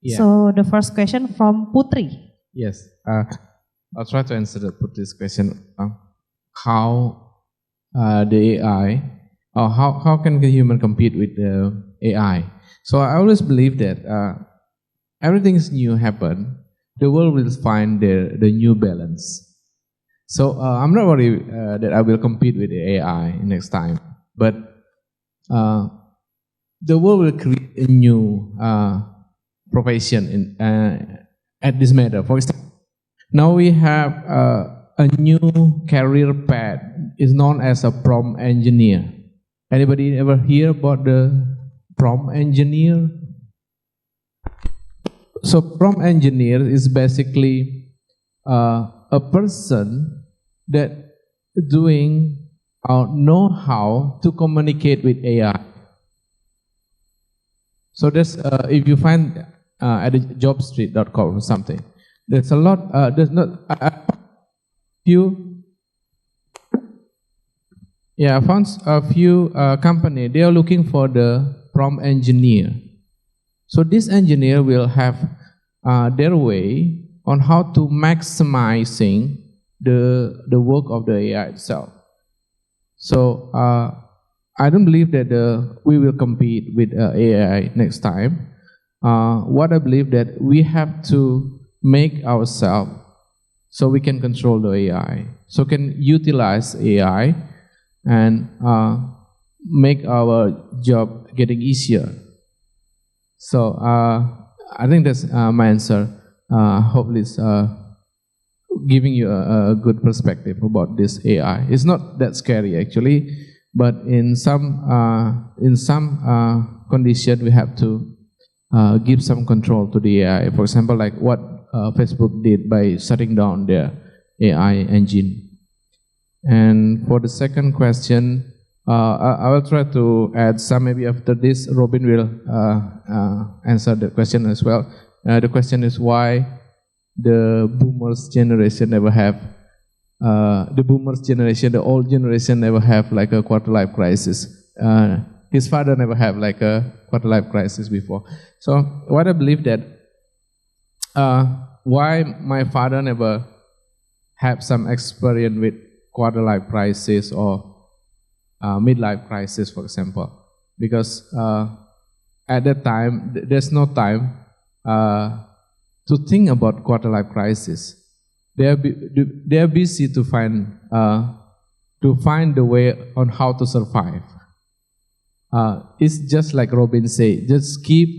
Yeah. So the first question from Putri. Yes, I'll try to answer this question. How the AI, or how can the human compete with the AI? So I always believe that everything is new happen, the world will find the new balance. So I'm not worried that I will compete with the AI next time, but the world will create a new profession at this matter. For example, now we have a new career path is known as a prompt engineer. Anybody ever hear about the prompt engineer? So prompt engineer is basically a person that doing or know how to communicate with AI. So that's if you find at jobstreet.com or something, there's a lot. There's not few. Yeah, I found a few company. They are looking for the prompt engineer. So this engineer will have their way on how to maximizing the work of the AI itself. So I don't believe that we will compete with AI next time. What I believe that we have to make ourselves so we can control the AI, so can utilize AI and make our job getting easier. So I think that's my answer. Hopefully it's giving you a good perspective about this AI. It's not that scary actually, but in some condition we have to give some control to the AI. For example, like what Facebook did by shutting down their AI engine. And for the second question, I will try to add some. Maybe after this, Robin will answer the question as well. The question is why the boomers generation never have, the old generation never have like a quarter life crisis. His father never have like a quarter life crisis before. So what I believe that why my father never have some experience with quarter life crisis or midlife crisis, for example, because at that time there's no time to think about quarter life crisis. They are busy to find the way on how to survive. It's just like Robin said, just keep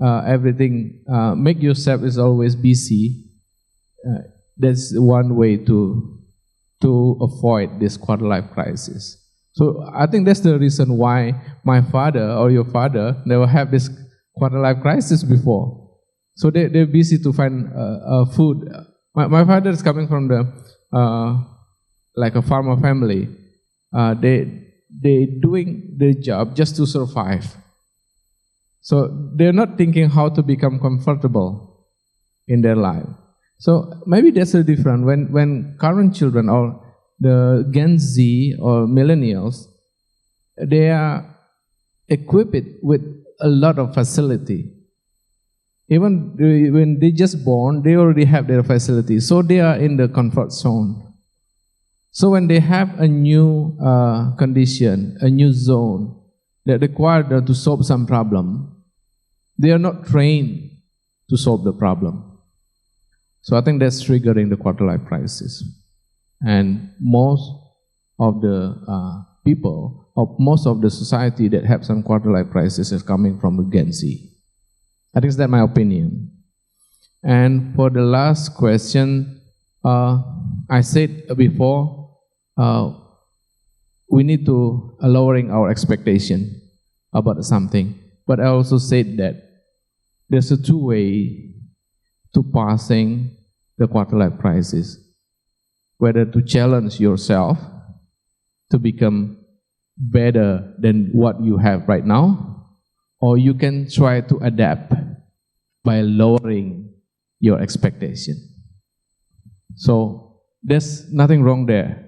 everything, make yourself is always busy. That's one way to avoid this quarter life crisis. So I think that's the reason why my father or your father never have this quarter life crisis before. So they're busy to find food. My father is coming from the like a farmer family. They doing their job just to survive. So they're not thinking how to become comfortable in their life. So maybe that's the difference when current children or the Gen Z or millennials, they are equipped with a lot of facility. Even when they just born, they already have their facilities. So they are in the comfort zone. So when they have a new condition, a new zone that require them to solve some problem, they are not trained to solve the problem. So I think that's triggering the quarter life crisis. And most of the people, or most of the society that have some quarter life crisis is coming from the Gen Z. I think that's my opinion. And for the last question, I said before, we need to lowering our expectation about something. But I also said that there's a two-way to passing the quarter life crisis. Whether to challenge yourself to become better than what you have right now, or you can try to adapt by lowering your expectation. So there's nothing wrong there.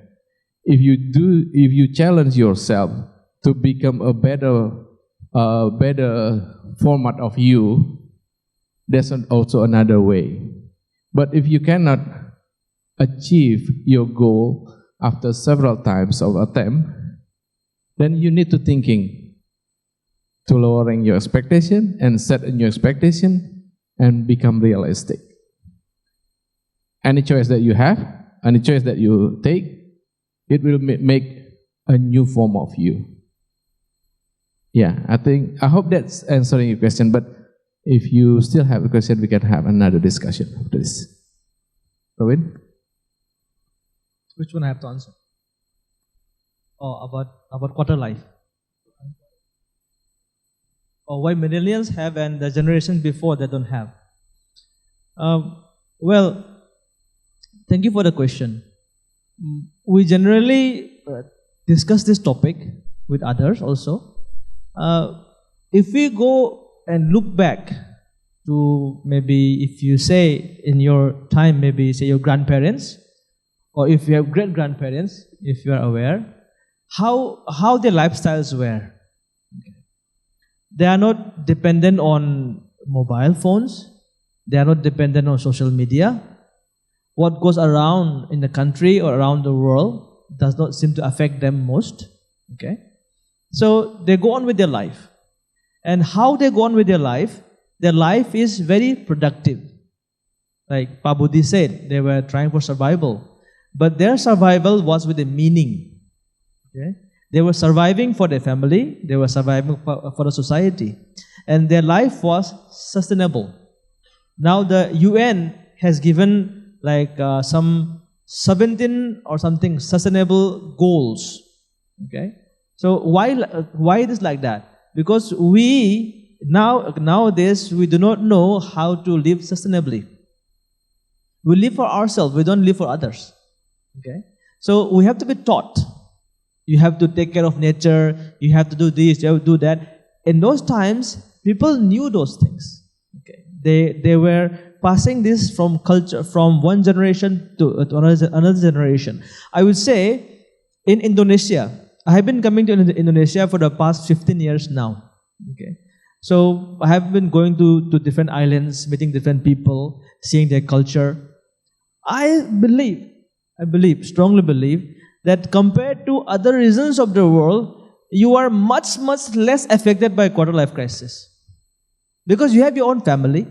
If you challenge yourself to become a better format of you, there's also another way. But if you cannot achieve your goal after several times of attempt, then you need to thinking to lowering your expectation and set a new expectation and become realistic. Any choice that you have, any choice that you take, it will make a new form of you. Yeah, I hope that's answering your question, but if you still have a question, we can have another discussion after this. Robin? Which one I have to answer? Oh, about quarter life. Or why millennials have and the generations before they don't have. Well, thank you for the question. We generally discuss this topic with others also. If we go and look back to maybe if you say in your time, maybe say your grandparents, or if you have great-grandparents, if you are aware, how their lifestyles were. Okay. They are not dependent on mobile phones. They are not dependent on social media. What goes around in the country or around the world does not seem to affect them most. Okay, so they go on with their life. And how they go on with their life is very productive. Like Pa Budi said, they were trying for survival. But their survival was with a meaning. Okay? They were surviving for their family, they were surviving for the society. And their life was sustainable. Now the UN has given like some 17 or something sustainable goals. Okay? So why it is like that? Because we nowadays we do not know how to live sustainably. We live for ourselves, we don't live for others. Okay? So we have to be taught. You have to take care of nature, you have to do this, you have to do that. In those times, people knew those things. Okay? They were passing this from culture, from one generation to another generation. I would say, in Indonesia, I have been coming to Indonesia for the past 15 years now. Okay? So I have been going to different islands, meeting different people, seeing their culture. I strongly believe, that compared to other regions of the world, you are much, much less affected by quarter life crisis. Because you have your own family,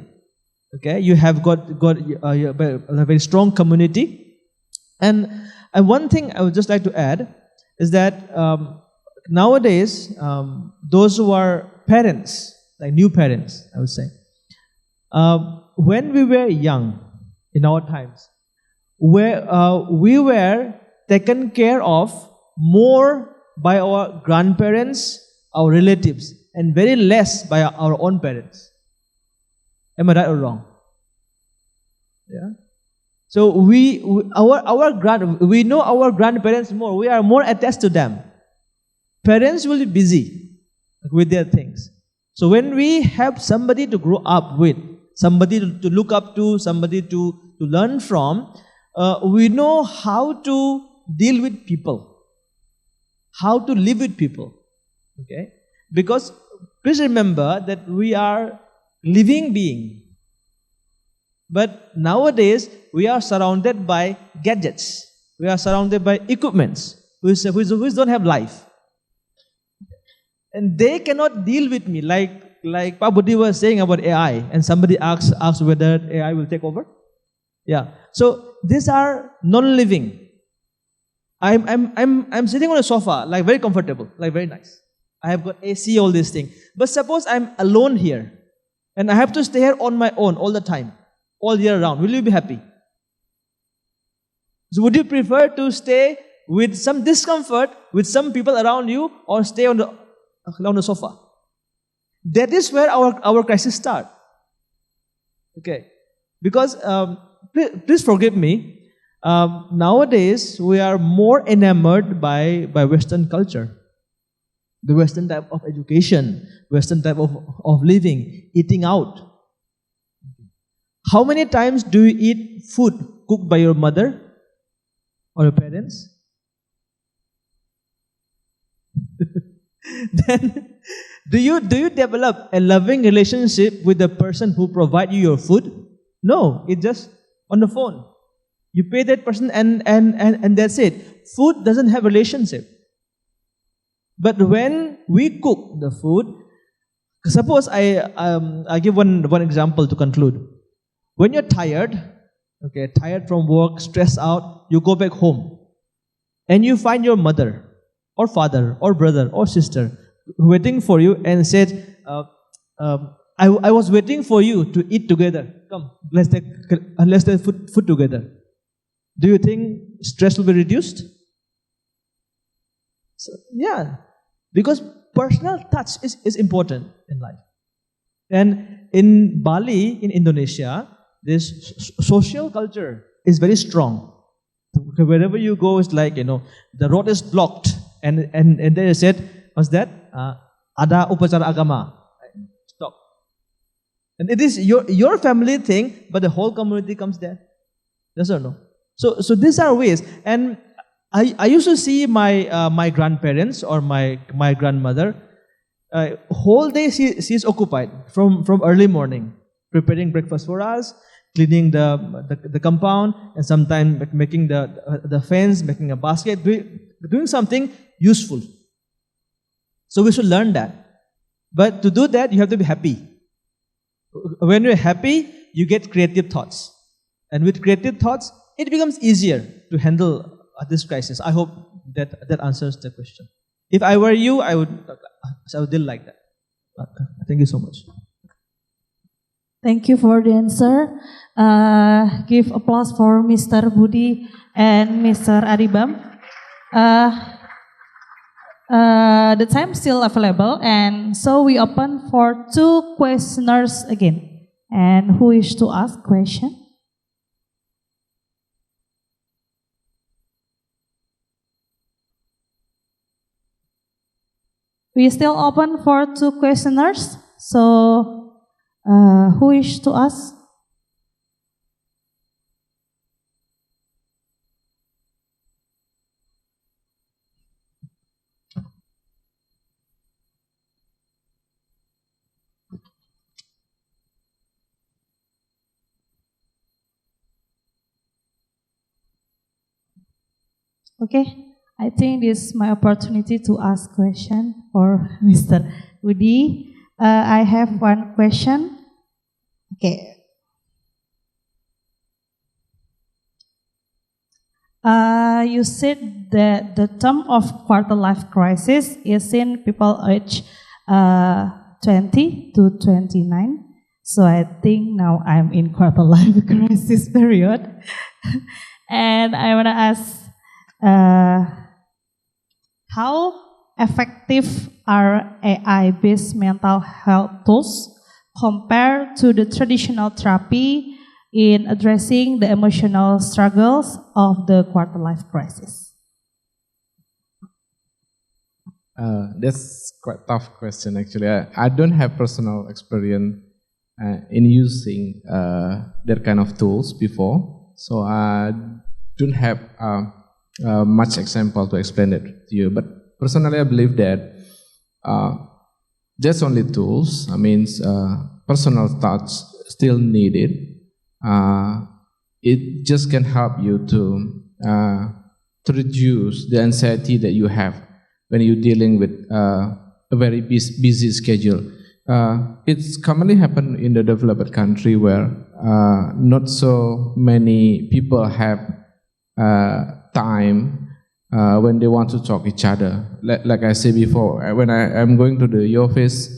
okay? You have got a very strong community. And one thing I would just like to add is that nowadays, those who are parents, like new parents, I would say, when we were young, in our times, where we were taken care of more by our grandparents, our relatives, and very less by our own parents. Am I right or wrong? Yeah. So we know our grandparents more. We are more attached to them. Parents will be busy with their things. So when we have somebody to grow up with, somebody to look up to, somebody to learn from, we know how to deal with people, how to live with people. Okay? Because please remember that we are living beings. But nowadays we are surrounded by gadgets. We are surrounded by equipments which don't have life. And they cannot deal with me like Pak Budi was saying about AI, and somebody asks whether AI will take over. Yeah. So these are non-living. I'm sitting on a sofa, like very comfortable, like very nice. I have got AC, all these things. But suppose I'm alone here, and I have to stay here on my own all the time, all year round. Will you be happy? So would you prefer to stay with some discomfort, with some people around you, or stay on the sofa? That is where our crisis start. Okay. Because, please forgive me, nowadays we are more enamored by Western culture. The Western type of education, Western type of living, eating out. How many times do you eat food cooked by your mother or your parents? Then, do you develop a loving relationship with the person who provides you your food? No, it's just on the phone. You pay that person and that's it. Food doesn't have relationship. But when we cook the food, suppose I give one example to conclude. When you're tired from work, stressed out, you go back home and you find your mother or father or brother or sister waiting for you and said, I was waiting for you to eat together. Come, let's take food together. Do you think stress will be reduced? So, yeah, because personal touch is important in life. And in Bali, in Indonesia, this social culture is very strong. Wherever you go, it's like, the road is blocked. And they said, what's that? Ada upacara agama. Stop. And it is your family thing, but the whole community comes there. Yes or no? So these are ways. And I used to see my grandparents or my grandmother, whole day she's occupied from early morning, preparing breakfast for us, cleaning the compound, and sometimes making the fence, making a basket, doing something useful. So we should learn that. But to do that, you have to be happy. When you're happy, you get creative thoughts. And with creative thoughts, it becomes easier to handle this crisis. I hope that answers the question. If I were you, I would deal like that. Thank you so much. Thank you for the answer. Give applause for Mr. Budi and Mr. Aribam. The time still available, and so we open for 2 questioners again. And who wish to ask question? We still open for 2 questioners. So, who wish to ask? Okay. I think this is my opportunity to ask question for Mr. Budi. I have one question. Okay. You said that the term of quarter life crisis is in people age 20 to 29. So I think now I'm in quarter life crisis period. And I want to ask, how effective are AI-based mental health tools compared to the traditional therapy in addressing the emotional struggles of the quarter life crisis? That's quite tough question actually. I don't have personal experience in using that kind of tools before, so I don't have much example to explain it to you. But personally, I believe that just only tools. I mean, personal touch still needed. It just can help you to to reduce the anxiety that you have when you're dealing with a very busy schedule. It's commonly happen in the developed country where not so many people have time when they want to talk each other. Like I said before, when I'm going to the office,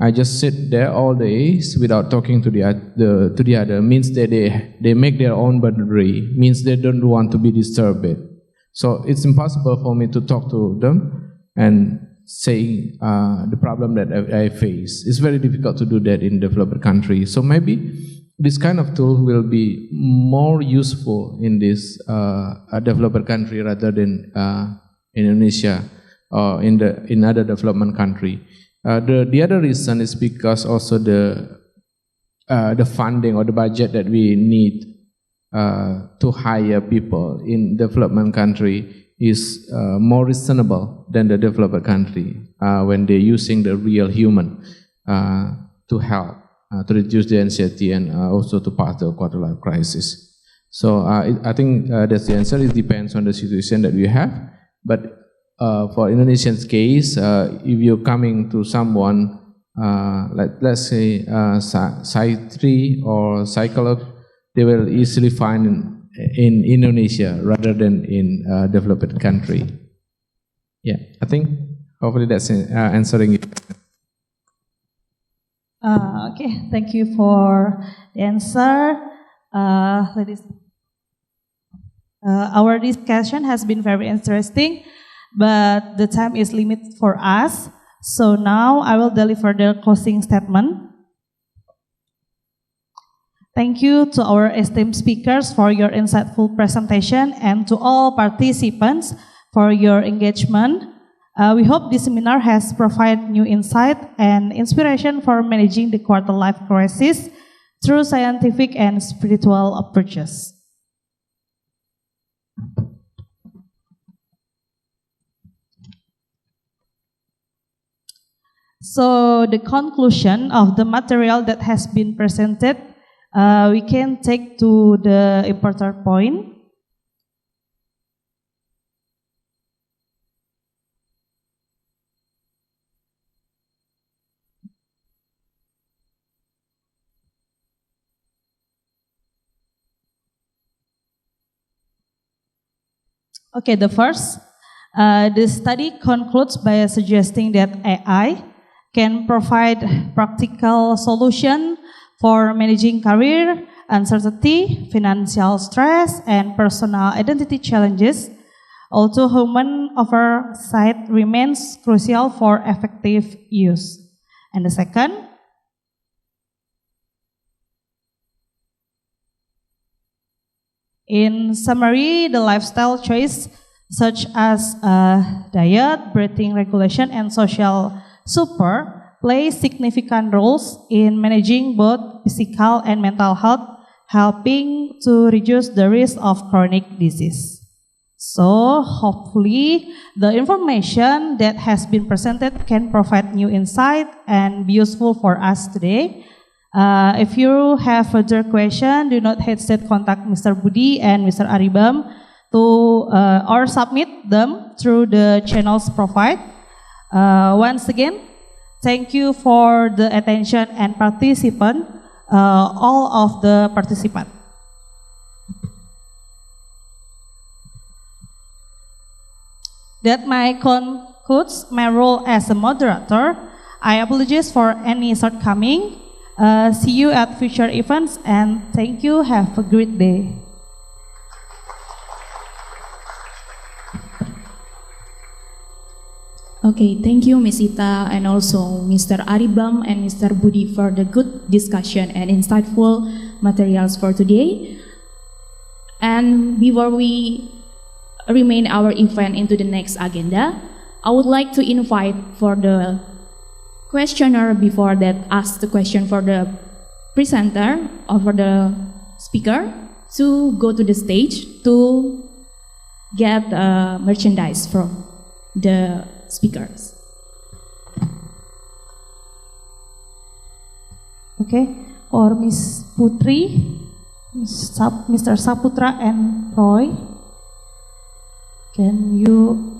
I just sit there all day without talking to the other. Means that they make their own boundary. Means they don't want to be disturbed. So it's impossible for me to talk to them and say the problem that I face. It's very difficult to do that in developed countries. So maybe this kind of tool will be more useful in this developed country rather than Indonesia or in other development country. The other reason is because also the funding or the budget that we need to hire people in development country is more reasonable than the developed country when they're using the real human to help to reduce the anxiety and also to pass the quarter life crisis. So I think that's the answer. It depends on the situation that we have. But for Indonesian's case, if you're coming to someone let's say psychiatry or psychologist, they will easily find in Indonesia rather than in developed country. Yeah, I think hopefully that's answering it. Okay, thank you for the answer. Ladies, our discussion has been very interesting, but the time is limited for us. So now I will deliver the closing statement. Thank you to our esteemed speakers for your insightful presentation and to all participants for your engagement. We hope this seminar has provided new insight and inspiration for managing the quarter life crisis through scientific and spiritual approaches. So the conclusion of the material that has been presented, we can take to the important point. Okay, the first, the study concludes by suggesting that AI can provide practical solution for managing career, uncertainty, financial stress, and personal identity challenges. Although human oversight remains crucial for effective use. And the second, in summary, the lifestyle choice such as diet, breathing regulation, and social support play significant roles in managing both physical and mental health, helping to reduce the risk of chronic disease. So hopefully the information that has been presented can provide new insight and be useful for us today. If you have further questions, do not hesitate to contact Mr. Budi and Mr. Aribam to or submit them through the channels provided. Once again, thank you for the attention and participant, all of the participants. That might concludes my role as a moderator. I apologize for any shortcoming. See you at future events and thank you. Have a great day. Okay, thank you, Ms. Ita, and also Mr. Aribam and Mr. Budi for the good discussion and insightful materials for today. And before we remain our event into the next agenda, I would like to invite for the questioner before that ask the question for the presenter or for the speaker to go to the stage to get merchandise from the speakers. Okay, or Miss Putri, Mr. Saputra and Roy. Can you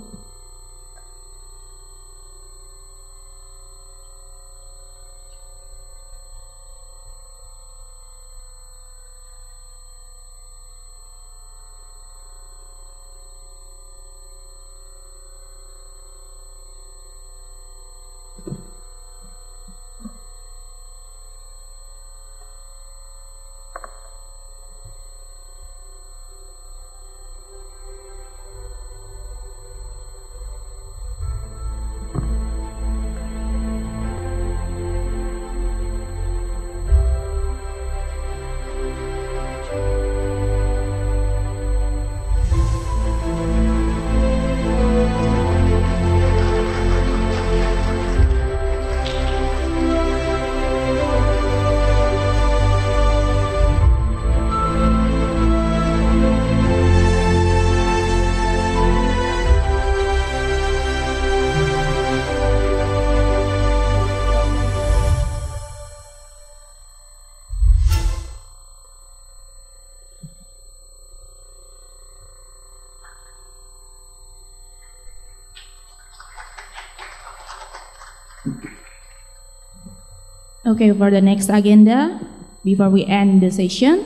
Okay, for the next agenda, before we end the session,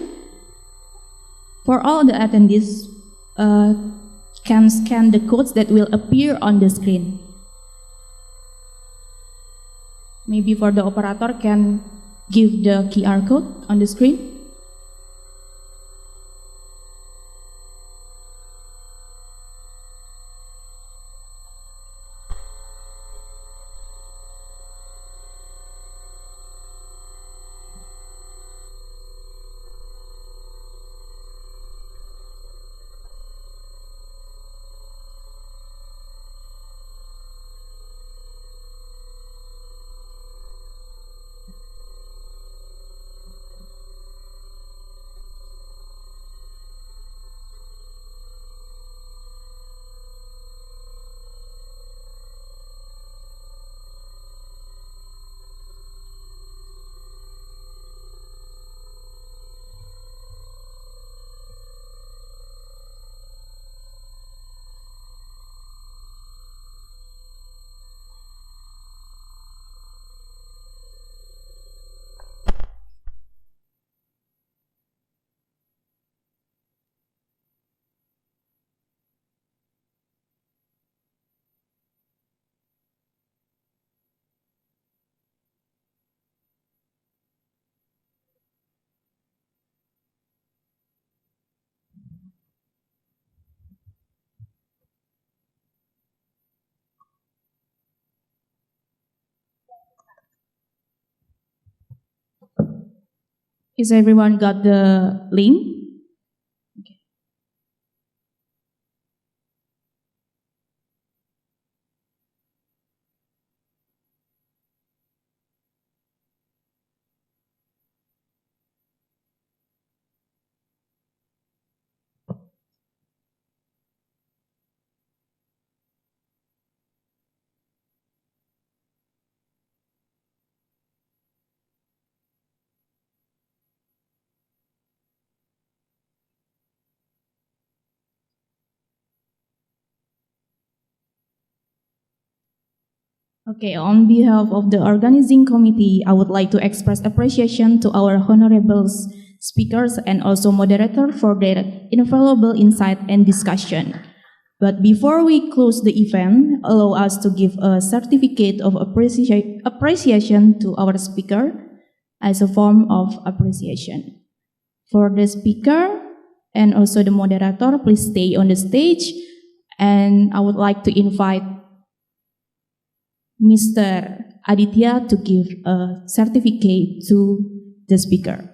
for all the attendees, can scan the codes that will appear on the screen. Maybe for the operator can give the QR code on the screen. Is everyone got the link? Okay. Okay, on behalf of the organizing committee, I would like to express appreciation to our honorable speakers and also moderator for their invaluable insight and discussion. But before we close the event, allow us to give a certificate of appreciation to our speaker as a form of appreciation. For the speaker and also the moderator, please stay on the stage, and I would like to invite Mr. Aditya to give a certificate to the speaker.